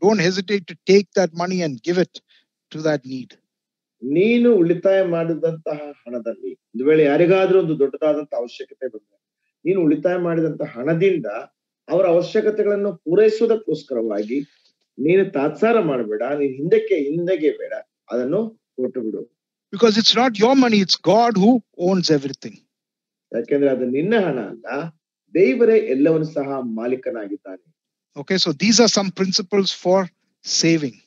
A: Don't hesitate to take that money and give it to that need.
B: ನೀನು ಉಳಿತಾಯ ಮಾಡಿದಂತಹ ಹಣದಲ್ಲಿ ಒಂದು ವೇಳೆ ಯಾರಿಗಾದ್ರೂ ಒಂದು ದೊಡ್ಡದಾದಂತಹ ಅವಶ್ಯಕತೆ ಬಂದ್ರೆ, ನೀನು ಉಳಿತಾಯ ಮಾಡಿದಂತಹ ಹಣದಿಂದ ಅವರ ಅವಶ್ಯಕತೆಗಳನ್ನು ಪೂರೈಸುವುದಕ್ಕೋಸ್ಕರವಾಗಿ ನೀನು ತಾತ್ಸಾರ ಮಾಡಬೇಡ, ನೀನು ಹಿಂದೆಗೆ ಬೇಡ, ಅದನ್ನು ಕೊಟ್ಟು ಬಿಡು.
A: Because it's not your money, it's God who owns everything.
B: ಯಾಕೆಂದ್ರೆ ಅದು ನಿನ್ನ ಹಣ ಅಲ್ಲ, ದೇವರೇ ಎಲ್ಲವನ್ನು ಸಹ ಮಾಲೀಕನಾಗಿದ್ದಾನೆ.
A: Okay, so these are some principles for saving.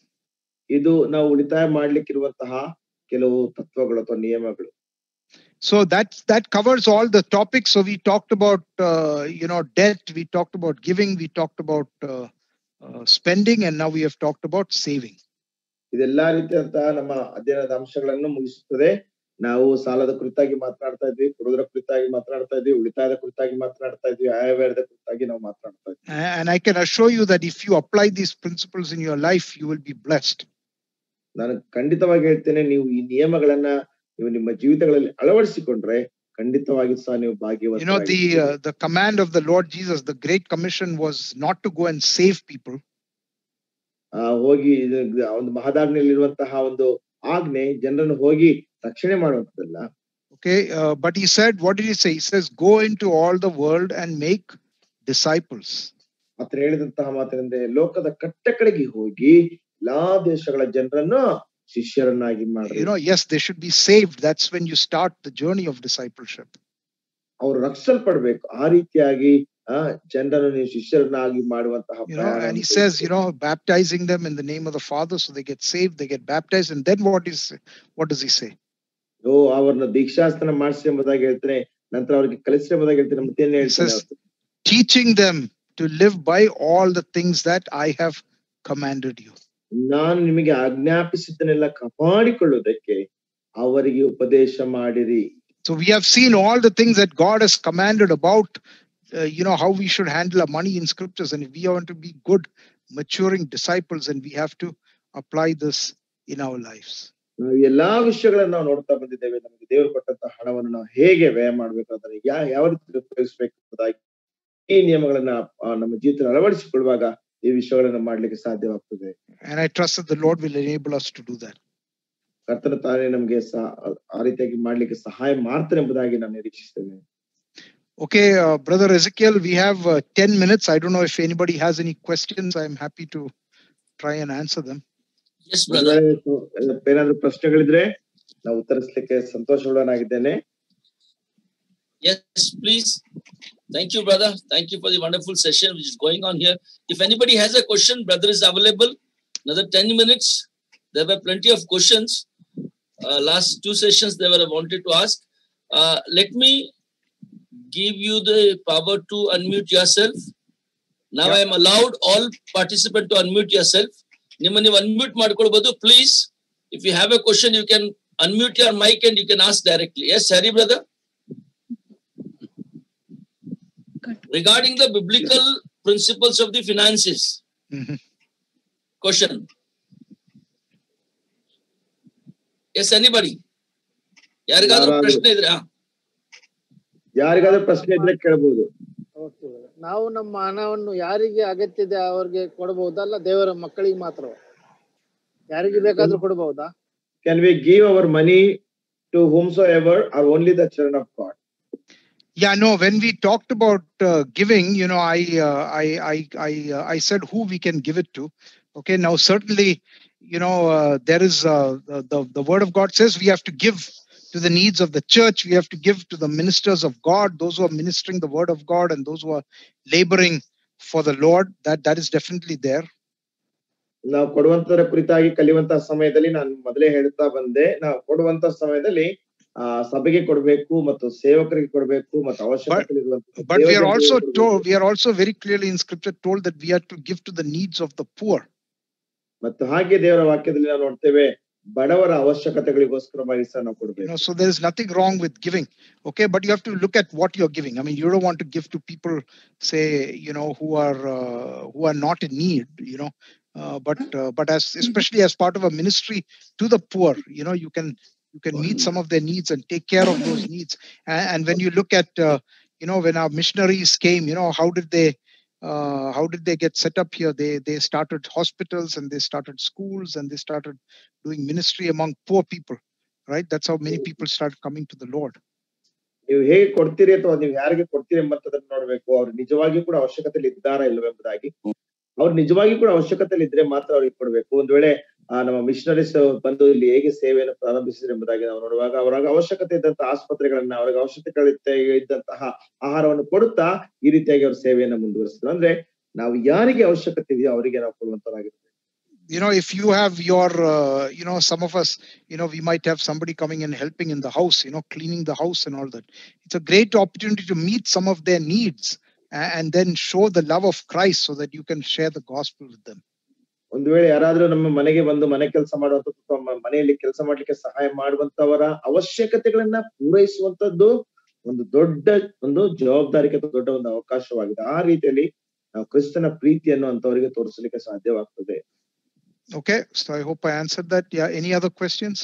B: ಇದು ನಾವು ಉಳಿತಾಯ ಮಾಡ್ಲಿಕ್ಕಿರುವಂತಹ ಕೆಲವು ತತ್ವಗಳು ಅಥವಾ ನಿಯಮಗಳು.
A: So that covers all the topics. So we talked about debt, we talked about giving, we talked about spending, and now we have talked about saving.
B: ಇದೆಲ್ಲಾ ರೀತಿಯಂತಹ ನಮ್ಮ ಅಧ್ಯಯನದ ಅಂಶಗಳನ್ನು ಮುಗಿಸುತ್ತದೆ. ನಾವು ಸಾಲದ ಕುರಿತಾಗಿ ಮಾತನಾಡ್ತಾ ಇದ್ವಿ, ಕೊಡೋದರ ಕುರಿತಾಗಿ ಮಾತನಾಡ್ತಾ ಇದ್ವಿ, ಉಳಿತಾಯದ ಕುರಿತಾಗಿ ಮಾತನಾಡ್ತಾ ಇದ್ವಿ, ಆಯವ್ಯಯದ ಕುರಿತಾಗಿ ನಾವು ಮಾತನಾಡ್ತಾ ಇದ್ವಿ.
A: And I can assure you that if you apply these principles in your life, you will be blessed.
B: ನಾನು ಖಂಡಿತವಾಗಿ ಹೇಳ್ತೇನೆ, ನೀವು ಈ ನಿಯಮಗಳನ್ನ ನೀವು ನಿಮ್ಮ ಜೀವಿತಗಳಲ್ಲಿ ಅಳವಡಿಸಿಕೊಂಡ್ರೆ ಖಂಡಿತವಾಗಿ ಸಹ ನೀವು ಭಾಗ್ಯವಂತರಾಗಿ.
A: The command of the Lord Jesus, the Great Commission, was not to go and save people.
B: ಹೋಗಿ ಒಂದು ಮಹದಾಜ್ಞೆಯಲ್ಲಿರುವಂತಹ ಒಂದು ಆಜ್ಞೆ ಜನರನ್ನು ಹೋಗಿ ರಕ್ಷಣೆ ಮಾಡುವಂತದ್ದಲ್ಲ.
A: Okay, but he said, what did he say? He says, go into all the world and make disciples.
B: ಆತನು ಹೇಳಿದಂತಹ ಮಾತಿನಿಂದ ಲೋಕದ ಕಟ್ಟಕಡೆಗೆ ಹೋಗಿ ಎಲ್ಲಾ ದೇಶಗಳ ಜನರನ್ನು ಶಿಷ್ಯರನ್ನಾಗಿ ಮಾಡ್ರಿ.
A: Yes, they should be saved. That's when you start the journey of discipleship.
B: ಅವರು ರಕ್ಷಿಸಲ್ಪಡಬೇಕು. ಆ ರೀತಿಯಾಗಿ ಜನರನ್ನು ನೀವು ಶಿಷ್ಯರನ್ನಾಗಿ ಮಾಡುವಂತಹ ಪ್ರಯಾಣ.
A: And he says, baptizing them in the name of the Father, so they get saved, they get baptized, and then what does he say?
B: ಅವರನ್ನ ದೀಕ್ಷಾಸ್ನಾನ ಮಾಡಿಸಿ ಎಂಬುದಾಗಿ ಹೇಳ್ತಾನೆ, ನಂತರ ಅವರಿಗೆ ಕಲಿಸಿ ಎಂಬುದಾಗಿ ಹೇಳ್ತಾನೆ. ಮತ್ತೇನು ಹೇಳ್ತಾನೆ?
A: Teaching them to live by all the things that I have commanded you.
B: ನಾನು ನಿಮಗೆ ಆಜ್ಞಾಪಿಸಿದ್ದನ್ನೆಲ್ಲ ಕಾಪಾಡಿಕೊಳ್ಳುವುದಕ್ಕೆ ಅವರಿಗೆ ಉಪದೇಶ ಮಾಡಿರಿ.
A: So we have seen all the things that God has commanded about how we should handle our money in scriptures, and if we want to be good maturing disciples, and we have to apply this in our lives.
B: ನಾವು ಎಲ್ಲಾ ವಿಷಯಗಳನ್ನು ನಾವು ನೋಡ್ತಾ ಬಂದಿದ್ದೇವೆ. ನಮಗೆ ದೇವರು ಕೊಟ್ಟಂತಹ ಹಣವನ್ನು ನಾವು ಹೇಗೆ ವ್ಯಯ ಮಾಡಬೇಕು, ಅದನ್ನು ಯಾವ ರೀತಿ ಉಪಯೋಗಿಸಬೇಕು ಎಂಬುದಾಗಿ ಈ ನಿಯಮಗಳನ್ನ ನಮ್ಮ ಜೀವಿತದಲ್ಲಿ ಅಳವಡಿಸಿಕೊಳ್ಳುವಾಗ ಈ ವಿಷಯಗಳನ್ನು ಮಾಡ್ಲಿಕ್ಕೆ ಸಾಧ್ಯವಾಗ್ತದೆ.
A: And I trust that the Lord will enable us to do that.
B: ಕರ್ತನು ತಾನೇ ನಮಗೆ ಆ ರೀತಿಯಾಗಿ ಮಾಡ್ಲಿಕ್ಕೆ ಸಹಾಯ ಮಾಡ್ತಾನೆ ಎಂಬುದಾಗಿ ನಾನು ನಿರೀಕ್ಷಿಸ್ತೇನೆ.
A: Okay, Brother Ezekiel, we have 10 minutes. I don't know if anybody has any questions. I'm happy to try and answer them.
C: Yes, brother.
B: ಏನಾದ್ರೂ ಪ್ರಶ್ನೆಗಳಿದ್ರೆ ನಾವು ಉತ್ತರಿಸಲಿಕ್ಕೆ ಸಂತೋಷವಾಗಿದ್ದೇನೆ.
C: Yes, please. Thank you, brother. Thank you for the wonderful session which is going on here. If anybody has a question, brother is available. Another 10 minutes. There were plenty of questions. Last 2 sessions they were wanted to ask. Let me give you the power to unmute yourself. Now I am allowed all participants to unmute yourself. Nimani unmute madkolbodu. Please, if you have a question, you can unmute your mic and you can ask directly. Yes, Harry, brother. Regarding the biblical principles of the finances. Question. Yes, anybody? ಯಾರಿಗಾದ್ರೂ ಪ್ರಶ್ನೆ ಇದ್ರೆ
B: ಯಾರಿಗಾದ್ರೂ ಪ್ರಶ್ನೆ ಇದ್ರೆ ಕೇಳಬಹುದು.
D: Okay, ನಾವು ನಮ್ಮ ಹಣವನ್ನು ಯಾರಿಗೆ ಅಗತ್ಯ ಇದೆ ಅವ್ರಿಗೆ ಕೊಡಬಹುದಲ್ಲ, ದೇವರ ಮಕ್ಕಳಿಗೆ ಮಾತ್ರ ಯಾರಿಗೆ ಬೇಕಾದ್ರೂ ಕೊಡಬಹುದಾ?
B: Can we give our money to whomsoever or only the children of God?
A: Yeah, no, when we talked about giving, I said who we can give it to. Okay, now certainly, there is the word of God says we have to give to the needs of the church. We have to give to the ministers of God, those who are ministering the word of God and those who are laboring for the Lord. That is definitely there.
B: ನಾವು ಕೊಡುವಂತರ ಕುರಿತಾಗಿ ಕಲಿಯುವಂತಹ ಸಮಯದಲ್ಲಿ ನಾನು ಮೊದಲೇ ಹೇಳ್ತಾ ಬಂದೆ, ನಾವು ಕೊಡುವಂತ ಸಮಯದಲ್ಲಿ ಸಭೆಗೆ ಕೊಡಬೇಕು ಮತ್ತು ಸೇವಕರಿಗೆ ಕೊಡಬೇಕು ಮತ್ತು ಅವಶ್ಯಕತೆ ಇರುವಂತಹ.
A: But we are also very clearly in scripture told that we are to give to the needs of the poor.
B: ಮತ್ತು ಹಾಗೆ ದೇವರ ವಾಕ್ಯದಲ್ಲಿ ನಾವು ನೋಡ್ತೇವೆ ಬಡವರ ಅವಶ್ಯಕತೆಗಳಿಗೋಸ್ಕರವಾಗಿ ಸಹ ನಾವು ಕೊಡಬೇಕು.
A: So there is nothing wrong with giving, okay, but you have to look at what you're giving. I mean, you don't want to give to people, say, who are not in need, but especially as part of a ministry to the poor, you can meet some of their needs and take care of those needs. And when you look at when our missionaries came, how did they get set up here? They started hospitals and they started schools and they started doing ministry among poor people, right? That's how many people started coming to the Lord.
B: ನೀವು ಹೇಗೆ ಕೊಡ್ತೀರಿ ಅಥವಾ ನೀವು ಯಾರಿಗೆ ಕೊಡ್ತೀರಿ ಎಂಬಂತದನ್ನು ನೋಡ್ಬೇಕು. ಅವ್ರು ನಿಜವಾಗಿಯೂ ಕೂಡ ಅವಶ್ಯಕತೆಯಲ್ಲಿ ಇದ್ದಾರಾ ಇಲ್ಲವೆಂಬುದಾಗಿ. ಅವ್ರು ನಿಜವಾಗಿ ಕೂಡ ಅವಶ್ಯಕತೆಯಲ್ಲಿ ಇದ್ರೆ ಮಾತ್ರ ಅವ್ರಿಗೆ ಕೊಡ್ಬೇಕು. ಒಂದ್ ವೇಳೆ ನಮ್ಮ ಮಿಷನರೀಸ್ ಬಂದು ಇಲ್ಲಿ ಹೇಗೆ ಸೇವೆಯನ್ನು ಪ್ರಾರಂಭಿಸಿದ್ರು ಎಂಬುದಾಗಿ ನಾವು ನೋಡುವಾಗ ಅವ್ರಿಗೆ ಅವಶ್ಯಕತೆ ಇದ್ದಂತಹ ಆಸ್ಪತ್ರೆಗಳನ್ನ, ಅವ್ರಿಗೆ ಅವಶ್ಯಕತೆ ಇದ್ದಂತಹ ಆಹಾರವನ್ನು ಕೊಡುತ್ತಾ ಈ ರೀತಿಯಾಗಿ ಅವ್ರ ಸೇವೆಯನ್ನ ಮುಂದುವರಿಸಿದ್ರು. ಅಂದ್ರೆ ನಾವು ಯಾರಿಗೆ ಅವಶ್ಯಕತೆ ಇದೆಯೋ ಅವರಿಗೆ ನಾವು ಕೊಡುವಂತರಾಗಿರ್ಬೇಕು.
A: If you have your, some of us, we might have somebody coming and helping in the house, cleaning the house and all that. It's a great opportunity to meet some of their needs and then show the love of Christ so that you can share the gospel with them.
B: ಒಂದು ವೇಳೆ ಯಾರಾದ್ರೂ ನಮ್ಮ ಮನೆಗೆ ಬಂದು ಮನೆ ಕೆಲಸ ಮಾಡುವಂತ ಮನೆಯಲ್ಲಿ ಕೆಲಸ ಮಾಡ್ಲಿಕ್ಕೆ ಸಹಾಯ ಮಾಡುವಂತವರ ಅವಶ್ಯಕತೆಗಳನ್ನ ಪೂರೈಸುವಂತದ್ದು ಒಂದು ಜವಾಬ್ದಾರಿಕೆ, ದೊಡ್ಡ ಒಂದು ಅವಕಾಶವಾಗಿದೆ. ಆ ರೀತಿಯಲ್ಲಿ ನಾವು ಕ್ರಿಸ್ತನ ಪ್ರೀತಿಯನ್ನು ಅಂತವರಿಗೆ ತೋರಿಸಲಿಕ್ಕೆ ಸಾಧ್ಯವಾಗ್ತದೆ.
A: Okay, so I hope I answered that. Yeah, any other questions?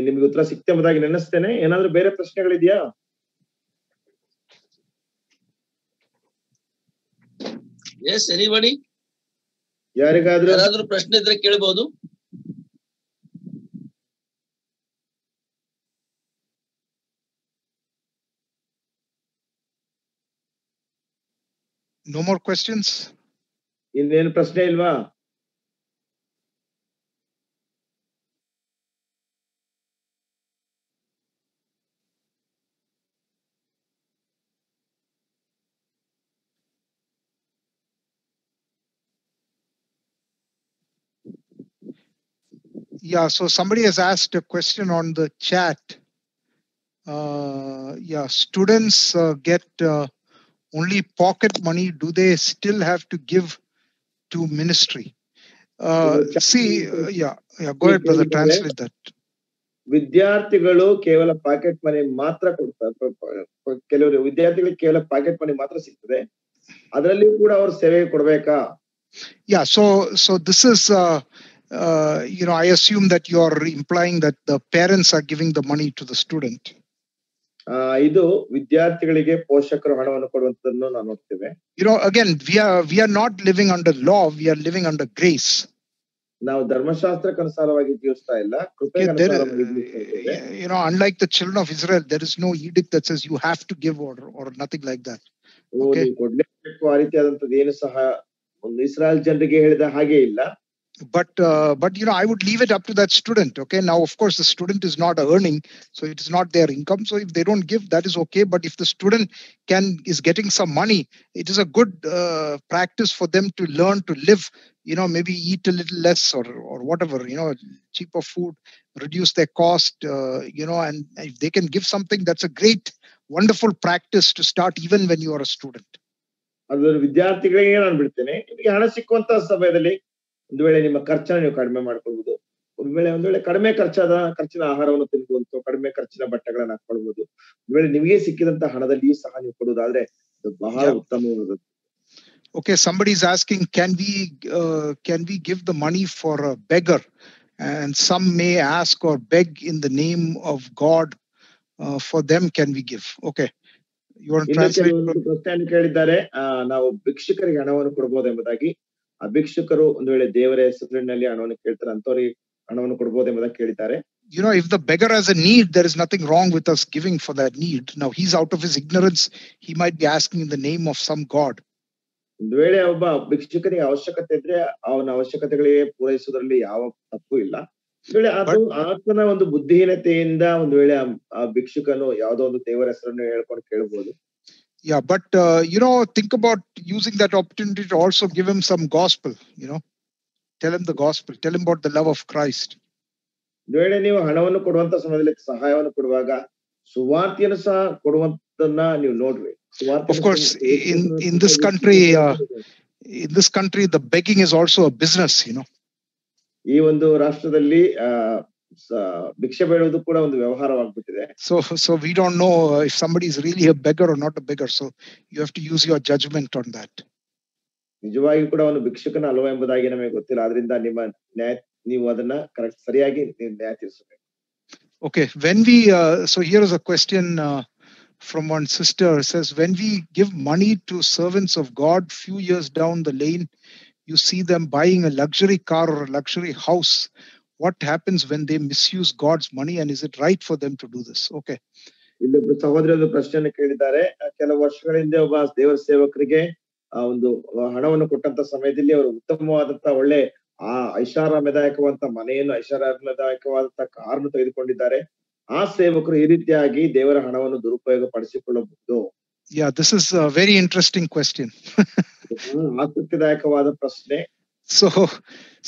B: ನಿಮ್ಗೆ ಉತ್ತರ ಸಿಕ್ತೆ ಎಂಬುದಾಗಿ ನೆನೆಸ್ತೇನೆ. ಏನಾದ್ರೂ ಬೇರೆ ಪ್ರಶ್ನೆಗಳಿದೆಯಾ?
C: Yes, anybody?
B: ಯಾರಿಗಾದ್ರೂ
C: ಪ್ರಶ್ನೆ ಇದ್ರೆ ಕೇಳಬಹುದು.
A: No more questions?
B: ಇನ್ನೇನು ಪ್ರಶ್ನೆ ಇಲ್ವಾ?
A: Yeah, so somebody has asked a question on the chat. Students get only pocket money. Do they still have to give to ministry? Go ahead, brother, translate that.
B: ವಿದ್ಯಾರ್ಥಿಗಳು ಕೇವಲ pocket money ಮಾತ್ರ ಕೊಡ್ತಾರೆ. ಕೆಲವರು ವಿದ್ಯಾರ್ಥಿಗಳಿಗೆ ಕೇವಲ ಪಾಕೆಟ್ ಮನಿ ಮಾತ್ರ ಸಿಗ್ತದೆ, ಅದರಲ್ಲಿ ಕೂಡ ಅವ್ರು ಸೇವೆ ಕೊಡ್ಬೇಕಾ?
A: So this is I assume that you are implying that the parents are giving the money to the student.
B: ಇದು ವಿದ್ಯಾರ್ಥಿಗಳಿಗೆ ಪೋಷಕರು ಹಣವನ್ನು ಕೊಡುವಂತದನ್ನು ನಾವು ನೋಡ್ತೇವೆ.
A: Again, we are not living under law, we are living under grace.
B: ನಾವು ಧರ್ಮಶಾಸ್ತ್ರಕ್ಕೆ ಅನುಸಾರವಾಗಿ ಜೀವಿಸ್ತಾ ಇಲ್ಲ, ಕೃಪೆಗೆ ಅನುಸಾರವಾಗಿ ಜೀವಿಸ್ತಾ ಇದ್ದೇವೆ.
A: Unlike the children of Israel, there is no edict that says you have to give or nothing like that.
B: ನೀವು ಕೊಡ್ಲೇಬೇಕು ಆ ರೀತಿಯಾದಂತದ್ದು ಏನು ಸಹ ಒಂದು ಇಸ್ರಾಯೇಲ್ ಜನರಿಗೆ ಹೇಳಿದ ಹಾಗೆ ಇಲ್ಲ.
A: But I would leave it up to that student. Okay, now of course the student is not earning, so it is not their income. So if they don't give, that is okay. But if the student is getting some money, it is a good practice for them to learn to live. Maybe eat a little less or whatever. Cheaper food, reduce their cost. And if they can give something, that's a great, wonderful practice to start even when you are a student.
B: ಅದು ವಿದ್ಯಾರ್ಥಿಗಳಿಗೆ ನಾನು ಬಿಡ್ತೇನೆ. ನಿಮಗೆ ಹಣ ಸಿಕ್ಕುವಂತ ಸಮಯದಲ್ಲಿ ಒಂದು ವೇಳೆ ನಿಮ್ಮ ಖರ್ಚನ್ನು ನೀವು ಕಡಿಮೆ ಮಾಡ್ಕೊಳ್ಬಹುದು. ಒಂದು ವೇಳೆ ಕಡಿಮೆ ಖರ್ಚಿನ ಆಹಾರವನ್ನು ತಿನ್ಬಹುದು, ಕಡಿಮೆ ಖರ್ಚಿನ ಬಟ್ಟೆಗಳನ್ನ ಹಾಕೊಳ್ಬಹುದು. ಒಂದು ವೇಳೆ ನಿಮಗೆ ಸಿಕ್ಕಿದಂತ ಹಣದಲ್ಲಿಯೂ ಸಹ ನೀವು ಕೊಡುವುದಾದ್ರೆ ಬಹಳ ಉತ್ತಮವಾದದ್ದು.
A: Okay, somebody is asking, can we give the money for a beggar? And some may ask or beg in the name of God for them can we give? Okay, you want to
B: ಇನ್ನು
A: translate?
B: ಕೆಲವೊಂದು ಪ್ರಶ್ನೆಯನ್ನು ಕೇಳಿದ್ದಾರೆ. ನಾವು ಭಿಕ್ಷುಕರಿಗೆ ಹಣವನ್ನು ಕೊಡಬಹುದು ಎಂಬುದಾಗಿ. ಆ ಭಿಕ್ಷುಕರು ಒಂದು ವೇಳೆ ದೇವರ ಹೆಸರಿನಲ್ಲಿ ಹಣವನ್ನು ಕೇಳ್ತಾರೆ, ಅಂತವರಿಗೆ ಹಣವನ್ನು ಕೊಡಬಹುದು ಎಂಬುದಾಗಿ ಕೇಳಿದ್ದಾರೆ.
A: You know, if the beggar has a need, there is nothing wrong with us giving for that need. Now, he's out of his ignorance. He might be asking in the name of some god.
B: ಒಂದು ವೇಳೆ ಒಬ್ಬ ಭಿಕ್ಷುಕನಿಗೆ ಅವಶ್ಯಕತೆ ಇದ್ರೆ ಅವನ ಅವಶ್ಯಕತೆಗಳಿಗೆ ಪೂರೈಸುವುದರಲ್ಲಿ ಯಾವ ತಪ್ಪು ಇಲ್ಲ. ಒಂದು ವೇಳೆ ಅದು ಆತನ ಒಂದು ಬುದ್ಧಿಹೀನತೆಯಿಂದ ಒಂದು ವೇಳೆ ಆ ಭಿಕ್ಷುಕನು ಯಾವುದೋ ಒಂದು ದೇವರ ಹೆಸರನ್ನು ಹೇಳ್ಕೊಂಡು ಕೇಳಬಹುದು.
A: Yeah, but you know, think about using that opportunity to also give him some gospel. You know, tell him the gospel. Tell him about the love of Christ.
B: ಒಂದು ವೇಳೆ ನೀವು ಹಣವನ್ನು ಕೊಡುವಂತ ಸಮಯದಲ್ಲಿ ಸಹಾಯವನ್ನು ಕೊಡುವಾಗ ಸುವಾರ್ತೆಯನ್ನು ಸಹ ಕೊಡುವಂತನ್ನ ನೀವು ನೋಡ್ರಿ.
A: Of course, in this country, the begging is also a business. You know.
B: ಈ ಒಂದು ರಾಷ್ಟ್ರದಲ್ಲಿ ಭಿಕ್ಷೆ ಬೇಡುವುದು ಕೂಡ ಒಂದು ವ್ಯವಹಾರವಾಗ್ಬಿಟ್ಟಿದೆ.
A: So we don't know if somebody is really a beggar or not a beggar. So you have to use your judgment on that.
B: ನಿಜವಾಗಿ ಕೂಡ ಅವನು ಭಿಕ್ಷುಕನ ಅಲ್ವಾ ಎಂಬುದಾಗಿ ನಮಗೆ ಗೊತ್ತಿಲ್ಲ. ಆದ್ರಿಂದ ನಿಮ್ಮ ನೀವು ಅದನ್ನ ಕರೆಕ್ಟ್ ಸರಿಯಾಗಿ ನ್ಯಾಯ ತೀರಿಸಬೇಕು.
A: Okay, when we so here is a question from one sister. Says, when we give money to servants of God, few years down the lane, you see them buying a luxury car or a luxury house. What happens when they misuse God's money, and is it right for them to do this? Okay.
B: ಇಲ್ಲೊಬ್ಬ ಸಹೋದರರು ಪ್ರಶ್ನೆಯನ್ನು ಕೇಳಿದ್ದಾರೆ. ಕೆಲವು ವರ್ಷಗಳ ಹಿಂದೆ ಒಬ್ಬ ದೇವರ ಸೇವಕರಿಗೆ ಒಂದು ಹಣವನ್ನು ಕೊಟ್ಟಂತ ಸಮಯದಲ್ಲಿ ಅವರು ಉತ್ತಮವಾದಂತ ಒಳ್ಳೆ ಐಷಾರಾಮದಾಯಕವಾದಂತ ಮನೆಯನ್ನು, ಐಷಾರಾಮದಾಯಕವಾದಂತ ಕಾರನ್ನು ತೆಗೆದುಕೊಂಡಿದ್ದಾರೆ. ಆ ಸೇವಕರು ಈ ರೀತಿಯಾಗಿ ದೇವರ ಹಣವನ್ನು ದುರುಪಯೋಗ ಪಡಿಸಿಕೊಳ್ಳಬಹುದು.
A: Yeah, this is a very interesting question.
B: ಆಸಕ್ತಿದಾಯಕವಾದ ಪ್ರಶ್ನೆ.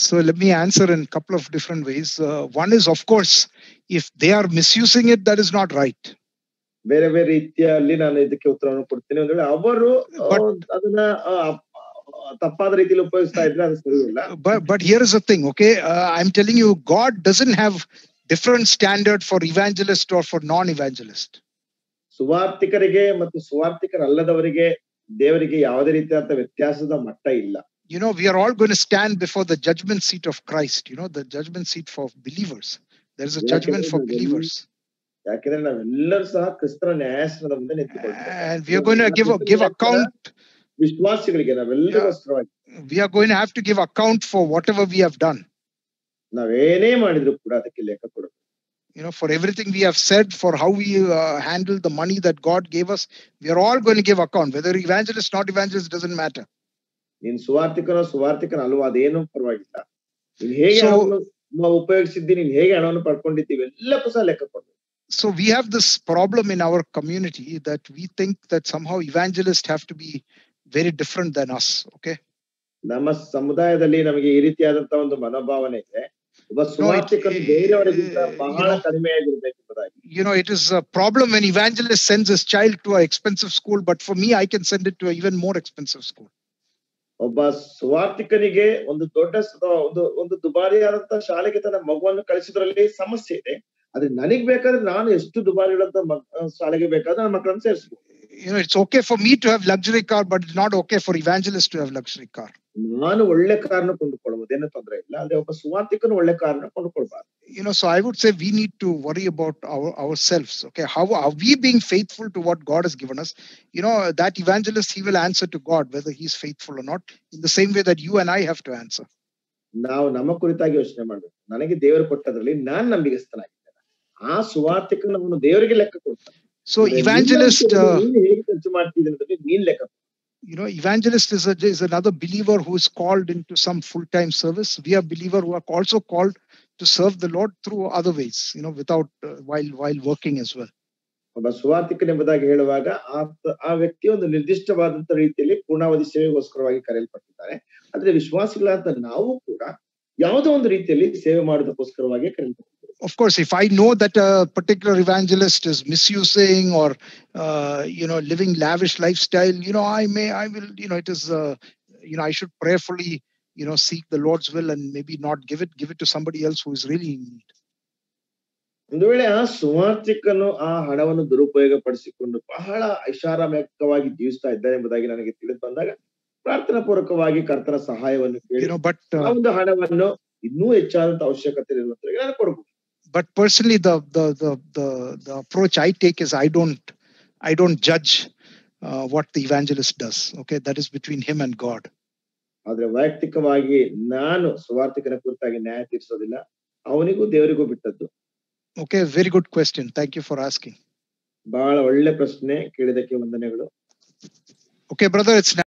A: So let me answer in a couple of different ways. One is, of course, if they are misusing it, that is not right.
B: ಬೇರೆ ಬೇರೆ ರೀತಿಯಲ್ಲಿ ನಾನು ಇದಕ್ಕೆ ಉತ್ತರವನ್ನು ಕೊಡ್ತೀನಿ. ಒಂದು ವೇಳೆ ಅವರು ಅದನ್ನ ತಪ್ಪಾದ ರೀತಿಯಲ್ಲಿ ಉಪಯೋಗಿಸ್ತಾ ಇದ್ರೆ ಅದು ಸರಿ ಇಲ್ಲ.
A: But here is the thing, okay? I'm telling you, God doesn't have different standard for evangelist or for non-evangelist.
B: ಸುವಾರ್ತಿಕರಿಗೆ ಮತ್ತು ಸುವಾರ್ತಿಕರಲ್ಲದವರಿಗೆ ದೇವರಿಗೆ ಯಾವುದೇ ರೀತಿಯಾದ ವ್ಯತ್ಯಾಸದ ಮಟ್ಟ ಇಲ್ಲ.
A: You know, we are all going to stand before the judgment seat of Christ. You know, the judgment seat for believers. There is a judgment for believers.
B: ಯಾಕೆಂದ್ರೆ ನಾವೆಲ್ಲರೂ ಸಹ ಕ್ರಿಸ್ತನ ನ್ಯಾಯಾಸನದ ಮುಂದೆ ನಿಂತುಕೊಳ್ತೇವೆ.
A: And we are going to give account.
B: ವಿಶ್ವಾಸಿಗಳಿಗೆ ನಾವೆಲ್ಲರಿಗೋಸ್ಕರವಾಗಿ
A: we are going to have to give account for whatever we have done.
B: ನಾವೇನೇ ಮಾಡಿದ್ರು ಕೂಡ ಅದಕ್ಕೆ ಲೆಕ್ಕ ಕೊಡಬೇಕು.
A: You know, for everything we have said, for how we handle the money that God gave us, we are all going to give account. Whether evangelist, not evangelist, doesn't matter.
B: ನೀನ್ ಸುವಾರ್ತಿಕನ ಅಲ್ವಾ ಅದೇನು ಪರವಾಗಿಲ್ಲ. ನೀನ್ ಹೇಗೆ ಉಪಯೋಗಿಸಿದ್ದಿ, ನೀನ್ ಹೇಗೆ ಹಣವನ್ನು ಪಡ್ಕೊಂಡಿದ್ದೀವಿ, ಎಲ್ಲಕ್ಕೂ ಸಹ ಲೆಕ್ಕ ಕೊಡ್ಬೇಕು.
A: So we have this problem in our community that we think that somehow evangelists have to be very different than us. Okay.
B: ನಮ್ಮ ಸಮುದಾಯದಲ್ಲಿ ನಮಗೆ ಈ ರೀತಿಯಾದಂತ ಒಂದು ಮನೋಭಾವನೆ ಇದೆ. ಒಬ್ಬ ಸುವಾರ್ತಿಕನು ಬೇರೆಯವರಿಗಿಂತ ಬಹಳ ಕಡಿಮೆಯಾಗಿರ್ಬೇಕು ಎಂಬುದಾಗಿ.
A: You know, it is a problem when evangelist sends his child to an expensive school, but for me, I can send it to an even more expensive school.
B: ಒಬ್ಬ ಸುವಾರ್ತಿಕನಿಗೆ ಒಂದು ದೊಡ್ಡ ಒಂದು ದುಬಾರಿಯಾದಂತ ಶಾಲೆಗೆ ತನ್ನ ಮಗುವನ್ನು ಕಳಿಸಿದ್ರಲ್ಲಿ ಸಮಸ್ಯೆ ಇದೆ. ಆದ್ರೆ ನನಗ್ ಬೇಕಾದ್ರೆ ನಾನು ಎಷ್ಟು ದುಬಾರಿಯಾದಂತ ಶಾಲೆಗೆ ಬೇಕಾದ್ರೆ ನನ್ನ ಮಕ್ಕಳನ್ನು ಸೇರಿಸಬಹುದು.
A: You know, it's okay for me to have luxury car, but it's not okay for evangelists to have luxury car.
B: ನಾನು ಒಳ್ಳೆ ಕಾರನ್ನ ಕೊಂಡುಕೊಳ್ಳಬಹುದು, ಏನು ತೊಂದರೆ ಇಲ್ಲ. ಆದ್ರೆ ಒಬ್ಬ ಸುವಾರ್ತಿಕನು ಒಳ್ಳೆ ಕಾರನ್ನ ಕೊಂಡುಕೊಳ್ಬಾರ್ದು.
A: You know, so I would say we need to worry about ourselves. Okay, how are we being faithful to what God has given us? You know, that evangelist, he will answer to God whether he's faithful or not, in the same way that you and I have to answer.
B: ನಾವು ನಮ್ಮ ಕುರಿತಾಗಿ ಯೋಚನೆ ಮಾಡ್ಬೇಕು. ನನಗೆ ದೇವರು ಕೊಟ್ಟದ್ರಲ್ಲಿ ನಾನು ನಂಬಿಗಸ್ತನಾಗಿದ್ದೇನೆ. ಆ ಸುವಾರ್ತಿಕನನ್ನು ದೇವರಿಗೆ ಲೆಕ್ಕ ಕೊಡ್ತಾನೆ.
A: So evangelist,
B: ಹೇಗೆ ಖರ್ಚು ಮಾಡ್ತಿದ್ದೀನಿ ಅಂದ್ರೆ ನೀನ್ ಲೆಕ್ಕ.
A: You know, evangelist is another believer who is called into some full-time service. We are believers who are also called to serve the Lord through other ways, you know, without while working as well.
B: ಒಬ್ಬ ಸುವಾರ್ತಿಕನೆಂಬುದಾಗಿ ಹೇಳುವಾಗ ಆ ವ್ಯಕ್ತಿ ಒಂದು ನಿರ್ದಿಷ್ಟವಾದಂತ ರೀತಿಯಲ್ಲಿ ಪೂರ್ಣಾವಧಿ ಸೇವೆಗೋಸ್ಕರವಾಗಿ ಕರೆಯಲ್ಪಟ್ಟಿದ್ದಾರೆ. ಆದ್ರೆ ವಿಶ್ವಾಸಿಗಳಾದ ನಾವು ಕೂಡ ಯಾವುದೋ ಒಂದು ರೀತಿಯಲ್ಲಿ ಸೇವೆ ಮಾಡೋದಕ್ಕೋಸ್ಕರವಾಗಿ ಕರೆಯಲ್ಪಟ್ಟಿದ್ದಾರೆ.
A: Of course, if I know that a particular evangelist is misusing or you know, living lavish lifestyle, you know, I will, you know, it is you know, I should prayerfully, you know, seek the Lord's will and maybe not give it to somebody else who is really in need.
B: ಒಂದು ವೇಳೆ ಆ ಸುವಾರ್ತಿಕನು ಆ ಹಣವನ್ನು ದುರುಪಯೋಗ ಪಡಿಸಿಕೊಂಡು ಬಹಳ ಐಷಾರಾಮಯವಾಗಿ ಜೀವಿಸ್ತಾ ಇದ್ದಾರೆ ಎಂಬುದಾಗಿ ನನಗೆ ತಿಳಿದು ಬಂದಾಗ ಪ್ರಾರ್ಥನಾ ಪೂರ್ವಕವಾಗಿ ಕರ್ತನ ಸಹಾಯವನ್ನು ಕೇಳಿ ಆ ಒಂದು ಹಣವನ್ನು ಇನ್ನೂ ಹೆಚ್ಚಾದಂತ ಅವಶ್ಯಕತೆ ಇರುವಂತವರಿಗೆ ನಾನು ಕೊಡಬಹುದು.
A: But personally, the approach I take is I don't judge what the evangelist does. Okay, that is between him and God.
B: ಆದ್ರೆ ವೈಯಕ್ತಿಕವಾಗಿ ನಾನು ಸುವಾರ್ತಿಕನ ಕುರಿತಾಗಿ ನ್ಯಾಯ ತೀರಿಸೋದಿಲ್ಲ, ಅವನಿಗೂ ದೇವರಿಗೂ ಬಿಟ್ಟದ್ದು.
A: Okay, very good question. Thank you for asking.
B: ಬಹಳ ಒಳ್ಳೆ ಪ್ರಶ್ನೆ ಕೇಳಿದಕ್ಕೆ ವಂದನೆಗಳು.
A: Okay, brother, it's